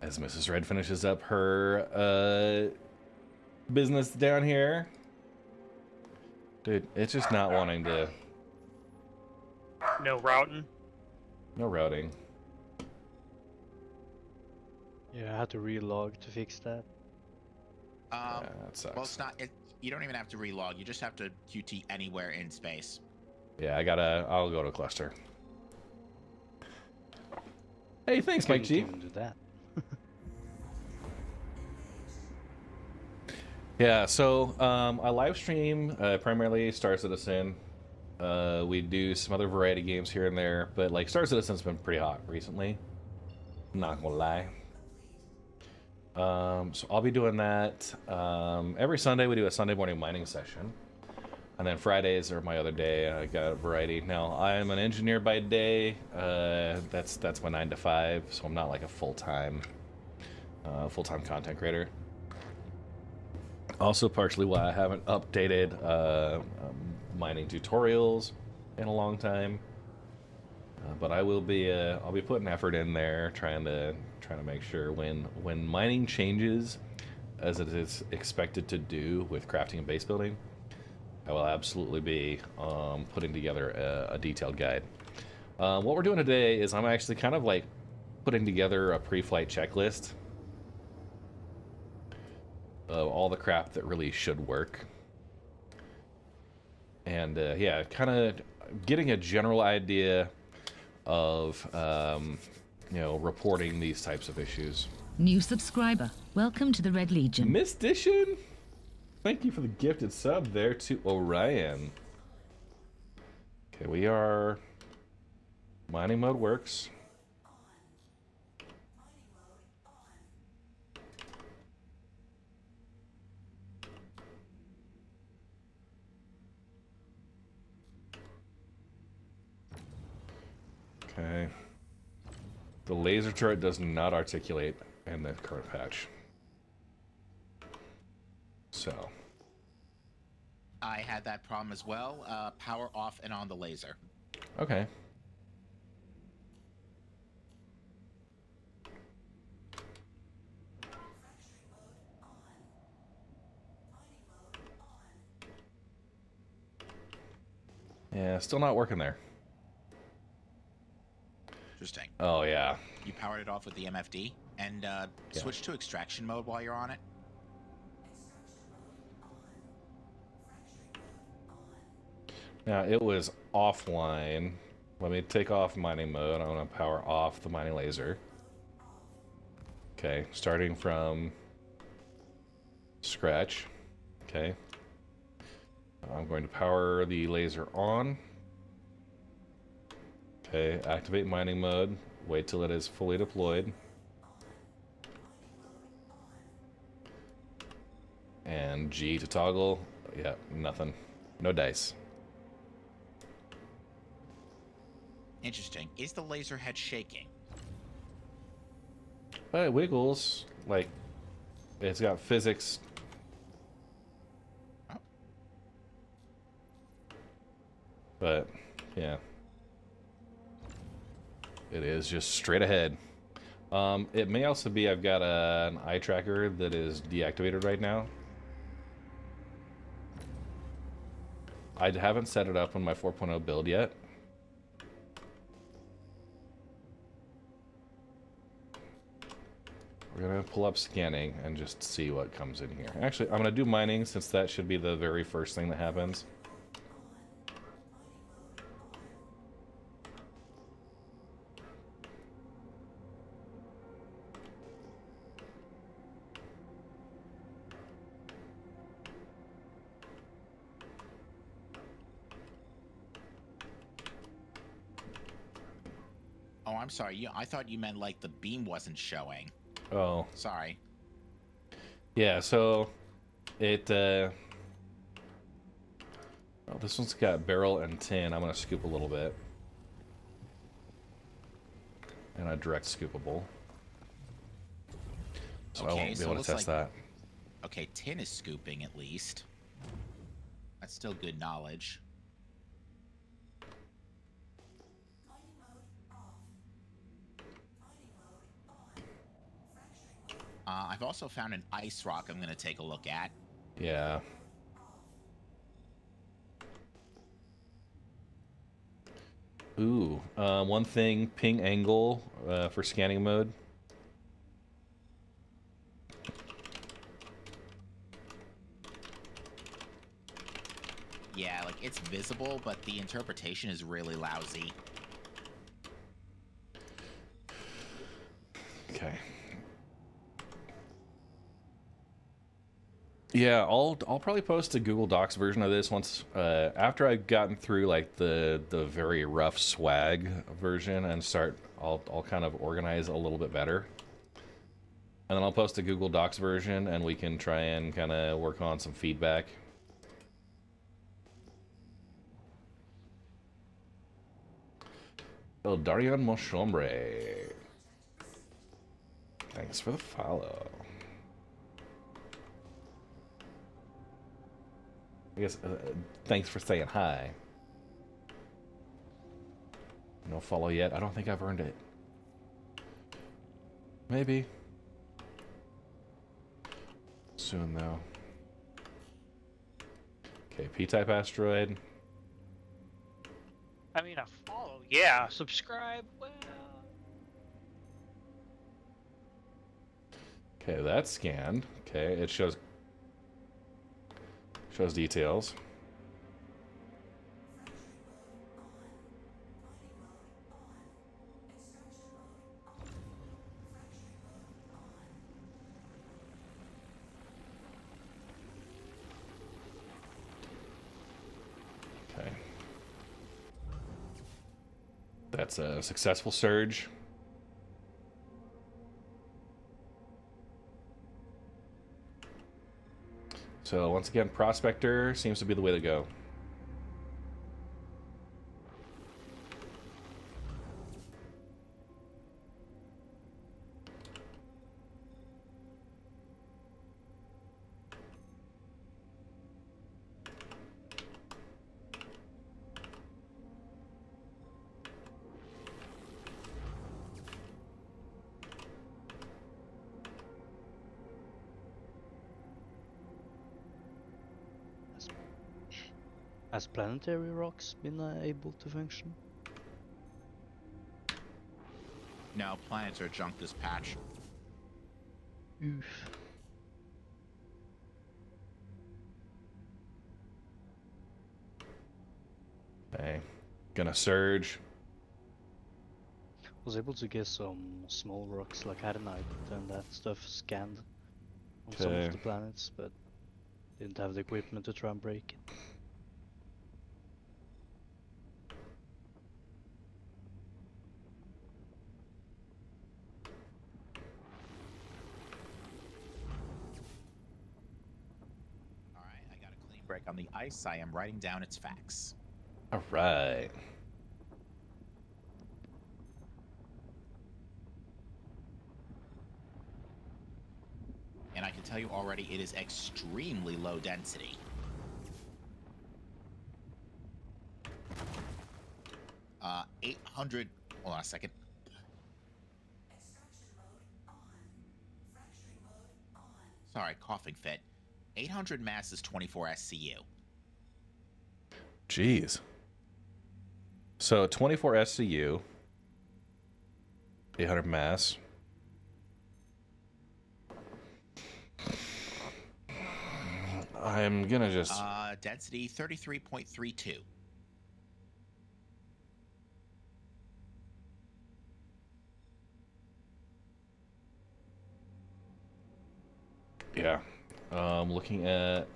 As Mrs. Red finishes up her business down here. Dude, it's just not wanting to... No routing. No routing. Yeah, I had to relog to fix that. Yeah, that sucks. Well, it's not. You don't even have to relog. You just have to QT anywhere in space. Yeah, I'll go to cluster. Hey, thanks, Mike G. Couldn't even do that. Yeah, so I live stream primarily Star Citizen. We do some other variety games here and there, but like Star Citizen's been pretty hot recently. Not gonna lie. So I'll be doing that. Every Sunday we do a Sunday morning mining session. And then Fridays are my other day. I got a variety. Now, I am an engineer by day. That's my 9 to 5, so I'm not like a full-time content creator. Also partially why I haven't updated mining tutorials in a long time. But I will be I'll be putting effort in there, trying to make sure when mining changes as it is expected to do with crafting and base building, I will absolutely be putting together a detailed guide. What we're doing today is I'm actually kind of like putting together a pre-flight checklist of all the crap that really should work. And yeah, kind of getting a general idea of you know, reporting these types of issues. New subscriber. Welcome to the Red Legion. Miss Dishin, thank you for the gifted sub there to Orion. Okay, we are mining mode works. Okay. The laser turret does not articulate in the current patch. So. I had that problem as well. Power off and on the laser. Okay. Yeah, still not working there. Interesting. Oh, yeah. You powered it off with the MFD and switch to extraction mode while you're on it. Now, it was offline. Let me take off mining mode. I want to power off the mining laser. Okay, starting from scratch. Okay. I'm going to power the laser on. Okay, activate mining mode. Wait till it is fully deployed. And G to toggle. Yeah, nothing. No dice. Interesting. Is the laser head shaking? It wiggles. Like, it's got physics. Oh. But, yeah. It is just straight ahead. It may also be I've got an eye tracker that is deactivated right now. I haven't set it up on my 4.0 build yet. We're gonna pull up scanning and just see what comes in here. Actually, I'm gonna do mining since that should be the very first thing that happens. Oh, I'm sorry. I thought you meant like the beam wasn't showing. Oh. Sorry. Yeah, so it oh, this one's got barrel and tin. I'm gonna scoop a little bit. And a direct scoopable. So I won't be able to test that. Okay, tin is scooping at least. That's still good knowledge. I've also found an ice rock I'm going to take a look at. Yeah. Ooh, one thing, ping angle for scanning mode. Yeah, like it's visible, but the interpretation is really lousy. Okay. Yeah, I'll probably post a Google Docs version of this once after I've gotten through like the very rough swag version and start. I'll kind of organize a little bit better, and then I'll post a Google Docs version and we can try and kind of work on some feedback. El Darion Moshombre, thanks for the follow. I guess thanks for saying hi. No follow yet. I don't think I've earned it. Maybe. Soon, though. Okay, P-type asteroid. I mean, a follow, yeah. Subscribe, well. Okay, that's scanned. Okay, it shows details. Okay. That's a successful surge. So once again, Prospector seems to be the way to go. Has planetary rocks been able to function? No, planets are junk this patch. Oof. Okay, gonna surge. Was able to get some small rocks like Adenite and that stuff scanned on some Okay. of the planets, but didn't have the equipment to try and break it. Alright, I got a clean break on the ice. I am writing down its facts. All right. And I can tell you already, it is extremely low density. Uh, 800... Hold on a second. Sorry, coughing fit. 800 mass is 24 SCU. Jeez. So 24 SCU, 800 mass. I'm gonna just. Density 33.32. Yeah. Looking at.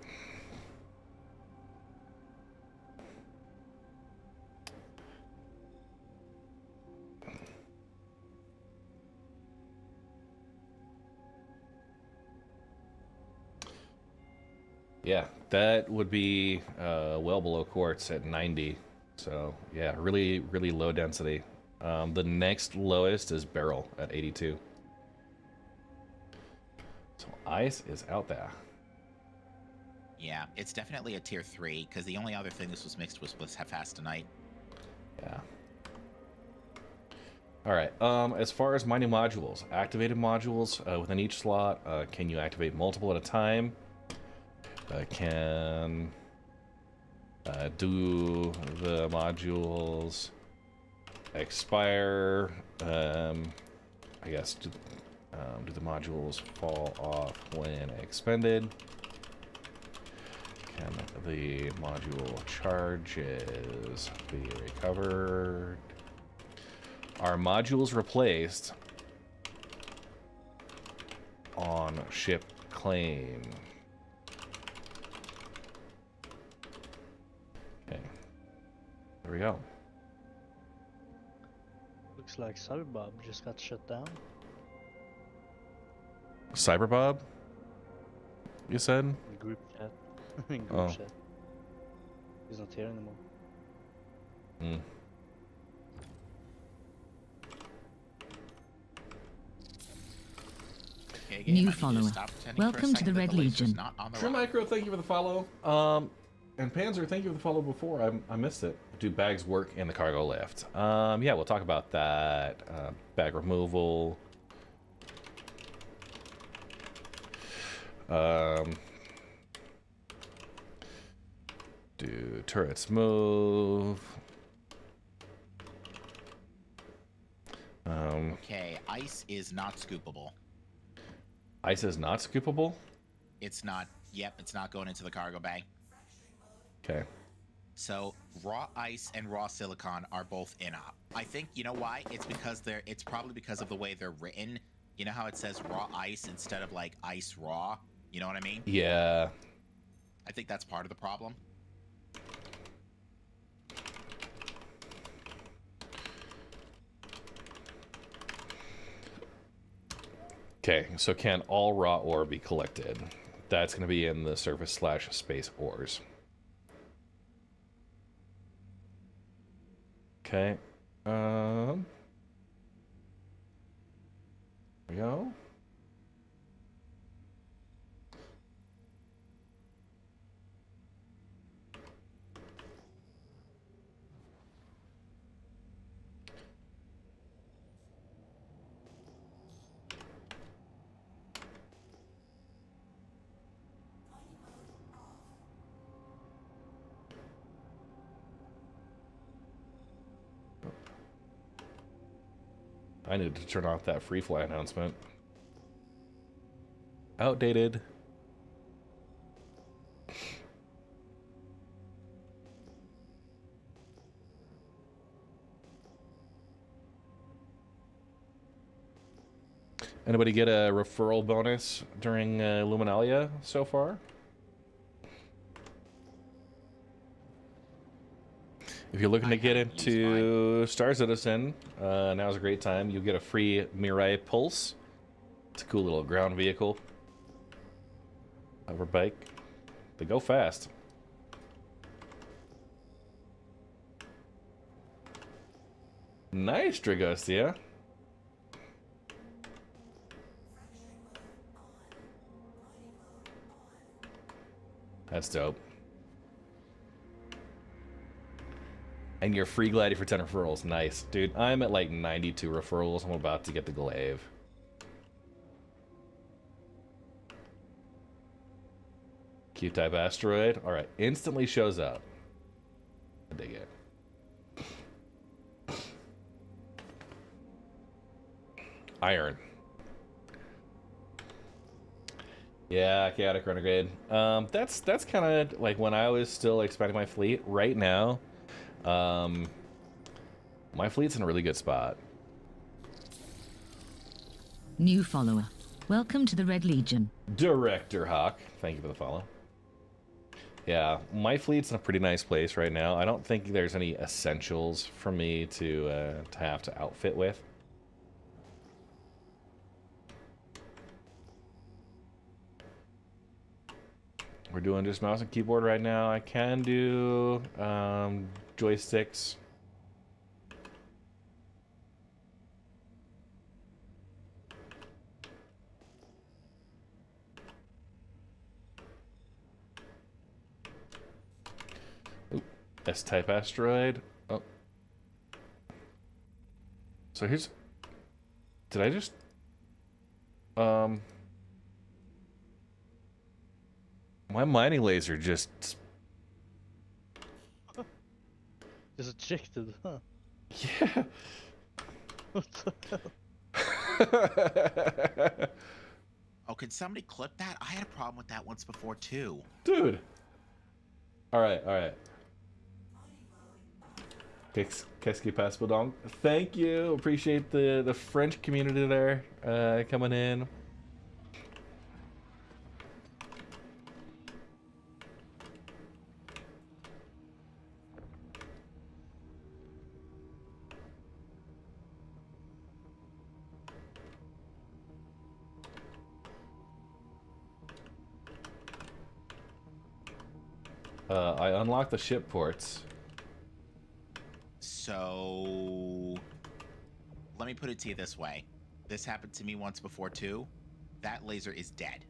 Yeah, that would be well below quartz at 90. So yeah, really, really low density. The next lowest is beryl at 82. So ice is out there. Yeah, it's definitely a tier 3, because the only other thing this was mixed with was Hephaestonite. Yeah. All right. As far as mining modules, activated modules within each slot, can you activate multiple at a time? Can do the modules expire? I guess do the modules fall off when expended? Can the module charges be recovered? Are modules replaced on ship claim? Okay. There we go. Looks like Cyberbob just got shut down. Cyberbob? You said? In group chat. In group Oh. chat. He's not here anymore. Hmm. New follower. Welcome to the Red Legion. True Micro, thank you for the follow. And Panzer, thank you for the follow before. I missed it. Do bags work in the cargo lift? Yeah, we'll talk about that. Bag removal. Do turrets move? Okay, ice is not scoopable. Ice is not scoopable? It's not. Yep, it's not going into the cargo bag. Okay. So raw ice and raw silicon are both inop. I think, you know why? It's probably because of the way they're written. You know how it says raw ice instead of like ice raw? You know what I mean? Yeah. I think that's part of the problem. Okay, so can all raw ore be collected? That's going to be in the surface/space ores. Okay. There we go. I need to turn off that free fly announcement. Outdated. Anybody get a referral bonus during Luminalia so far? If you're looking to get into Star Citizen, now's a great time. You'll get a free Mirai Pulse. It's a cool little ground vehicle. Hover bike. They go fast. Nice, Dragostia. That's dope. And you're free gliding for 10 referrals. Nice. Dude, I'm at like 92 referrals. I'm about to get the glaive. Q-type asteroid. Alright, instantly shows up. I dig it. Iron. Yeah, chaotic renegade. That's kind of like when I was still expanding my fleet. Right now, my fleet's in a really good spot. New follower. Welcome to the Red Legion. Director Hawk, thank you for the follow. Yeah, my fleet's in a pretty nice place right now. I don't think there's any essentials for me to have to outfit with. We're doing just mouse and keyboard right now. I can do joysticks. Oop, S-type asteroid. Oh. So here's... Did I just... My mining laser just... Is ejected, huh? Yeah. What the hell? Oh, can somebody clip that? I had a problem with that once before, too. Dude. Alright, alright. Qu'est-ce qui passe, Bodong? Thank you. Appreciate the French community there coming in. I unlocked the ship ports. So, let me put it to you this way. This happened to me once before, too. That laser is dead.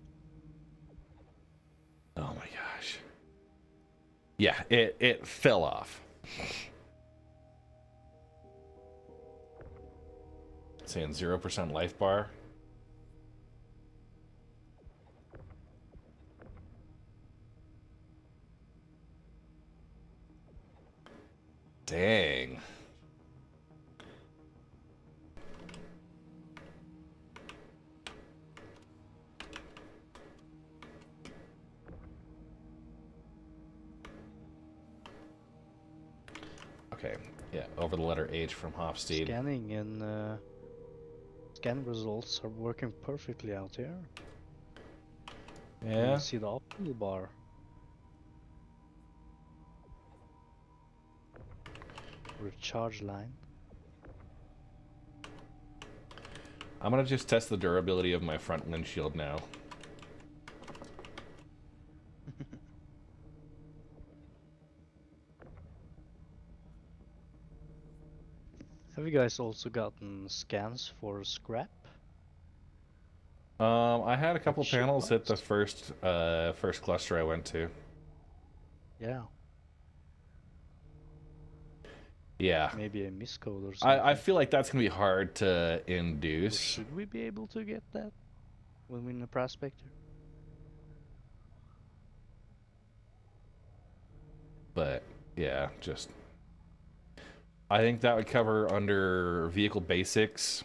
Oh my gosh. Yeah, it fell off. Saying 0% life bar. Dang. Okay, yeah, over the letter H from Hofstede. Scanning and scan results are working perfectly out here. Yeah. You see the optical bar. Recharge line. I'm gonna just test the durability of my front windshield now. Have you guys also gotten scans for scrap? I had a couple ship panels at the parts? first cluster I went to. Yeah. Yeah. Maybe a miscode or something. I feel like that's gonna be hard to Or induce. should we be able to get that when we're in a prospector? But yeah, just I think that would cover under vehicle basics.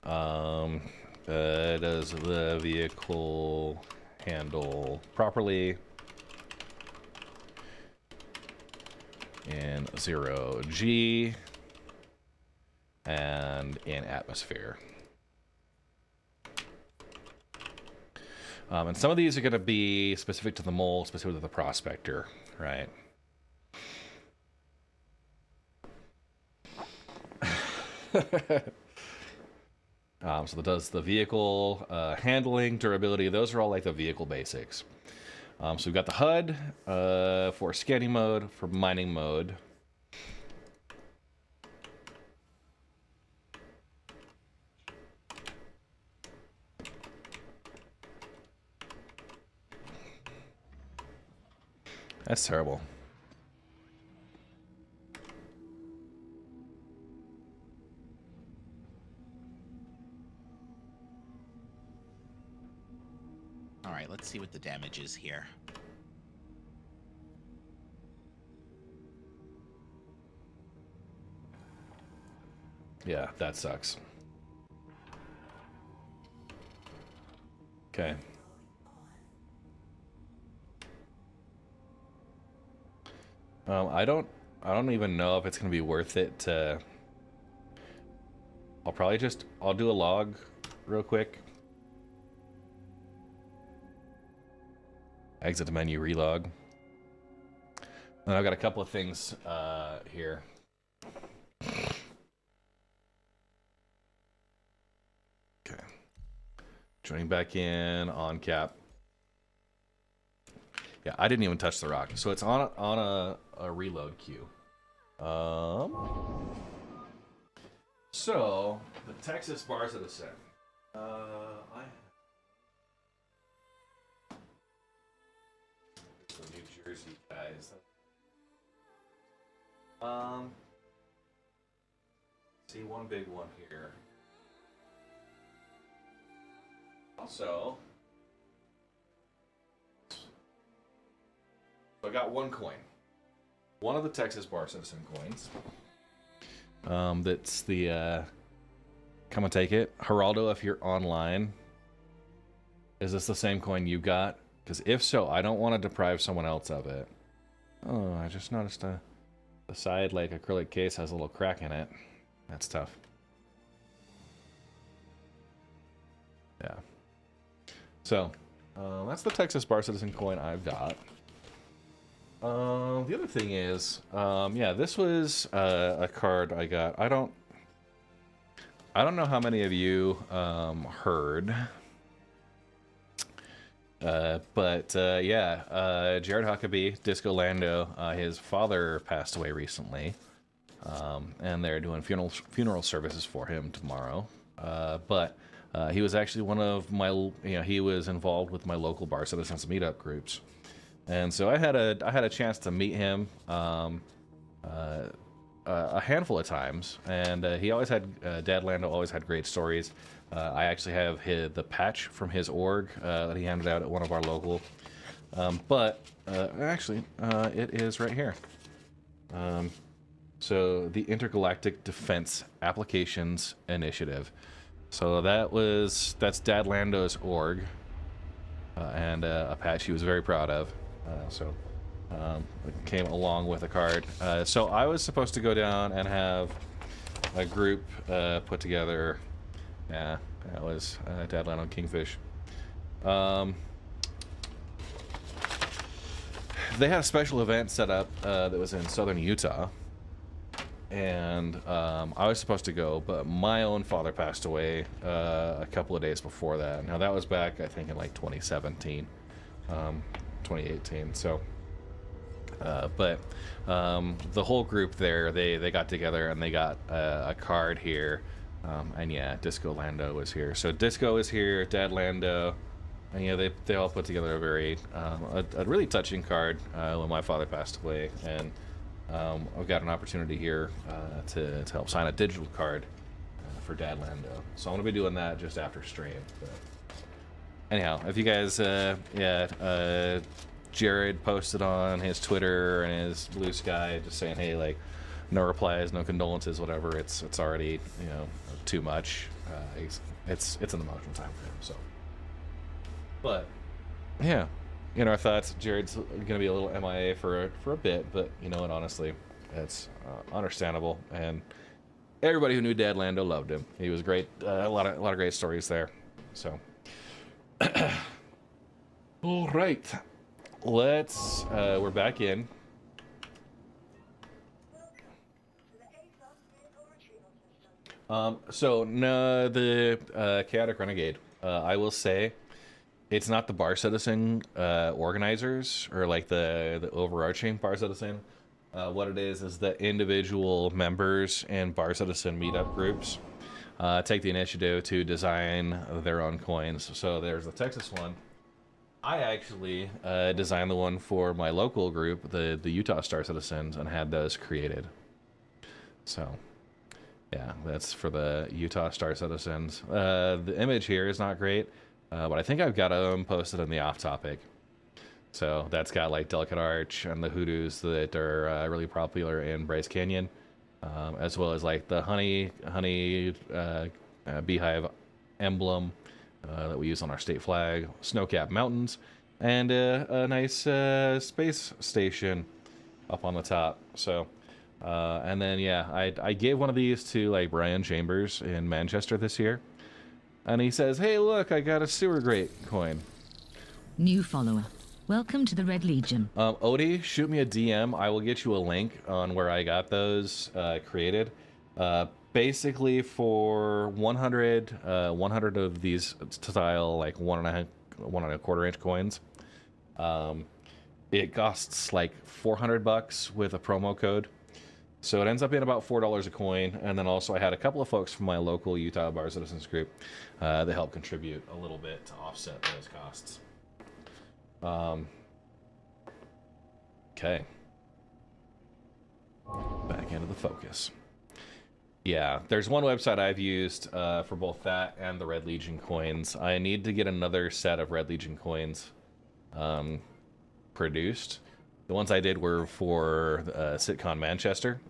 Does the vehicle handle properly in 0G and in atmosphere? And some of these are going to be specific to the mole, specific to the prospector, right? So that does the vehicle handling, durability. Those are all like the vehicle basics. So we've got the HUD for scanning mode, for mining mode. That's terrible. All right, let's see what the damage is here. Yeah, that sucks. Okay. I don't even know if it's gonna be worth it to. I'll do a log real quick. Exit the menu, relog. And I've got a couple of things here. Okay. Joining back in on cap. Yeah, I didn't even touch the rock, so it's on a reload queue. So the Texas bars of ascent. The New Jersey guys. See one big one here. Also, I got one coin. One of the Texas Bar Citizen coins. That's the come and take it. Geraldo, if you're online, is this the same coin you got? Because if so, I don't want to deprive someone else of it. Oh, I just noticed the side like acrylic case has a little crack in it. That's tough. Yeah. So, that's the Texas Bar Citizen coin I've got. The other thing is, yeah, this was a card I got. I don't know how many of you heard, but yeah, Jared Huckabee, Disco Lando, his father passed away recently, and they're doing funeral services for him tomorrow. But He was actually one of my, he was involved with my local Bar Citizens meetup groups, and so I had a chance to meet him a handful of times, and he always had Dad Lando always had great stories. I actually have the patch from his org that he handed out at one of our local, but actually it is right here. So the Intergalactic Defense Applications Initiative. So that's Dad Lando's org, and a patch he was very proud of. It came along with a card. So I was supposed to go down and have a group put together. Yeah, that was Dad Lando Kingfish. They had a special event set up that was in southern Utah. And I was supposed to go, but my own father passed away a couple of days before that. Now that was back, I think, in like 2017, 2018. So, but the whole group there, they got together and they got a card here, and yeah, Disco Lando was here. So Disco is here, Dad Lando, and yeah, they all put together a very a really touching card when my father passed away, and. I've got an opportunity here to help sign a digital card for Dad Lando. So I'm going to be doing that just after stream. But anyhow, if you guys, Jared posted on his Twitter and his Blue Sky just saying, hey, like, no replies, no condolences, whatever. It's already, too much. It's an emotional time for him. So, but yeah. In our thoughts, Jared's going to be a little MIA for a bit, but you know what? Honestly, it's understandable. And everybody who knew Dad Lando loved him. He was great. A lot of great stories there. So, all right, let's. We're back in. So no, the Chaotic Renegade. I will say. It's not the Bar Citizen organizers or like the overarching Bar Citizen. What it is the individual members in Bar Citizen meetup groups take the initiative to design their own coins. So there's the Texas one. I actually designed the one for my local group, the Utah Star Citizens, and had those created. So yeah, that's for the Utah Star Citizens. The image here is not great. But I think I've got them posted in the off topic. So that's got like Delicate Arch and the hoodoos that are really popular in Bryce Canyon, as well as like the honey beehive emblem that we use on our state flag, snow-capped mountains, and a nice space station up on the top. So, and then yeah, I gave one of these to like Brian Chambers in Manchester this year. And he says, hey, look, I got a sewer grate coin. New follower. Welcome to the Red Legion. Odie, shoot me a DM. I will get you a link on where I got those created. Basically, for 100 of these style, like 1.25 inch coins, it costs like $400 with a promo code. So it ends up being about $4 a coin, and then also I had a couple of folks from my local Utah Bar Citizens group that helped contribute a little bit to offset those costs. Okay. Back into the focus. Yeah, there's one website I've used for both that and the Red Legion coins. I need to get another set of Red Legion coins produced. The ones I did were for SitCon Manchester.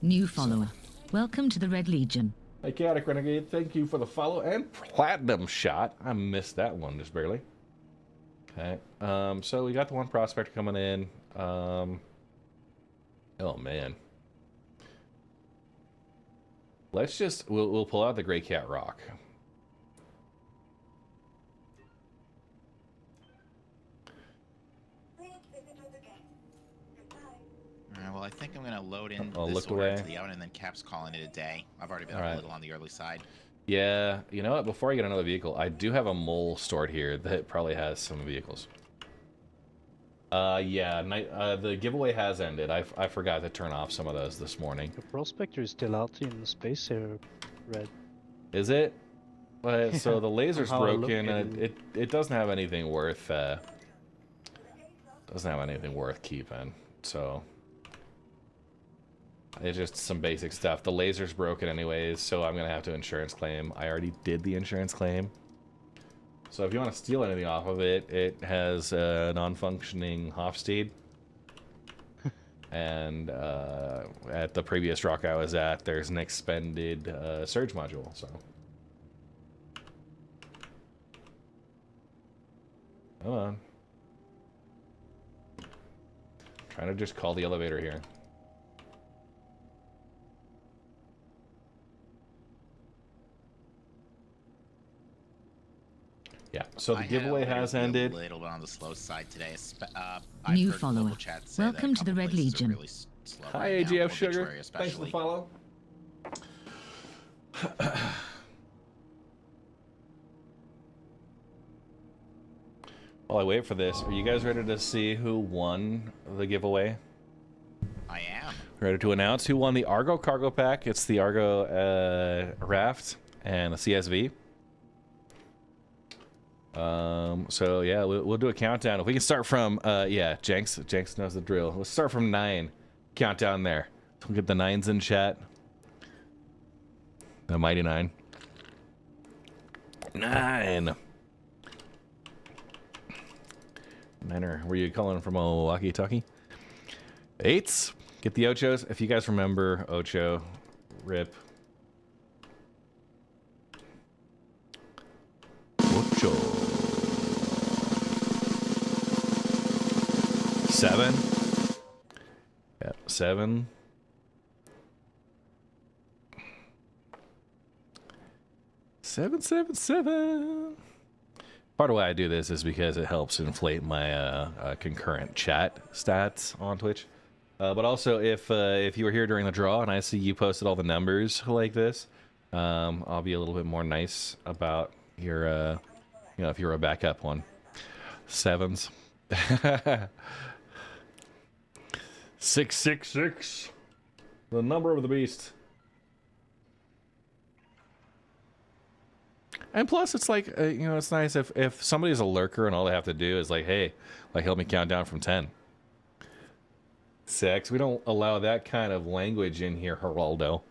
New follower. Welcome to the Red Legion. Hey, Chaotic Renegade, thank you for the follow and platinum shot. I missed that one just barely. Okay, so we got the one prospector coming in. Oh man. Let's just we'll pull out the Gray Cat Rock. Well, I think I'm going to load in this order to the oven, and then Cap's calling it a day. I've already been a little on the early side. Yeah, you know what? Before I get another vehicle, I do have a mole stored here that probably has some vehicles. Yeah, the giveaway has ended. I forgot to turn off some of those this morning. The prospector is still out in space here, Red. Is it? But so the laser's Somehow I look broken, at and it doesn't have anything worth keeping. So it's just some basic stuff. The laser's broken anyways, so I'm gonna have to insurance claim. I already did the insurance claim. So if you want to steal anything off of it, it has a non-functioning Hofstede. And at the previous rock I was at, there's an expended surge module. So, come on. Trying to just call the elevator here. Yeah, so the giveaway has ended. A little bit on the slow side today. New follower. Welcome to the Red Legion. Hi, AGF Sugar. Thanks for the follow. While I wait for this, are you guys ready to see who won the giveaway? I am. Ready to announce who won the Argo cargo pack? It's the Argo raft and the CSV. So yeah, we'll do a countdown. If we can start from yeah, Jenks knows the drill. Let's start from 9. Countdown there. We'll get the 9s in chat. The mighty 9. 9. Niner, were you calling from a walkie-talkie? 8s. Get the Ochos. If you guys remember Ocho, rip. Ocho. 7. Yep, 7. 7, 7, 7. Part of why I do this is because it helps inflate my concurrent chat stats on Twitch. But also, if you were here during the draw and I see you posted all the numbers like this, I'll be a little bit more nice about your, you know, if you're a backup one. 7s. 666. The number of the beast. And plus, it's like, you know, it's nice if somebody's a lurker and all they have to do is like, hey, like, help me count down from 10. 6. We don't allow that kind of language in here, Geraldo.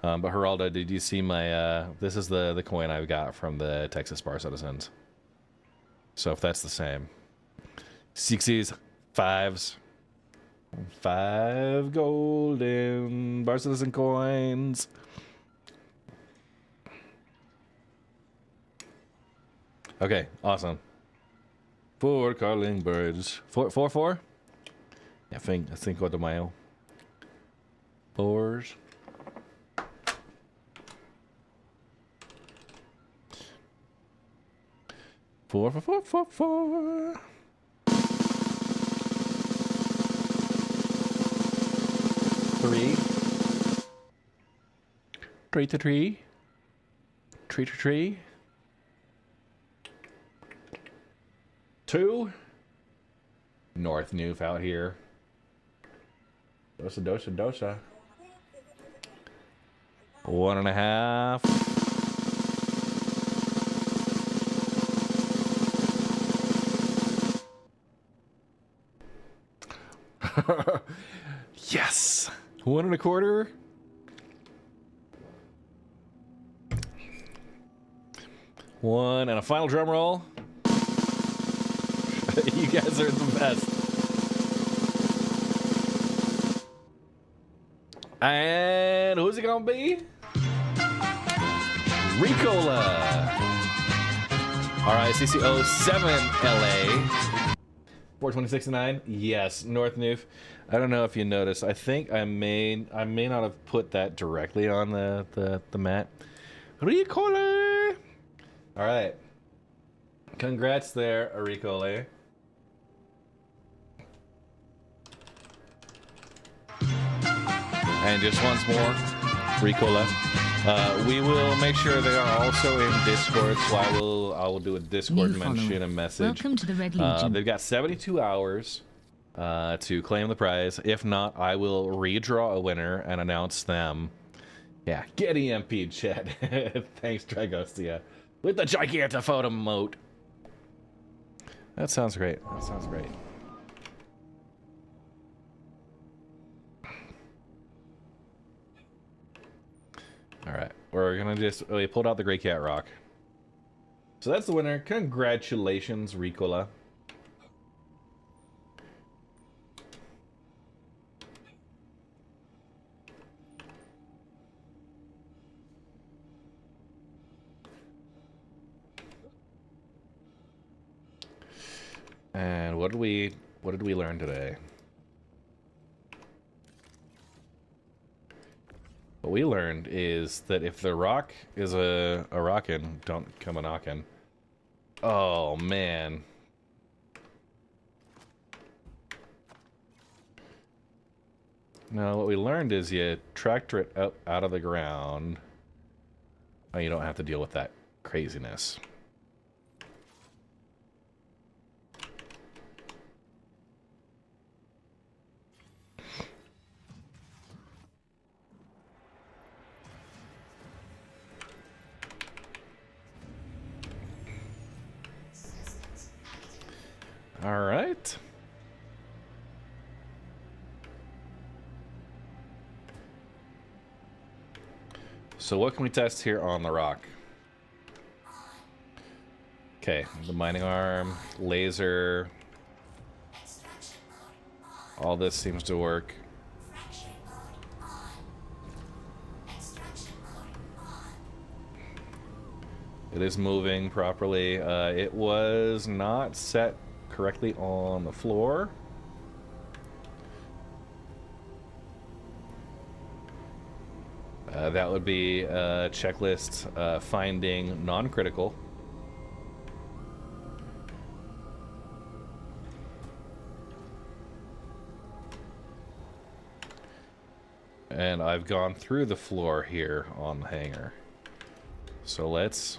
But Geraldo, did you see my, this is the coin I got from the Texas Bar Citizens. So if that's the same. 6s, 5s. 5 golden Bar Citizen coins. Okay, awesome. 4 calling birds. 4. I think Cinco de Mayo. 4s. Four. 3. 3 to 3. 3 to 3. 2. North Noof out here. Dosa. 1.5. Yes. 1.25. One and a final drum roll. You guys are the best. And who's it gonna be? Ricola. RICCO 7 LA. 426.9. Yes, North Noof. I don't know if you noticed. I think I may not have put that directly on the mat. Ricola. All right. Congrats there, Ricola. And just once more, Ricola. We will make sure they are also in Discord, so I will do a Discord mention, a message. Welcome to the Red Legion. They've got 72 hours to claim the prize. If not, I will redraw a winner and announce them Yeah, get EMP'd, chat. Thanks, Dragostia. With the Gigantophoto moat. That sounds great. That sounds great. Alright, we're gonna we pulled out the Grey Cat Rock. So that's the winner. Congratulations, Ricola. And what did we learn today? What we learned is that if the rock is a rockin', don't come a knockin'. Oh man. No, what we learned is you tractor it up out of the ground. Oh, you don't have to deal with that craziness. All right. So what can we test here on the rock? Okay, the mining arm, laser. All this seems to work. It is moving properly. It was not set correctly on the floor. That would be a checklist finding non-critical. And I've gone through the floor here on the hangar. So let's...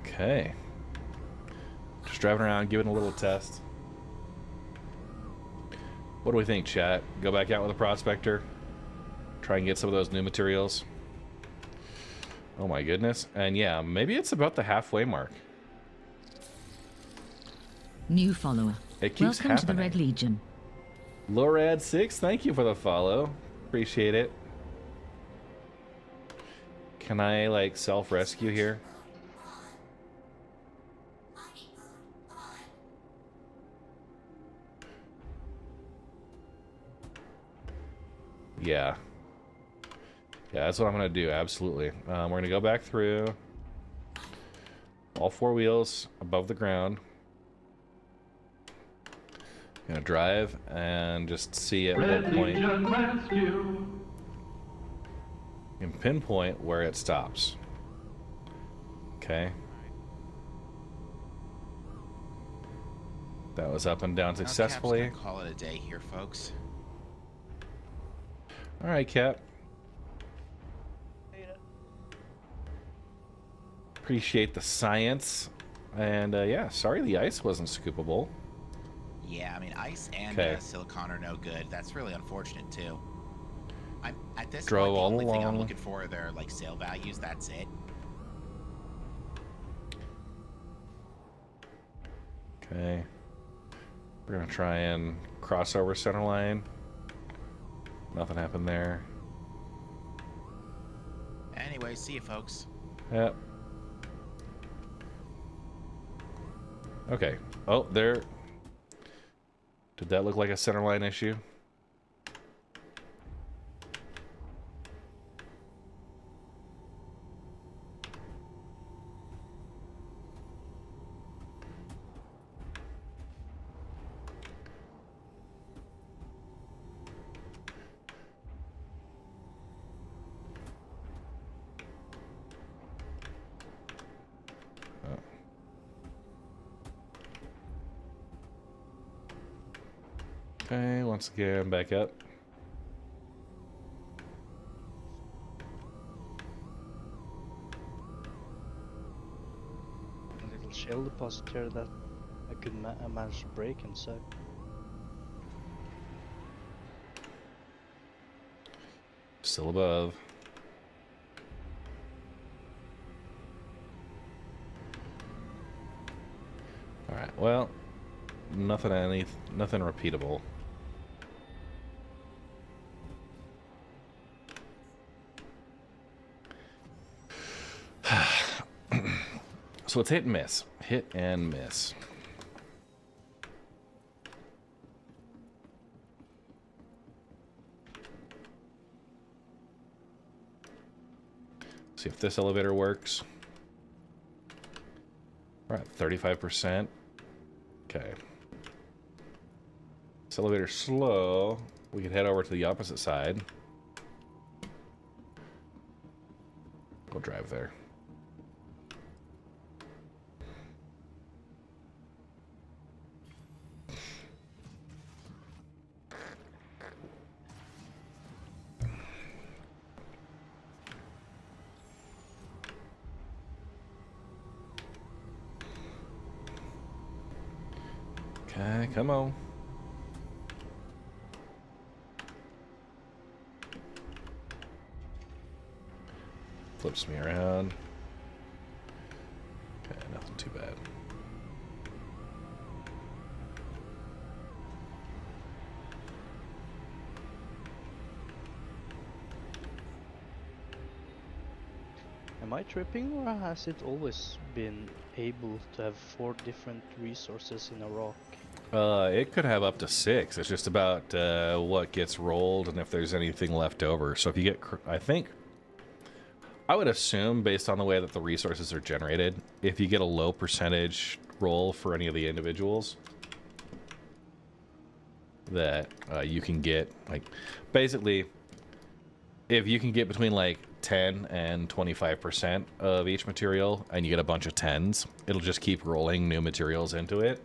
Okay. Just driving around, giving a little test. What do we think, chat? Go back out with a prospector? Try and get some of those new materials? Oh my goodness. And yeah, maybe it's about the halfway mark. New follower. It keeps Welcome happening. to the Red Legion. Lorad6, thank you for the follow. Appreciate it. Can I, like, self-rescue here? Yeah. Yeah, that's what I'm going to do, absolutely. We're going to go back through. All four wheels above the ground. Gonna drive and just see at what point you can pinpoint where it stops. Okay. That was up and down successfully. Cap's gonna call it a day here, folks. All right, Cap. Appreciate the science, and yeah, sorry the ice wasn't scoopable. Yeah, I mean, ice and silicon are no good. That's really unfortunate too. I'm at this point, the only thing I'm looking for are their like sale values. That's it. Okay. We're gonna try and cross over center line. Nothing happened there. Anyway, see you, folks. Yep. Okay. Oh, there. Did that look like a centerline issue? Okay, once again, back up. A little shell deposit here that I could manage to break and suck. Still above. Alright, well, nothing repeatable. So it's hit and miss. Hit and miss. See if this elevator works. We're at 35%. Okay. This elevator's slow. We could head over to the opposite side. We'll drive there. Okay, come on. Flips me around. Okay, nothing too bad. Am I tripping, or has it always been able to have 4 different resources in a rock? It could have up to 6. It's just about what gets rolled and if there's anything left over. So if you get, I would assume, based on the way that the resources are generated, if you get a low percentage roll for any of the individuals, that you can get, like, basically, if you can get between like 10 and 25% of each material and you get a bunch of 10s, it'll just keep rolling new materials into it.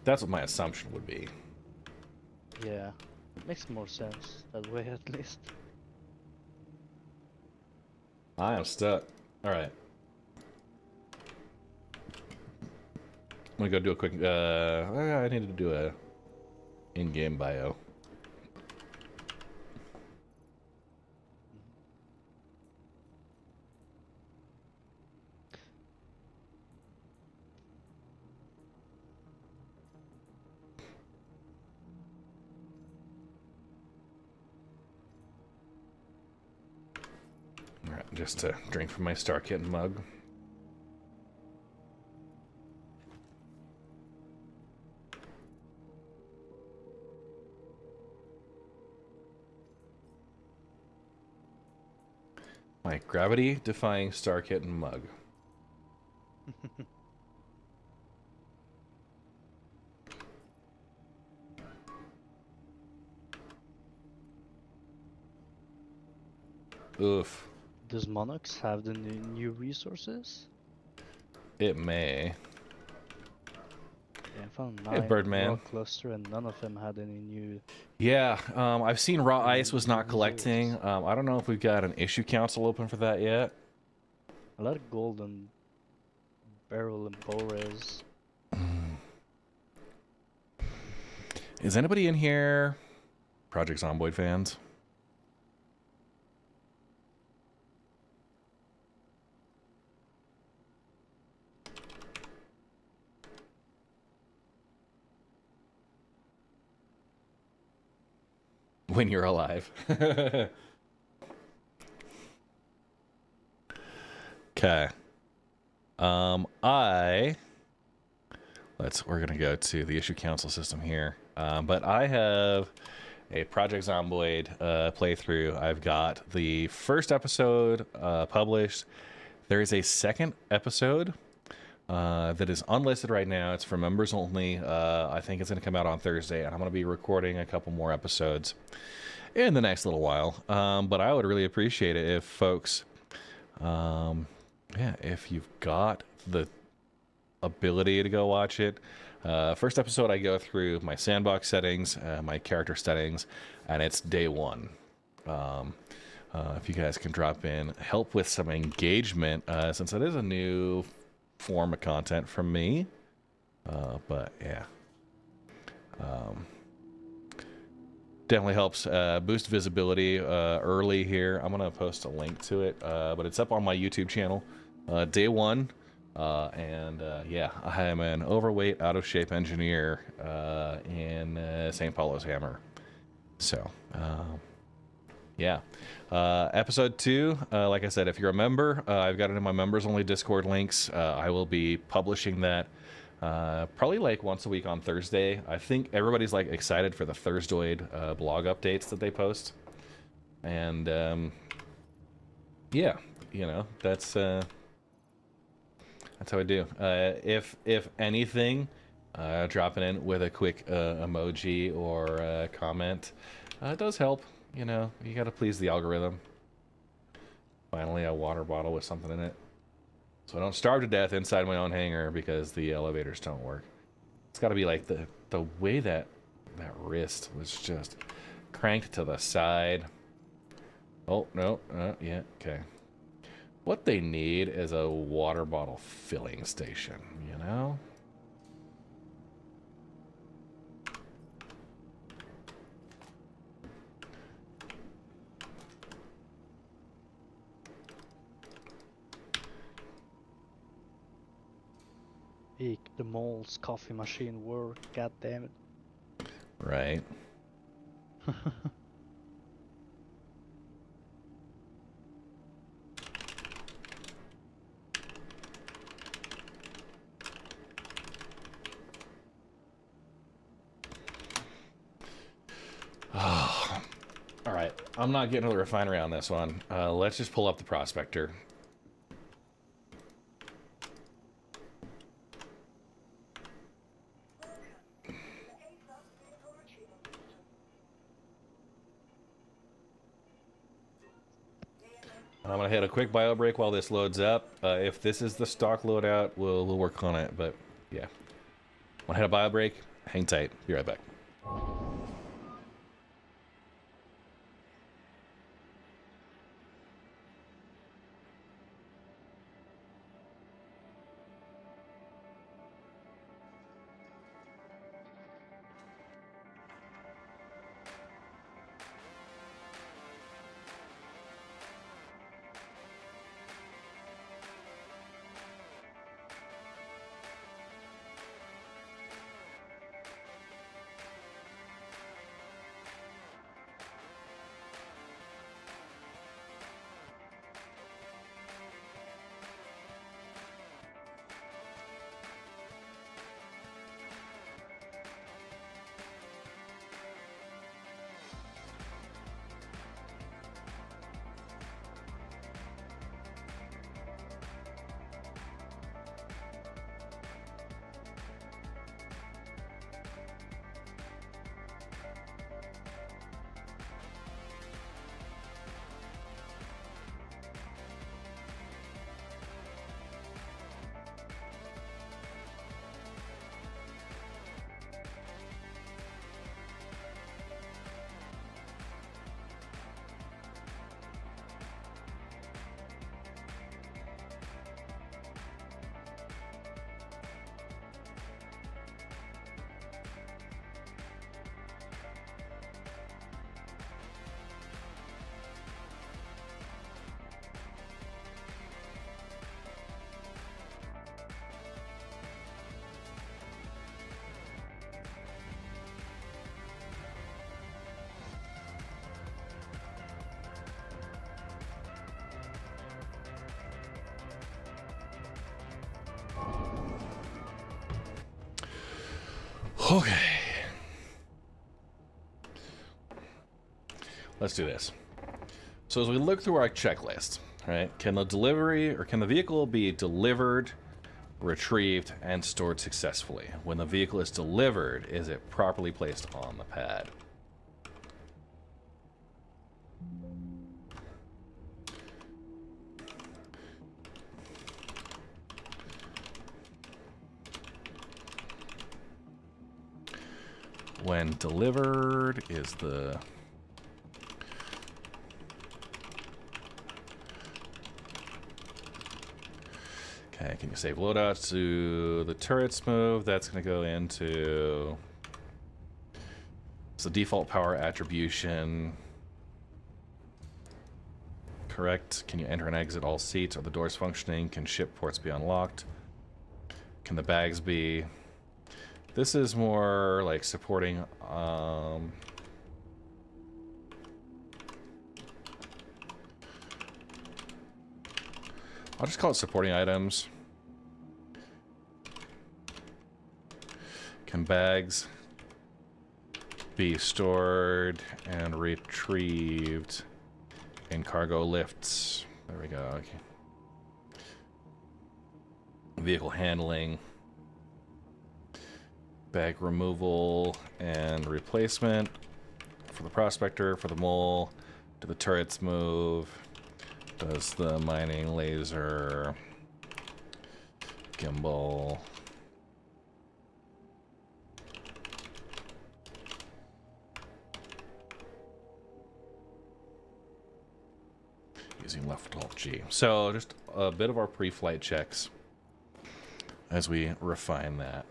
That's what my assumption would be. Yeah, makes more sense that way at least. I am stuck. Alright. I'm gonna go do a quick, I needed to do a in-game bio. Alright, just to drink from my Star Kitten mug. My gravity-defying Star Kitten mug. Oof. Does Monox have the new resources? It may. Yeah, I found Hey, 9 Birdman. raw cluster and none of them had any new. Yeah, I've seen raw ice was not collecting. I don't know if we've got an issue council open for that yet. A lot of golden barrel and Bores. Is anybody in here Project Zomboid fans? When you're alive. Okay. We're gonna go to the issue council system here. But I have a Project Zomboid playthrough. I've got the first episode published. There is a second episode that is unlisted right now. It's for members only. I think it's going to come out on Thursday, and I'm going to be recording a couple more episodes in the next little while. But I would really appreciate it if folks, if you've got the ability to go watch it. First episode, I go through my sandbox settings, my character settings, and it's day 1. if you guys can drop in, help with some engagement, since it is a new form of content from me. But yeah, definitely helps boost visibility early here. I'm gonna post a link to it, but it's up on my YouTube channel, day one. Yeah, I am an overweight, out of shape engineer in St. Paulo's Hammer. So yeah, episode 2, like I said, if you're a member, I've got it in my members only Discord links. I will be publishing that probably like once a week on Thursday. I think everybody's like excited for the Thursdoid blog updates that they post, and yeah, you know, that's how I do. If anything, dropping in with a quick emoji or comment does help. You know, you gotta please the algorithm. Finally, a water bottle with something in it, so I don't starve to death inside my own hangar because the elevators don't work. It's got to be like the way that wrist was just cranked to the side. Oh no, yeah, okay. What they need is a water bottle filling station, you know? Make the mole's coffee machine work, god damn it. Right. Oh. All right, I'm not getting to the refinery on this one. Let's just pull up the prospector. I'm gonna hit a quick bio break while this loads up. If this is the stock loadout, we'll work on it. But yeah, I'm gonna hit a bio break. Hang tight. Be right back. Okay. Let's do this. So as we look through our checklist, right, can the vehicle be delivered, retrieved, and stored successfully? When the vehicle is delivered, is it properly placed on the pad? When delivered, is the Okay, can you save loadouts to the turrets move? That's going to go into... It's the default power attribution. Correct. Can you enter and exit all seats? Are the doors functioning? Can ship ports be unlocked? Can the bags be... This is more like supporting... I'll just call it supporting items. Can bags be stored and retrieved in cargo lifts? There we go. Okay. Vehicle handling, bag removal and replacement for the prospector, for the mole. Do the turrets move? Does the mining laser, gimbal, using left alt G. So just a bit of our pre-flight checks as we refine that.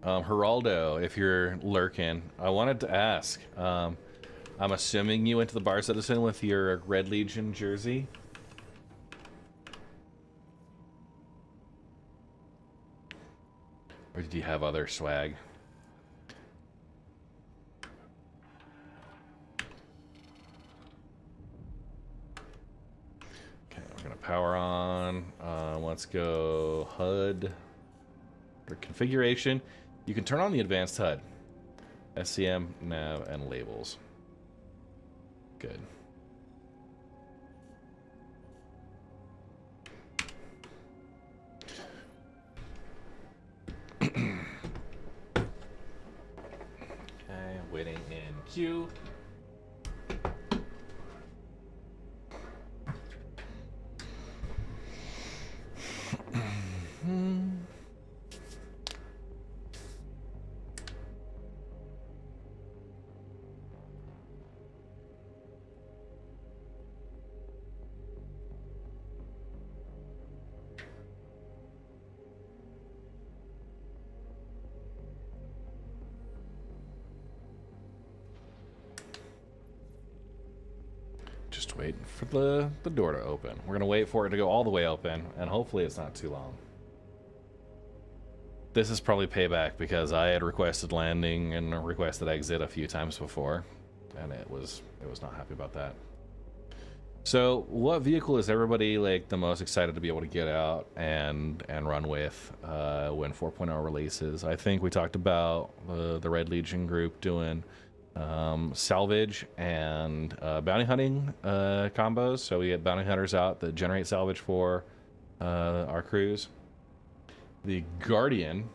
Geraldo, if you're lurking, I wanted to ask, I'm assuming you went to the bar citizen with your Red Legion jersey? Or did you have other swag? Okay, we're gonna power on. Let's go HUD or configuration. You can turn on the advanced HUD. SCM, nav, and labels. Good. Okay, waiting in queue. Just waiting for the door to open. We're gonna wait for it to go all the way open, and hopefully it's not too long. This is probably payback because I had requested landing and requested exit a few times before, and it was not happy about that. So, what vehicle is everybody like the most excited to be able to get out and run with when 4.0 releases? I think we talked about the Red Legion group doing salvage and bounty hunting combos. So we get bounty hunters out that generate salvage for our crews. The Guardian,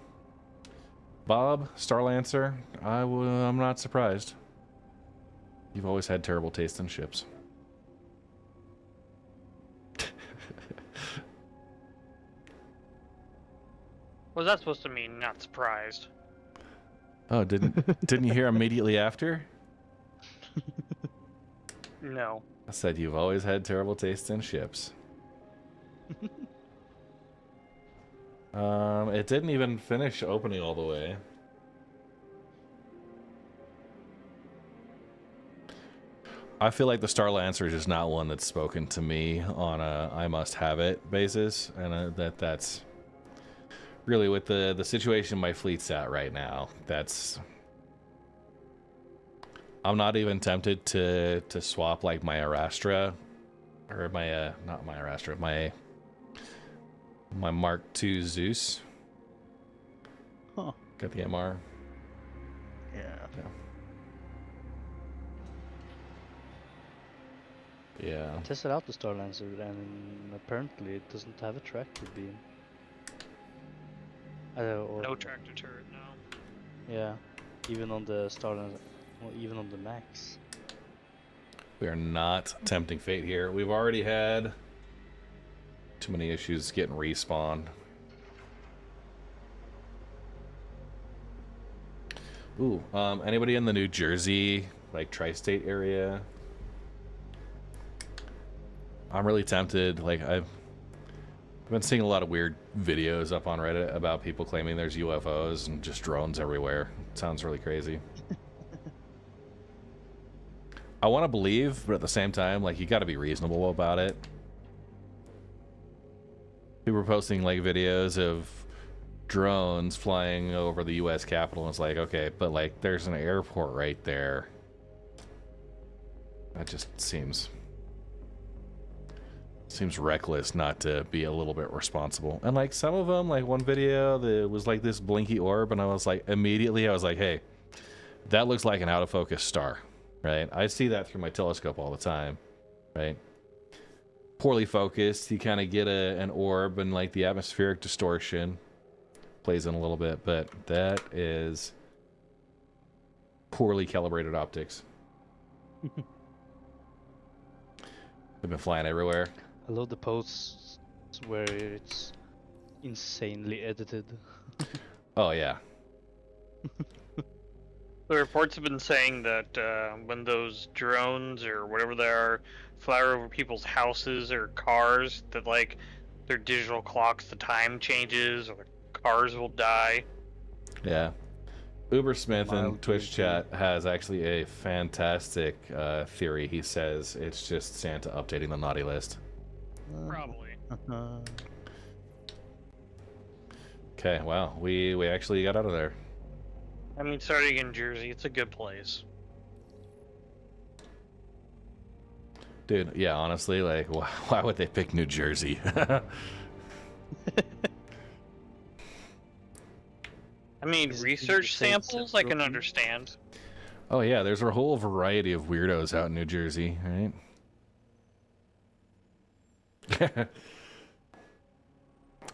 Bob, Starlancer, I'm not surprised. You've always had terrible taste in ships. What's that supposed to mean? Not surprised. Oh, didn't you hear immediately after? No. I said you've always had terrible taste in ships. It didn't even finish opening all the way. I feel like the Starlancer is just not one that's spoken to me on a I must have it basis, and that's really with the situation my fleet's at right now. I'm not even tempted to swap like my Arastra or my not my Arastra, my Mark II Zeus. Huh. Got the MR. Yeah. Yeah. I tested out the Starlancer and apparently it doesn't have a tractor beam. No tractor turret, no. Yeah, even on the Starlancer, well, even on the Max. We are not tempting fate here. We've already had Too many issues getting respawned. Ooh, anybody in the New Jersey, like, tri-state area? I'm really tempted. Like, I've been seeing a lot of weird videos up on Reddit about people claiming there's UFOs and just drones everywhere. It sounds really crazy. I want to believe, but at the same time, like, you got to be reasonable about it. People were posting, like, videos of drones flying over the U.S. Capitol, and it's like, okay, but, like, there's an airport right there. That just seems reckless not to be a little bit responsible. And, like, some of them, like, one video that was like this blinky orb, and I was like, immediately I was like, hey, that looks like an out of focus star, right? I see that through my telescope all the time, right? Poorly focused, you kind of get an orb, and, like, the atmospheric distortion plays in a little bit, but that is poorly calibrated optics. They've been flying everywhere. I love the posts where it's insanely edited. Oh, yeah. The reports have been saying that when those drones or whatever they are fly over people's houses or cars, that, like, their digital clocks, the time changes, or the cars will die. Yeah. Ubersmith in Twitch chat has actually a fantastic theory. He says it's just Santa updating the naughty list. Probably. Okay, well, we actually got out of there. I mean, starting in Jersey, it's a good place. Dude, yeah, honestly, like, why would they pick New Jersey? I mean, research samples, I can understand. Oh, yeah, there's a whole variety of weirdos out in New Jersey, right?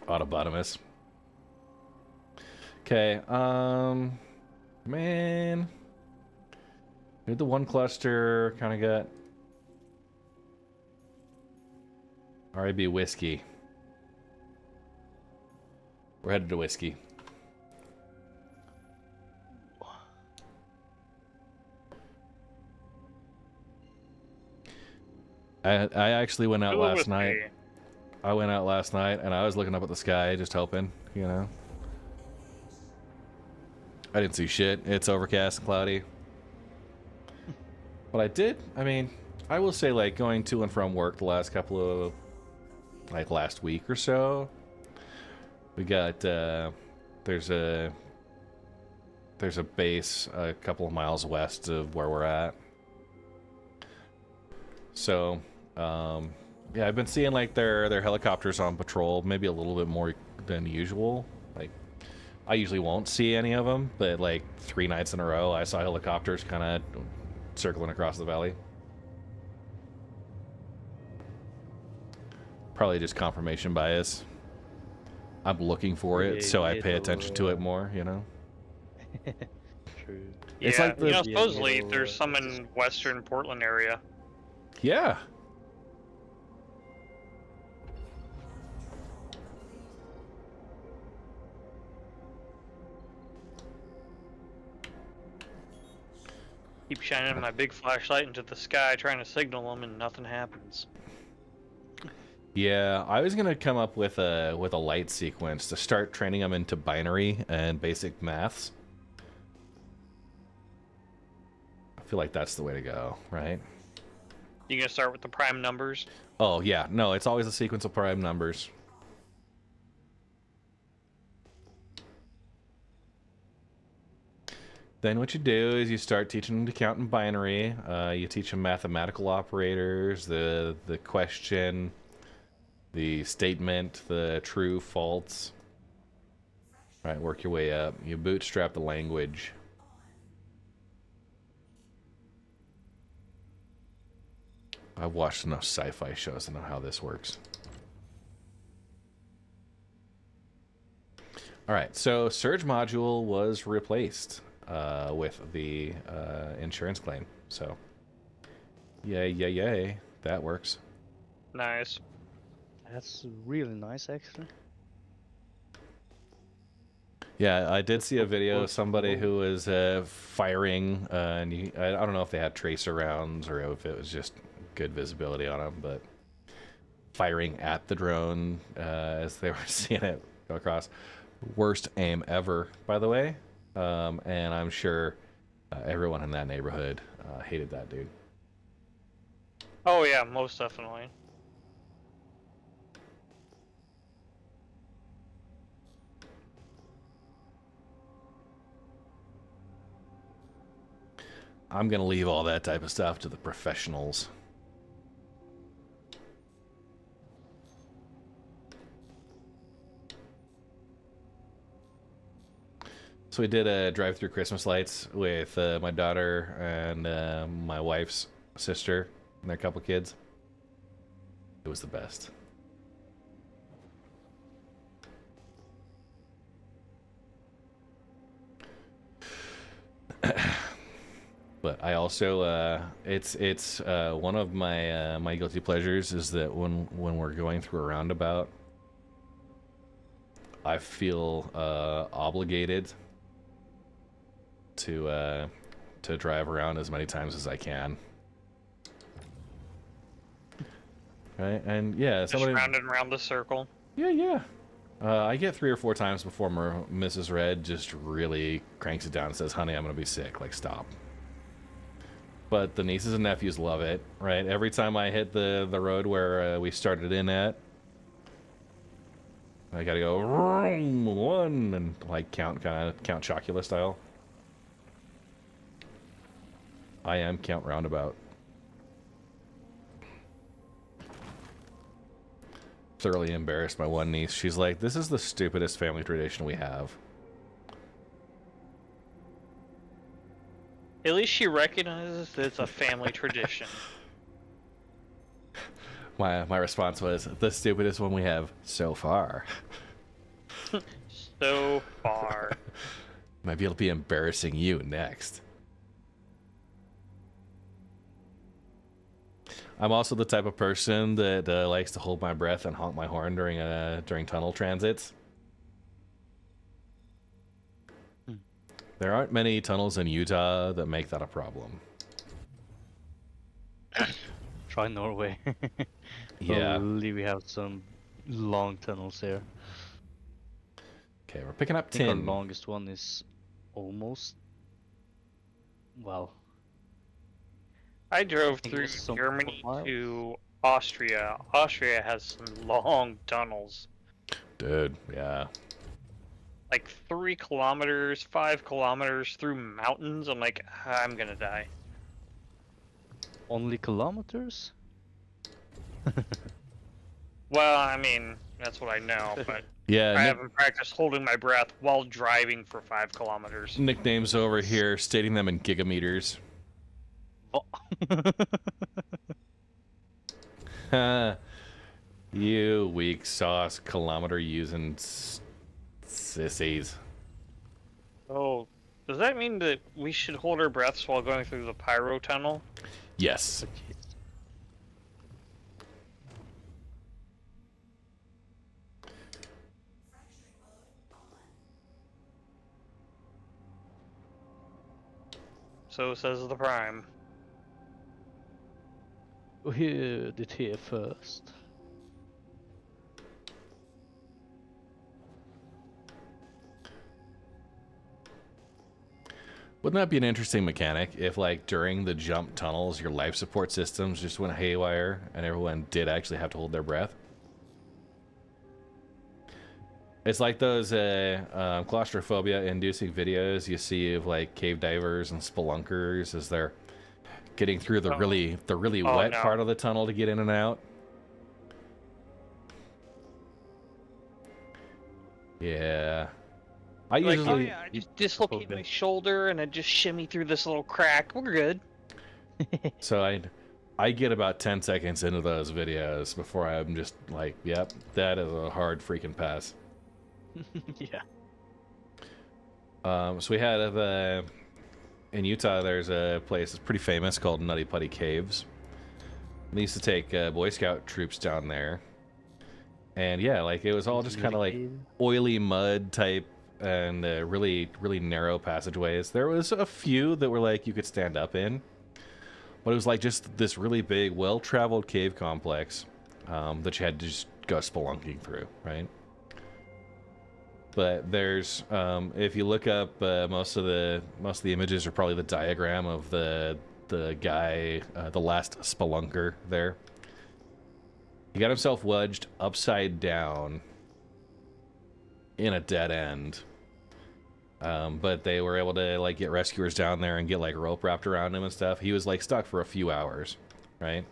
Autobotamus. Okay, man. Did the one cluster kind of got RIB whiskey. We're headed to whiskey. I actually went out last night. I went out last night and I was looking up at the sky, just hoping, you know. I didn't see shit. It's overcast and cloudy. But I did, I mean, I will say, like, going to and from work the last couple of, like, last week or so, we got, there's a base a couple of miles west of where we're at. So, yeah, I've been seeing, like, their helicopters on patrol, maybe a little bit more than usual. Like, I usually won't see any of them, but, like, 3 nights in a row, I saw helicopters kind of circling across the valley. Probably just confirmation bias. I'm looking for it, so I pay attention to it more, you know? True. It's like the, you know, supposedly there's some in western Portland area. Yeah. Keep shining my big flashlight into the sky, trying to signal them, and nothing happens. Yeah, I was gonna come up with a light sequence to start training them into binary and basic maths. I feel like that's the way to go, right? You gonna start with the prime numbers? Oh yeah, no, it's always a sequence of prime numbers. Then what you do is you start teaching them to count in binary. You teach them mathematical operators, the question, the statement, the true, false. All right, work your way up. You bootstrap the language. I've watched enough sci-fi shows to know how this works. All right, so Surge module was replaced with the insurance claim. So, yay, that works. Nice. That's really nice, actually. Yeah, I did see a video of works somebody well. who was firing, and I don't know if they had tracer rounds or if it was just good visibility on them, but firing at the drone as they were seeing it go across. Worst aim ever, by the way, and I'm sure everyone in that neighborhood hated that dude. Oh yeah, most definitely. I'm gonna leave all that type of stuff to the professionals. So we did a drive-through Christmas lights with my daughter and my wife's sister and their couple kids. It was the best. But I also it's one of my my guilty pleasures is that when we're going through a roundabout, I feel obligated to drive around as many times as I can. Right, and yeah, Just round and round the circle. Yeah. I get 3 or 4 times before Mrs. Red just really cranks it down and says, "Honey, I'm gonna be sick. Like, stop." But the nieces and nephews love it, right? Every time I hit the road where we started in at, I gotta go 1 and like count Chocula style. I am Count Roundabout. Thoroughly embarrassed by one niece. She's like, "This is the stupidest family tradition we have." At least she recognizes that it's a family tradition. My response was, "The stupidest one we have so far." So far. Might be able to be embarrassing you next. I'm also the type of person that likes to hold my breath and honk my horn during tunnel transits. There aren't many tunnels in Utah that make that a problem. Try Norway. Yeah. Only we have some long tunnels here. Okay, we're picking up I think 10. our longest one is almost... Well... I drove think it through was some Germany miles. to Austria. Austria has some long tunnels. Dude, yeah. Like 3 kilometers, 5 kilometers through mountains. I'm like, I'm gonna die. Only kilometers? Well, I mean, that's what I know, but Yeah, I haven't practiced holding my breath while driving for 5 kilometers. nicknames over here, stating them in gigameters. You weak sauce kilometer using sissies. Oh, does that mean that we should hold our breaths while going through the pyro tunnel? Yes. So says the Prime. We heard it here first. Wouldn't that be an interesting mechanic if, like, during the jump tunnels, your life support systems just went haywire and everyone did actually have to hold their breath? It's like those claustrophobia-inducing videos you see of, like, cave divers and spelunkers as they're getting through the really wet part of the tunnel to get in and out. Yeah. I Like, usually... oh yeah, I just dislocate my shoulder and I just shimmy through this little crack. We're good. So I get about 10 seconds into those videos before I'm just like, yep, that is a hard freaking pass. Yeah. So we had in Utah, there's a place that's pretty famous called Nutty Putty Caves. They used to take Boy Scout troops down there, And yeah, like it was all just kind of like oily mud type and really, really narrow passageways. There was a few that were like you could stand up in, but it was like just this really big, well-traveled cave complex that you had to just go spelunking through, right? But there's, if you look up, most of the images are probably the diagram of the guy, the last spelunker there. He got himself wedged upside down in a dead end. But they were able to like get rescuers down there and get like rope wrapped around him and stuff. He was like stuck for a few hours, right?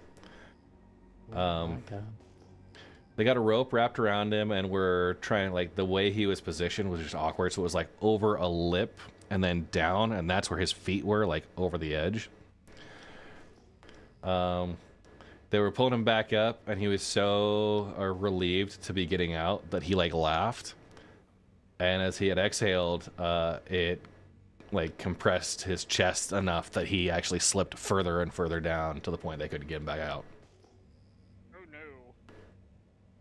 They got a rope wrapped around him and were trying, like, the way he was positioned was just awkward. So it was like over a lip and then down, and that's where his feet were, like over the edge. They were pulling him back up, and he was so relieved to be getting out that he like laughed. And as he had exhaled, it like compressed his chest enough that he actually slipped further and further down to the point they couldn't get him back out. Oh no.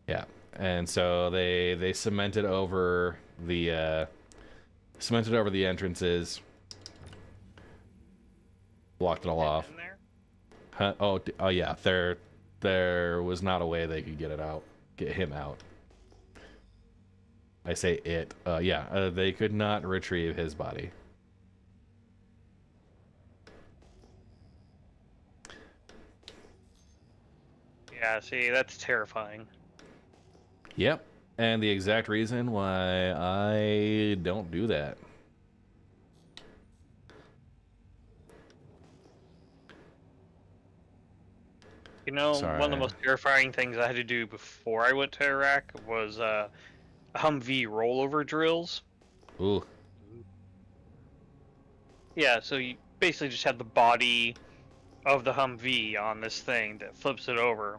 Yeah, and so they cemented over the entrances, blocked it all off. In there? Huh? Oh yeah, there was not a way they could get him out. I say it. Yeah, they could not retrieve his body. Yeah, see, that's terrifying. Yep, and the exact reason why I don't do that. You know, Sorry. one of the most terrifying things I had to do before I went to Iraq was Humvee rollover drills. Ooh. Yeah, so you basically just have the body of the Humvee on this thing that flips it over.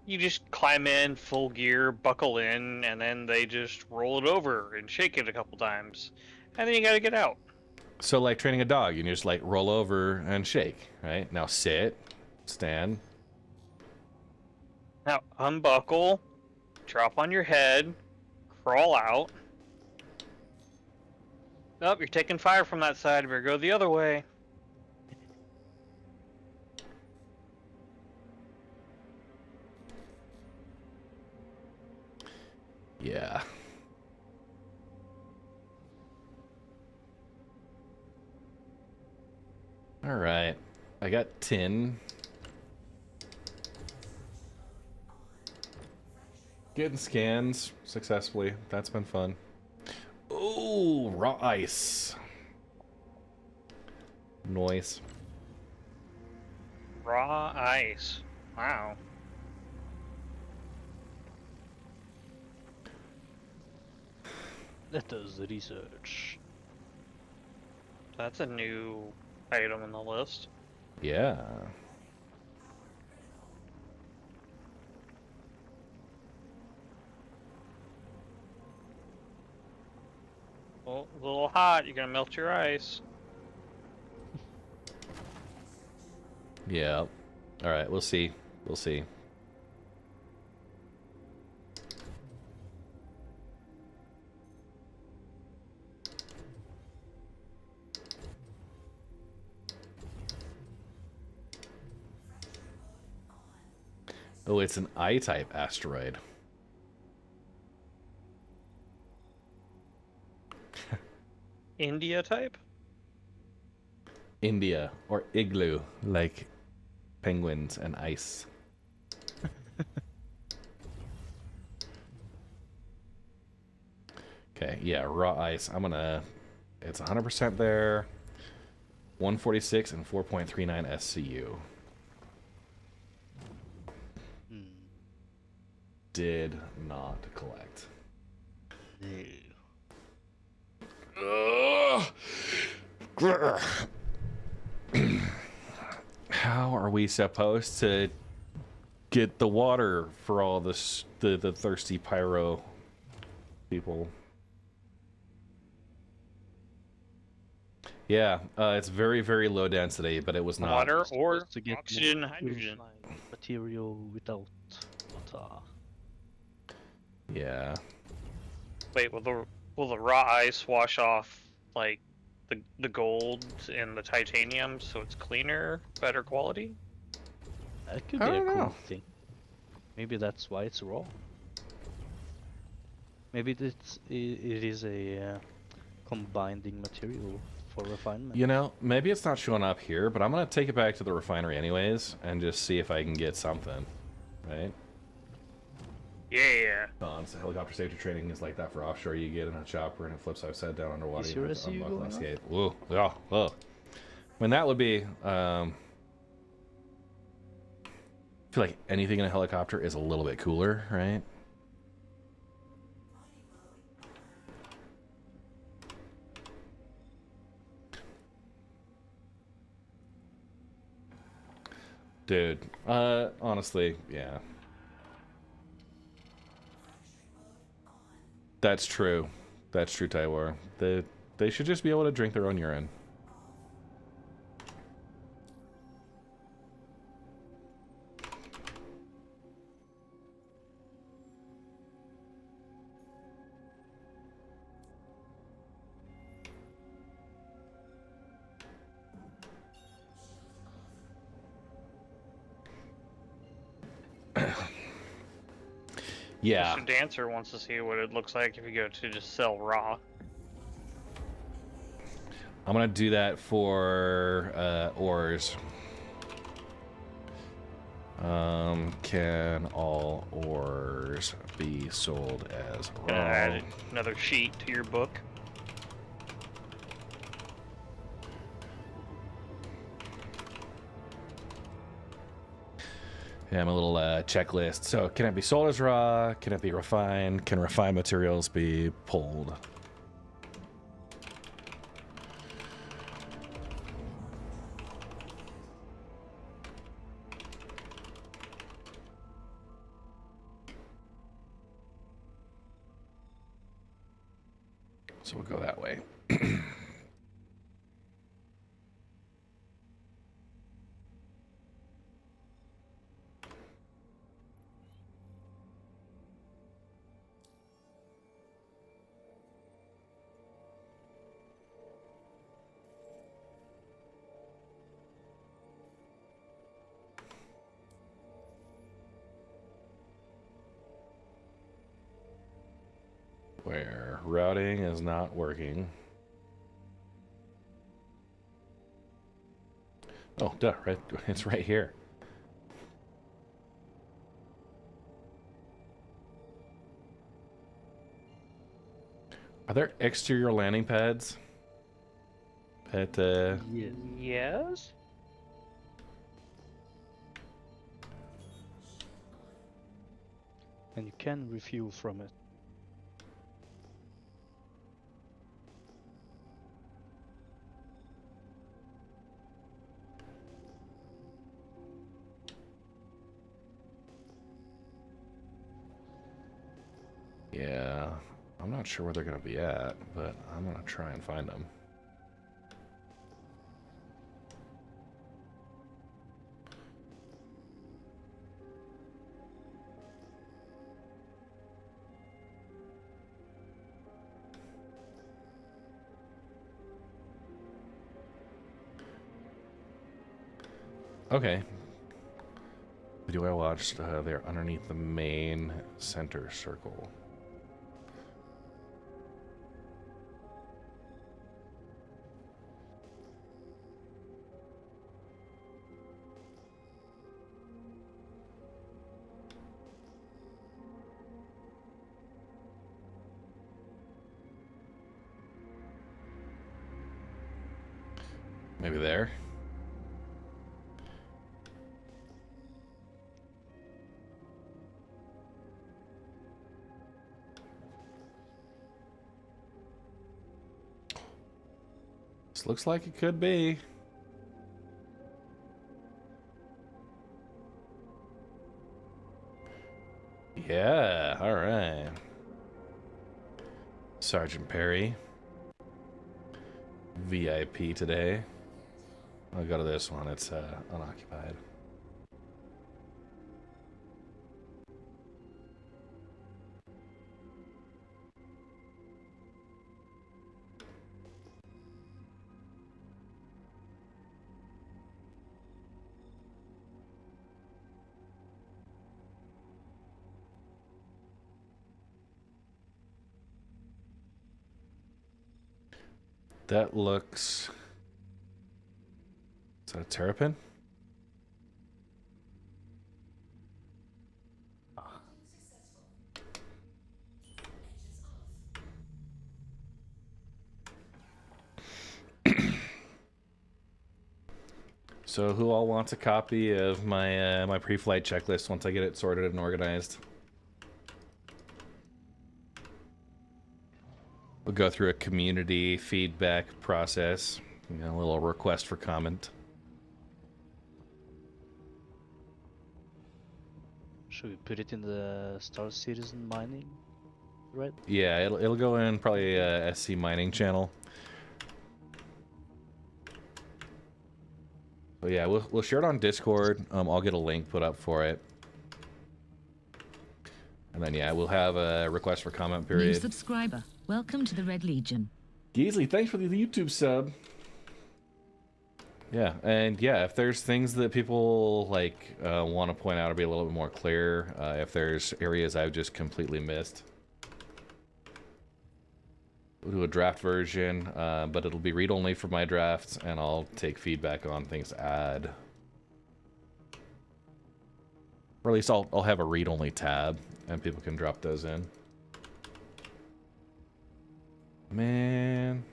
You just climb in, full gear, buckle in, and then they just roll it over and shake it a couple times. And then you gotta get out. So like training a dog, you just like roll over and shake, right? Now sit, stand. Now unbuckle, drop on your head, crawl out. Nope, you're taking fire from that side. Better go the other way. Yeah. All right. I got tin. Getting scans successfully. That's been fun. Ooh, raw ice. Noise. Raw ice. Wow. Let us research. That's a new item on the list. Yeah. Well, a little hot. You're gonna melt your ice. Yeah. All right, we'll see. We'll see. Oh, it's an I-type asteroid. India type? India, or igloo, like penguins and ice. Okay, yeah, raw ice. It's 100% there. 146 and 4.39 SCU. Did not collect. How are we supposed to get the water for all this, the thirsty pyro people? Yeah, it's very, very low density, but it was not. Water or To get oxygen, hydrogen. material without water. Yeah. Wait, will the raw ice wash off like the gold and the titanium so it's cleaner, better quality? That could I be a don't cool know. thing. Maybe that's why it's raw. Maybe it is a combining material for refinement. You know, maybe it's not showing up here, but I'm gonna take it back to the refinery anyways and just see if I can get something, right? Yeah. So helicopter safety training is like that for offshore. You get in a chopper and it flips upside down underwater. Is You your have to SU unbuckle going and on? escape. Whoa, yeah, whoa. I mean, that would be. I feel like anything in a helicopter is a little bit cooler, right? Dude, honestly, yeah. That's true. That's true, Taiwar. They should just be able to drink their own urine. Yeah. Mr. Dancer wants to see what it looks like if you go to just sell raw. I'm gonna do that for ores. Can all ores be sold as raw? Add another sheet to your book. Yeah, my little checklist. So, can it be sold as raw? Can it be refined? Can refined materials be pulled? So we'll go that way. Where routing is not working. Oh, duh, right, it's right here. Are there exterior landing pads at Yes. And you can refuel from it. Yeah, I'm not sure where they're gonna be at, but I'm gonna try and find them. Okay. Video I watched, they're underneath the main center circle. Maybe there? This looks like it could be. Yeah, all right. Sergeant Perry. VIP today. I'll go to this one. It's unoccupied. That looks... Is that a terrapin? So who all wants a copy of my my pre-flight checklist once I get it sorted and organized? We'll go through a community feedback process. You know, a little request for comment. Should we put it in the Star Citizen mining, right? Yeah, it'll go in probably SC mining channel. So yeah, we'll share it on Discord. I'll get a link put up for it. And then yeah, we'll have a request for comment New period. subscriber. Welcome to the Red Legion. Geesley, thanks for the YouTube sub. Yeah, and yeah, if there's things that people like want to point out or be a little bit more clear, if there's areas I've just completely missed, we'll do a draft version, but it'll be read-only for my drafts, and I'll take feedback on things to add. Or at least I'll have a read-only tab, and people can drop those in. Man.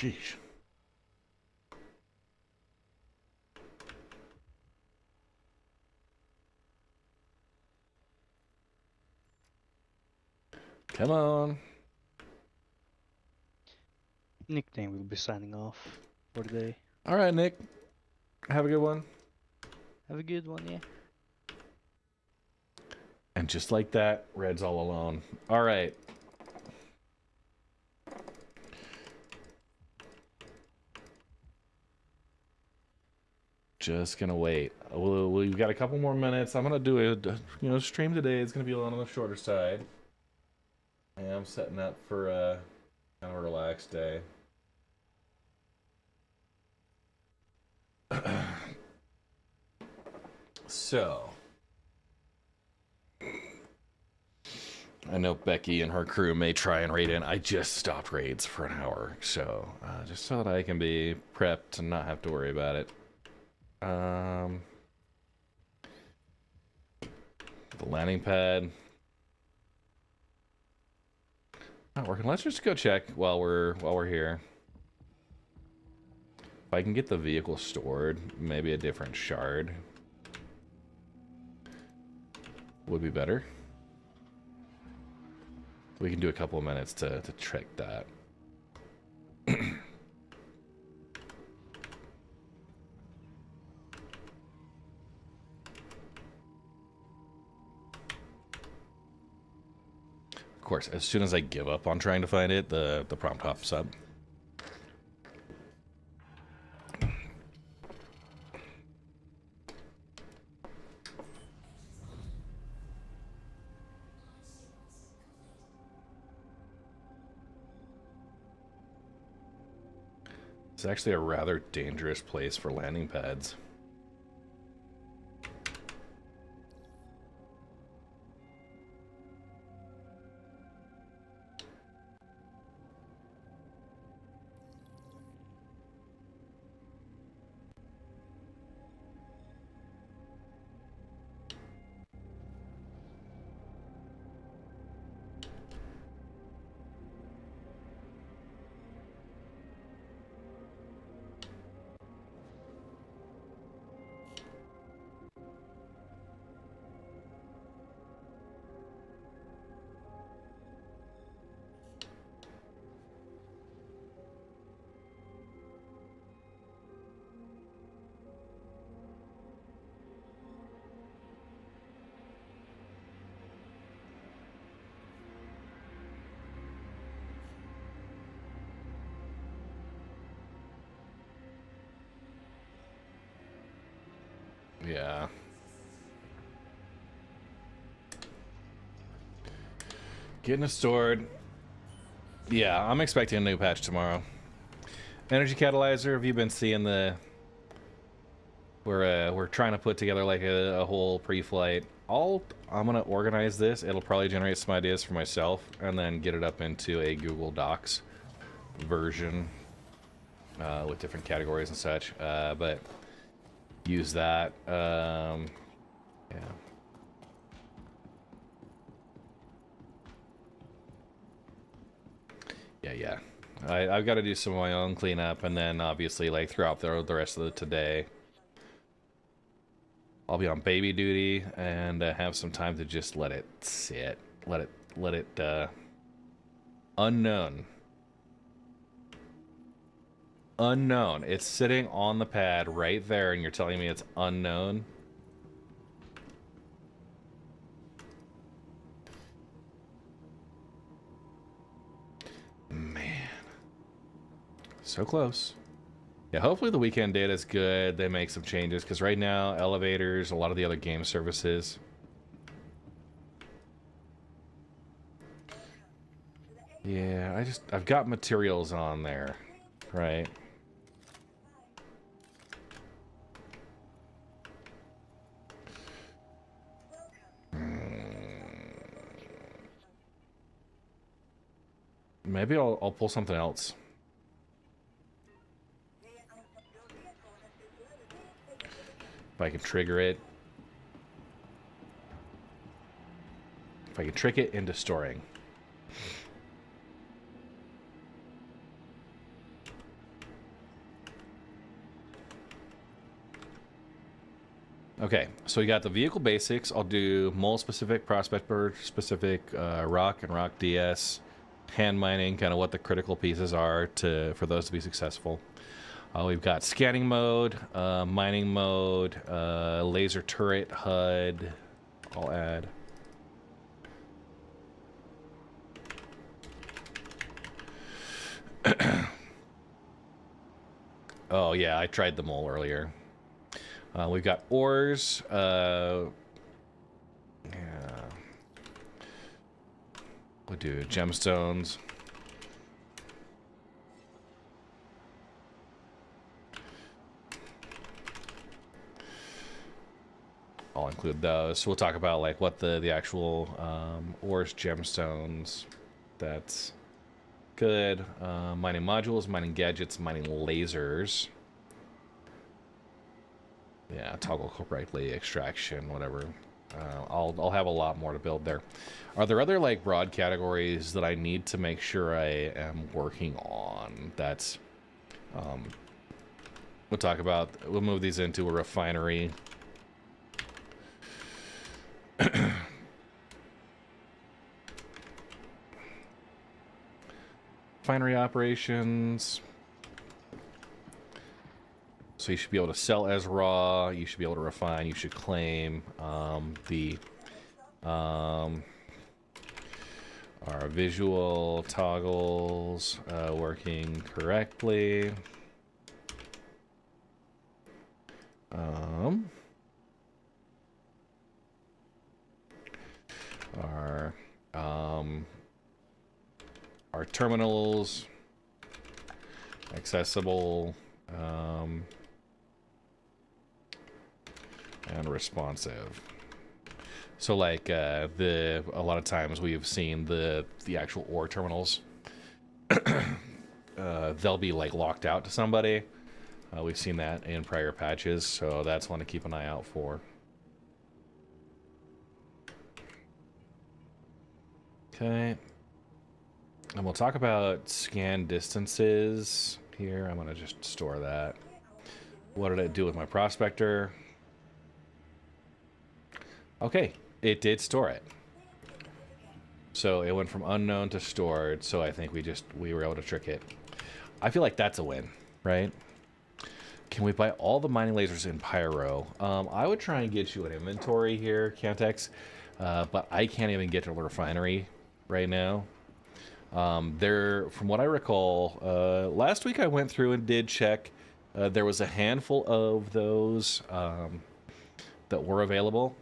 Sheesh. Come on. Nickname will be signing off for the day. All right, Nick. Have a good one. Have a good one, yeah. And just like that, Red's all alone. All right. Just gonna wait. We've got a couple more minutes. I'm gonna do a stream today. It's gonna be a little on the shorter side. I am setting up for a kind of a relaxed day. So, I know Becky and her crew may try and raid in. I just stopped raids for an hour, so just so that I can be prepped and not have to worry about it. The landing pad not working. Let's just go check while we're here. If I can get the vehicle stored, maybe a different shard would be better. We can do a couple of minutes to check that. Of course, as soon as I give up on trying to find it, the prompt pops up. It's actually a rather dangerous place for landing pads. Yeah. Getting it stored. Yeah, I'm expecting a new patch tomorrow. Energy catalyzer, have you been seeing the... We're trying to put together like a whole pre-flight. I'm gonna organize this. It'll probably generate some ideas for myself and then get it up into a Google Docs version with different categories and such. But use that. Yeah. Yeah. I've got to do some of my own cleanup, and then obviously like throughout the rest of the today, I'll be on baby duty and have some time to just let it sit, let it unknown. It's sitting on the pad right there, and you're telling me it's unknown. Man. So close. Yeah, hopefully the weekend data is good. They make some changes, because right now, elevators, a lot of the other game services. Yeah, I've got materials on there, right? Maybe I'll pull something else. If I can trigger it. If I can trick it into storing. Okay, so we got the vehicle basics. I'll do mole specific, prospector specific, rock and rock DS, hand mining, kind of what the critical pieces are for those to be successful. We've got scanning mode, mining mode, laser turret HUD. I'll add. Oh yeah, I tried the mole earlier. We've got ores. Yeah. We'll do gemstones. I'll include those. So we'll talk about like what the actual ores, gemstones. That's good. Mining modules, mining gadgets, mining lasers. Yeah, toggle correctly, extraction, whatever. I'll have a lot more to build there. Are there other like broad categories that I need to make sure I am working on? That's we'll talk about. We'll move these into a refinery. Refinery operations. So you should be able to sell as raw. You should be able to refine. You should claim our visual toggles working correctly. Our terminals accessible. And responsive. So like a lot of times we've seen the actual ore terminals. They'll be like locked out to somebody. We've seen that in prior patches, so that's one to keep an eye out for. Okay. And we'll talk about scan distances here. I'm gonna just store that. What did it do with my prospector? Okay, it did store it. So it went from unknown to stored, so I think we were able to trick it. I feel like that's a win, right? Can we buy all the mining lasers in Pyro? I would try and get you an inventory here, Cantex, but I can't even get to the refinery right now. From what I recall, last week I went through and did check. There was a handful of those that were available.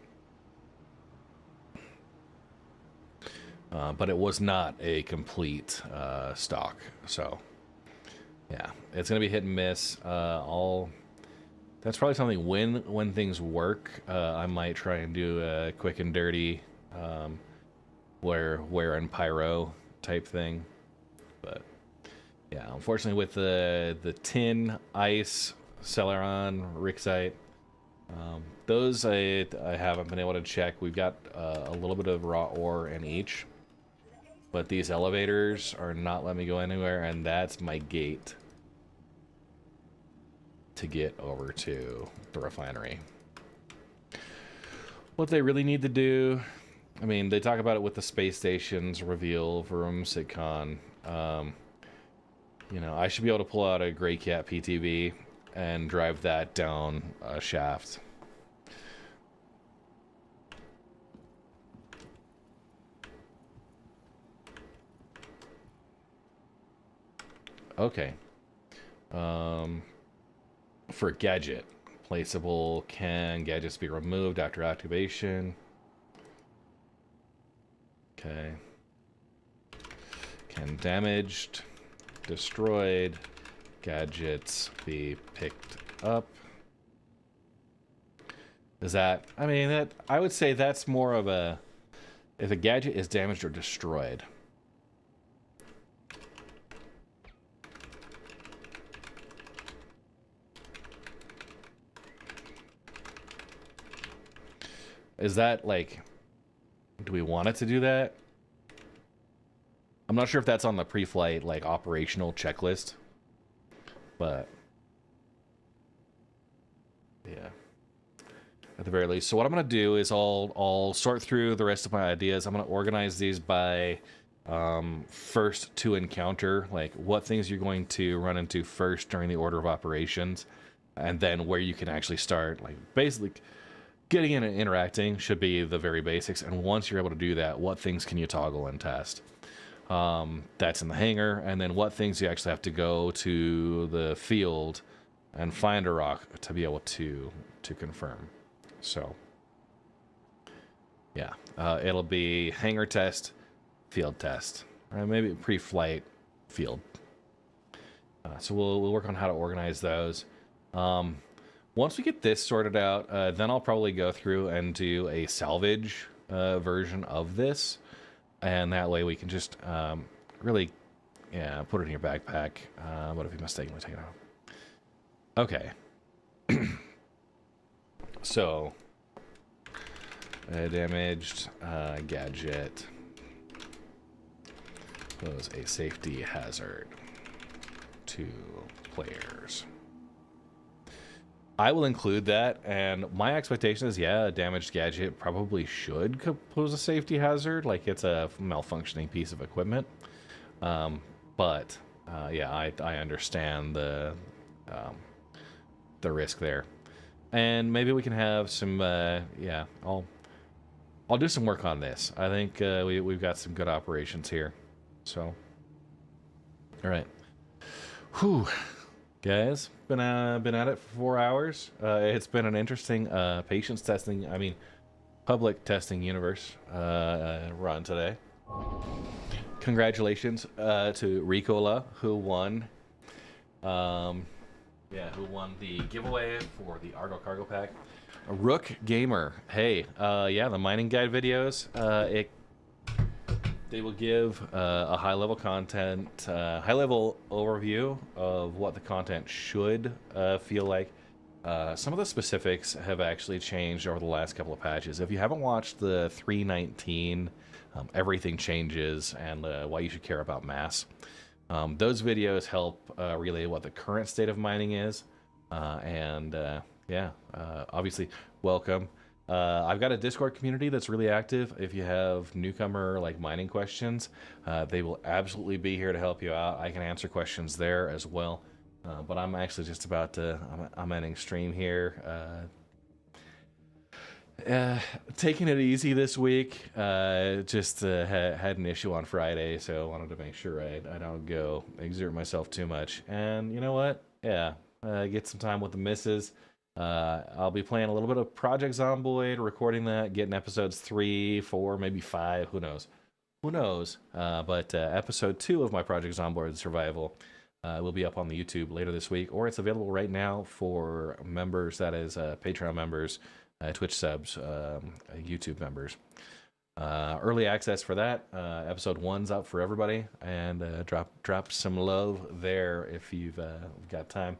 But it was not a complete stock. So, yeah, it's going to be hit and miss. That's probably something when things work, I might try and do a quick and dirty where and pyro type thing. But yeah, unfortunately with the tin, ice, Celeron, Rixite, those I haven't been able to check. We've got a little bit of raw ore in each, but these elevators are not letting me go anywhere, and that's my gate to get over to the refinery. What they really need to do, I mean, they talk about it with the space stations, Reveal, Vroom, Sitcon. You know, I should be able to pull out a Grey Cat PTV and drive that down a shaft. Okay. For gadget, placeable, can gadgets be removed after activation? Okay. Can damaged, destroyed gadgets be picked up? Is that, I mean, that I would say that's more of a, if a gadget is damaged or destroyed. Is that like, do we want it to do that? I'm not sure if that's on the pre-flight like operational checklist, but yeah, at the very least. So what I'm gonna do is I'll sort through the rest of my ideas. I'm gonna organize these by first to encounter, like what things you're going to run into first during the order of operations, and then where you can actually start, like basically getting in and interacting should be the very basics. And once you're able to do that, what things can you toggle and test? That's in the hangar. And then what things you actually have to go to the field and find a rock to be able to confirm. So, yeah, it'll be hangar test, field test, or maybe pre-flight field. So we'll work on how to organize those. Once we get this sorted out, then I'll probably go through and do a salvage version of this. And that way we can just really, yeah, put it in your backpack. What if you mistakenly take it out? Okay. So, damaged gadget pose a safety hazard to players. I will include that, and my expectation is, yeah, a damaged gadget probably should pose a safety hazard, like it's a malfunctioning piece of equipment. But yeah, I understand the risk there, and maybe we can have some. Yeah, I'll do some work on this. I think we've got some good operations here. So, all right, whew. Guys, been at it for 4 hours. It's been an interesting patience testing, I mean, public testing universe run today. Congratulations to Ricola, who won. Who won the giveaway for the Argo cargo pack. Rook Gamer, hey, yeah, the mining guide videos. They will give a high-level content, high-level overview of what the content should feel like. Some of the specifics have actually changed over the last couple of patches. If you haven't watched the 3.19, everything changes and why you should care about mass. Those videos help relay what the current state of mining is. Obviously, welcome. I've got a Discord community that's really active. If you have newcomer like mining questions, they will absolutely be here to help you out. I can answer questions there as well. But I'm actually just about to, I'm ending stream here. Taking it easy this week. Just had an issue on Friday, so I wanted to make sure I don't go exert myself too much. And you know what? Yeah, get some time with the missus. I'll be playing a little bit of Project Zomboid, recording that, getting episodes 3, 4, maybe 5, who knows. But episode 2 of my Project Zomboid Survival will be up on the YouTube later this week, or it's available right now for members, that is Patreon members, Twitch subs, YouTube members. Early access for that. Episode 1's up for everybody, and drop some love there if you've got time.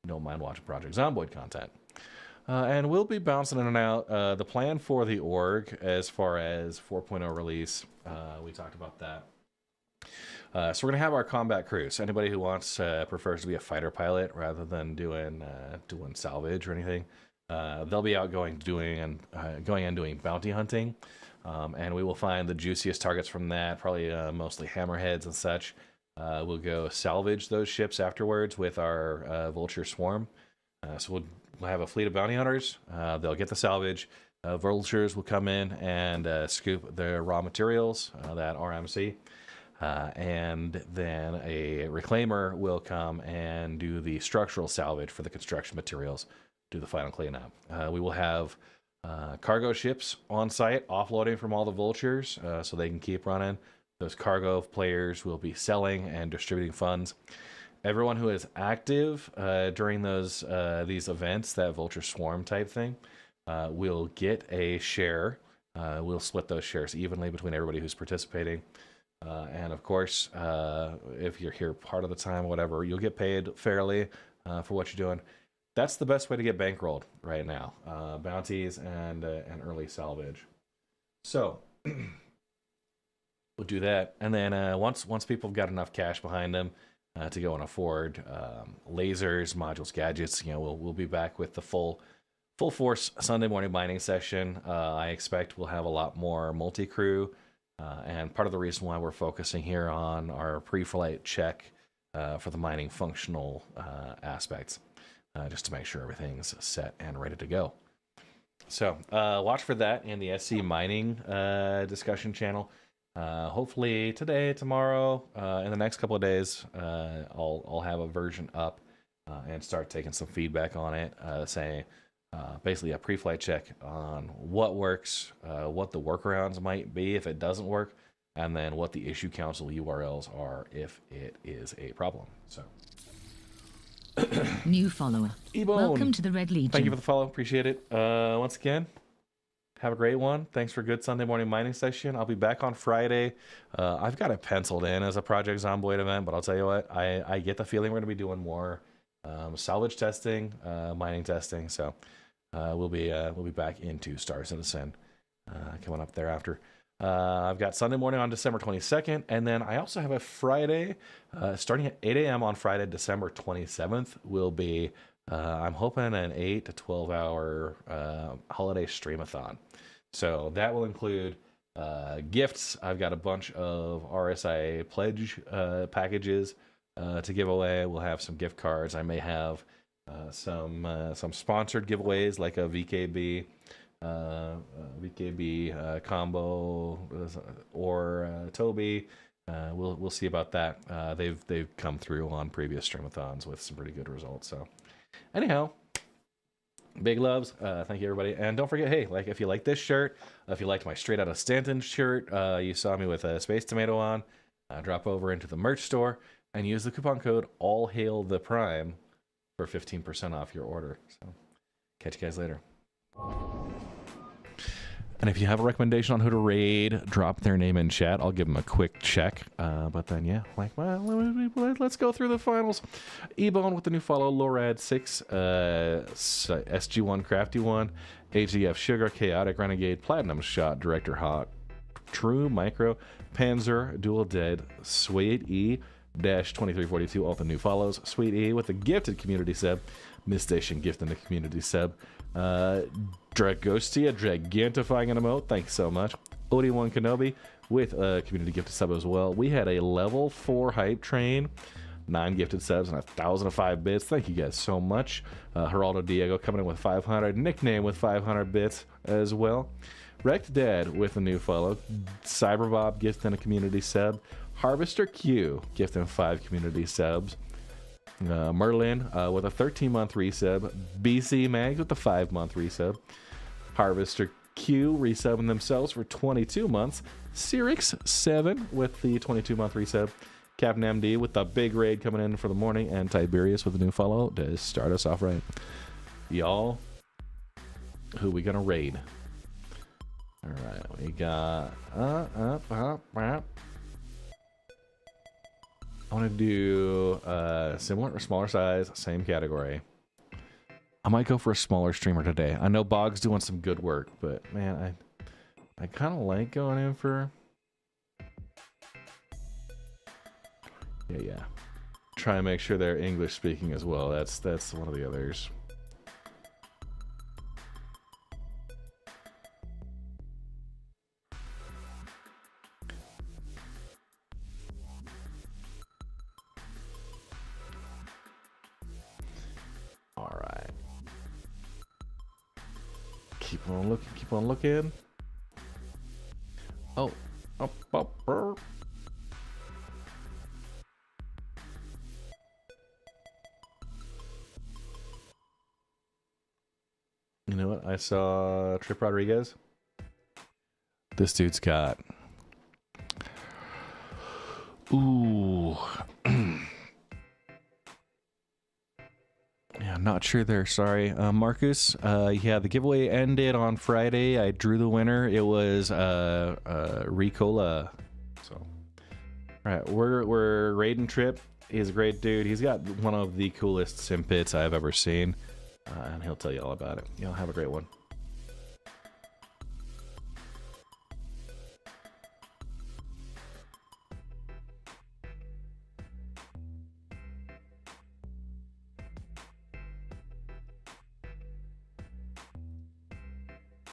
Don't mind watching Project Zomboid content. And we'll be bouncing in and out. The plan for the org as far as 4.0 release, we talked about that. So we're gonna have our combat crew. So anybody who wants prefers to be a fighter pilot rather than doing salvage or anything, they'll be out going and doing bounty hunting, and we will find the juiciest targets from that. Probably mostly hammerheads and such. We'll go salvage those ships afterwards with our vulture swarm. So we'll have a fleet of bounty hunters. They'll get the salvage. Vultures will come in and scoop the raw materials, that RMC. And then a reclaimer will come and do the structural salvage for the construction materials, do the final cleanup. We will have cargo ships on site offloading from all the vultures so they can keep running. Those cargo players will be selling and distributing funds. Everyone who is active during these events, that vulture swarm type thing, will get a share. We'll split those shares evenly between everybody who's participating. And of course, if you're here part of the time, whatever, you'll get paid fairly for what you're doing. That's the best way to get bankrolled right now. Bounties and early salvage. So we'll do that, and then once people have got enough cash behind them to go and afford lasers, modules, gadgets, we'll be back with the full force Sunday morning mining session. I expect we'll have a lot more multi-crew. And part of the reason why we're focusing here on our pre-flight check for the mining functional aspects, just to make sure everything's set and ready to go. So watch for that in the SC Mining discussion channel. Hopefully today, tomorrow, in the next couple of days, I'll have a version up and start taking some feedback on it, saying basically a pre-flight check on what works, what the workarounds might be if it doesn't work, and then what the issue council URLs are if it is a problem. So, New follower. E-Bone. Welcome to the Red Legion. Thank you for the follow. Appreciate it. Once again, have a great one. Thanks for a good Sunday morning mining session. I'll be back on Friday. I've got it penciled in as a Project Zomboid event, but I'll tell you what, I get the feeling we're going to be doing more salvage testing, mining testing. So we'll be back into Star Citizen coming up thereafter. I've got Sunday morning on December 22nd, and then I also have a Friday starting at 8 a.m. on Friday, December 27th. Will be I'm hoping an 8 to 12 hour holiday streamathon. So that will include gifts. I've got a bunch of RSI pledge packages to give away. We'll have some gift cards. I may have some sponsored giveaways like a VKB combo or Toby. We'll see about that. They've come through on previous streamathons with some pretty good results. So anyhow, big loves. Thank you, everybody. And don't forget, hey, like if you like this shirt, if you liked my Straight Outta Stanton shirt, you saw me with a Space Tomato on, drop over into the merch store and use the coupon code AllHailThePrime for 15% off your order. So catch you guys later. And if you have a recommendation on who to raid, drop their name in chat. I'll give them a quick check. But then, yeah, let's go through the finals. E-Bone with the new follow, LORAD6, SG1 Crafty 1, HDF Sugar, Chaotic Renegade, Platinum Shot, Director Hot, True Micro, Panzer, Dual Dead, Suede E, Dash 2342, all the new follows. Sweet E with a gifted community sub. Miss Station gifting the community sub. Dragostia gigantifying an emote. Thanks so much. Odie1 Kenobi with a community gifted sub as well. We had a level 4 hype train, 9 gifted subs and 1,005 bits. Thank you guys so much. Geraldo Diego coming in with 500. Nickname with 500 bits as well. Wrecked Dad with a new follow. Cyberbob gifting a community sub. Harvester Q gifting 5 community subs. Merlin with a 13-month resub. BC Mags with a 5-month resub. Harvester Q resubbing themselves for 22 months. Cyrix 7 with the 22-month resub. Captain MD with the big raid coming in for the morning. And Tiberius with a new follow to start us off right. Y'all, who we gonna raid? All right, we got I want to do similar or smaller size, same category. I might go for a smaller streamer today. I know Bog's doing some good work, but man, I kind of like going in for yeah. Try and make sure they're English speaking as well. That's one of the others. All right. Keep on looking. Keep on looking. Oh, up, up, up. You know what? I saw Trip Rodriguez. This dude's got. Ooh. Yeah, I'm not sure there. Sorry. Marcus. Yeah, the giveaway ended on Friday. I drew the winner. It was Ricola. So, all right, we're raiding Trip. He's a great dude. He's got one of the coolest sim pits I've ever seen. And he'll tell you all about it. Y'all have a great one.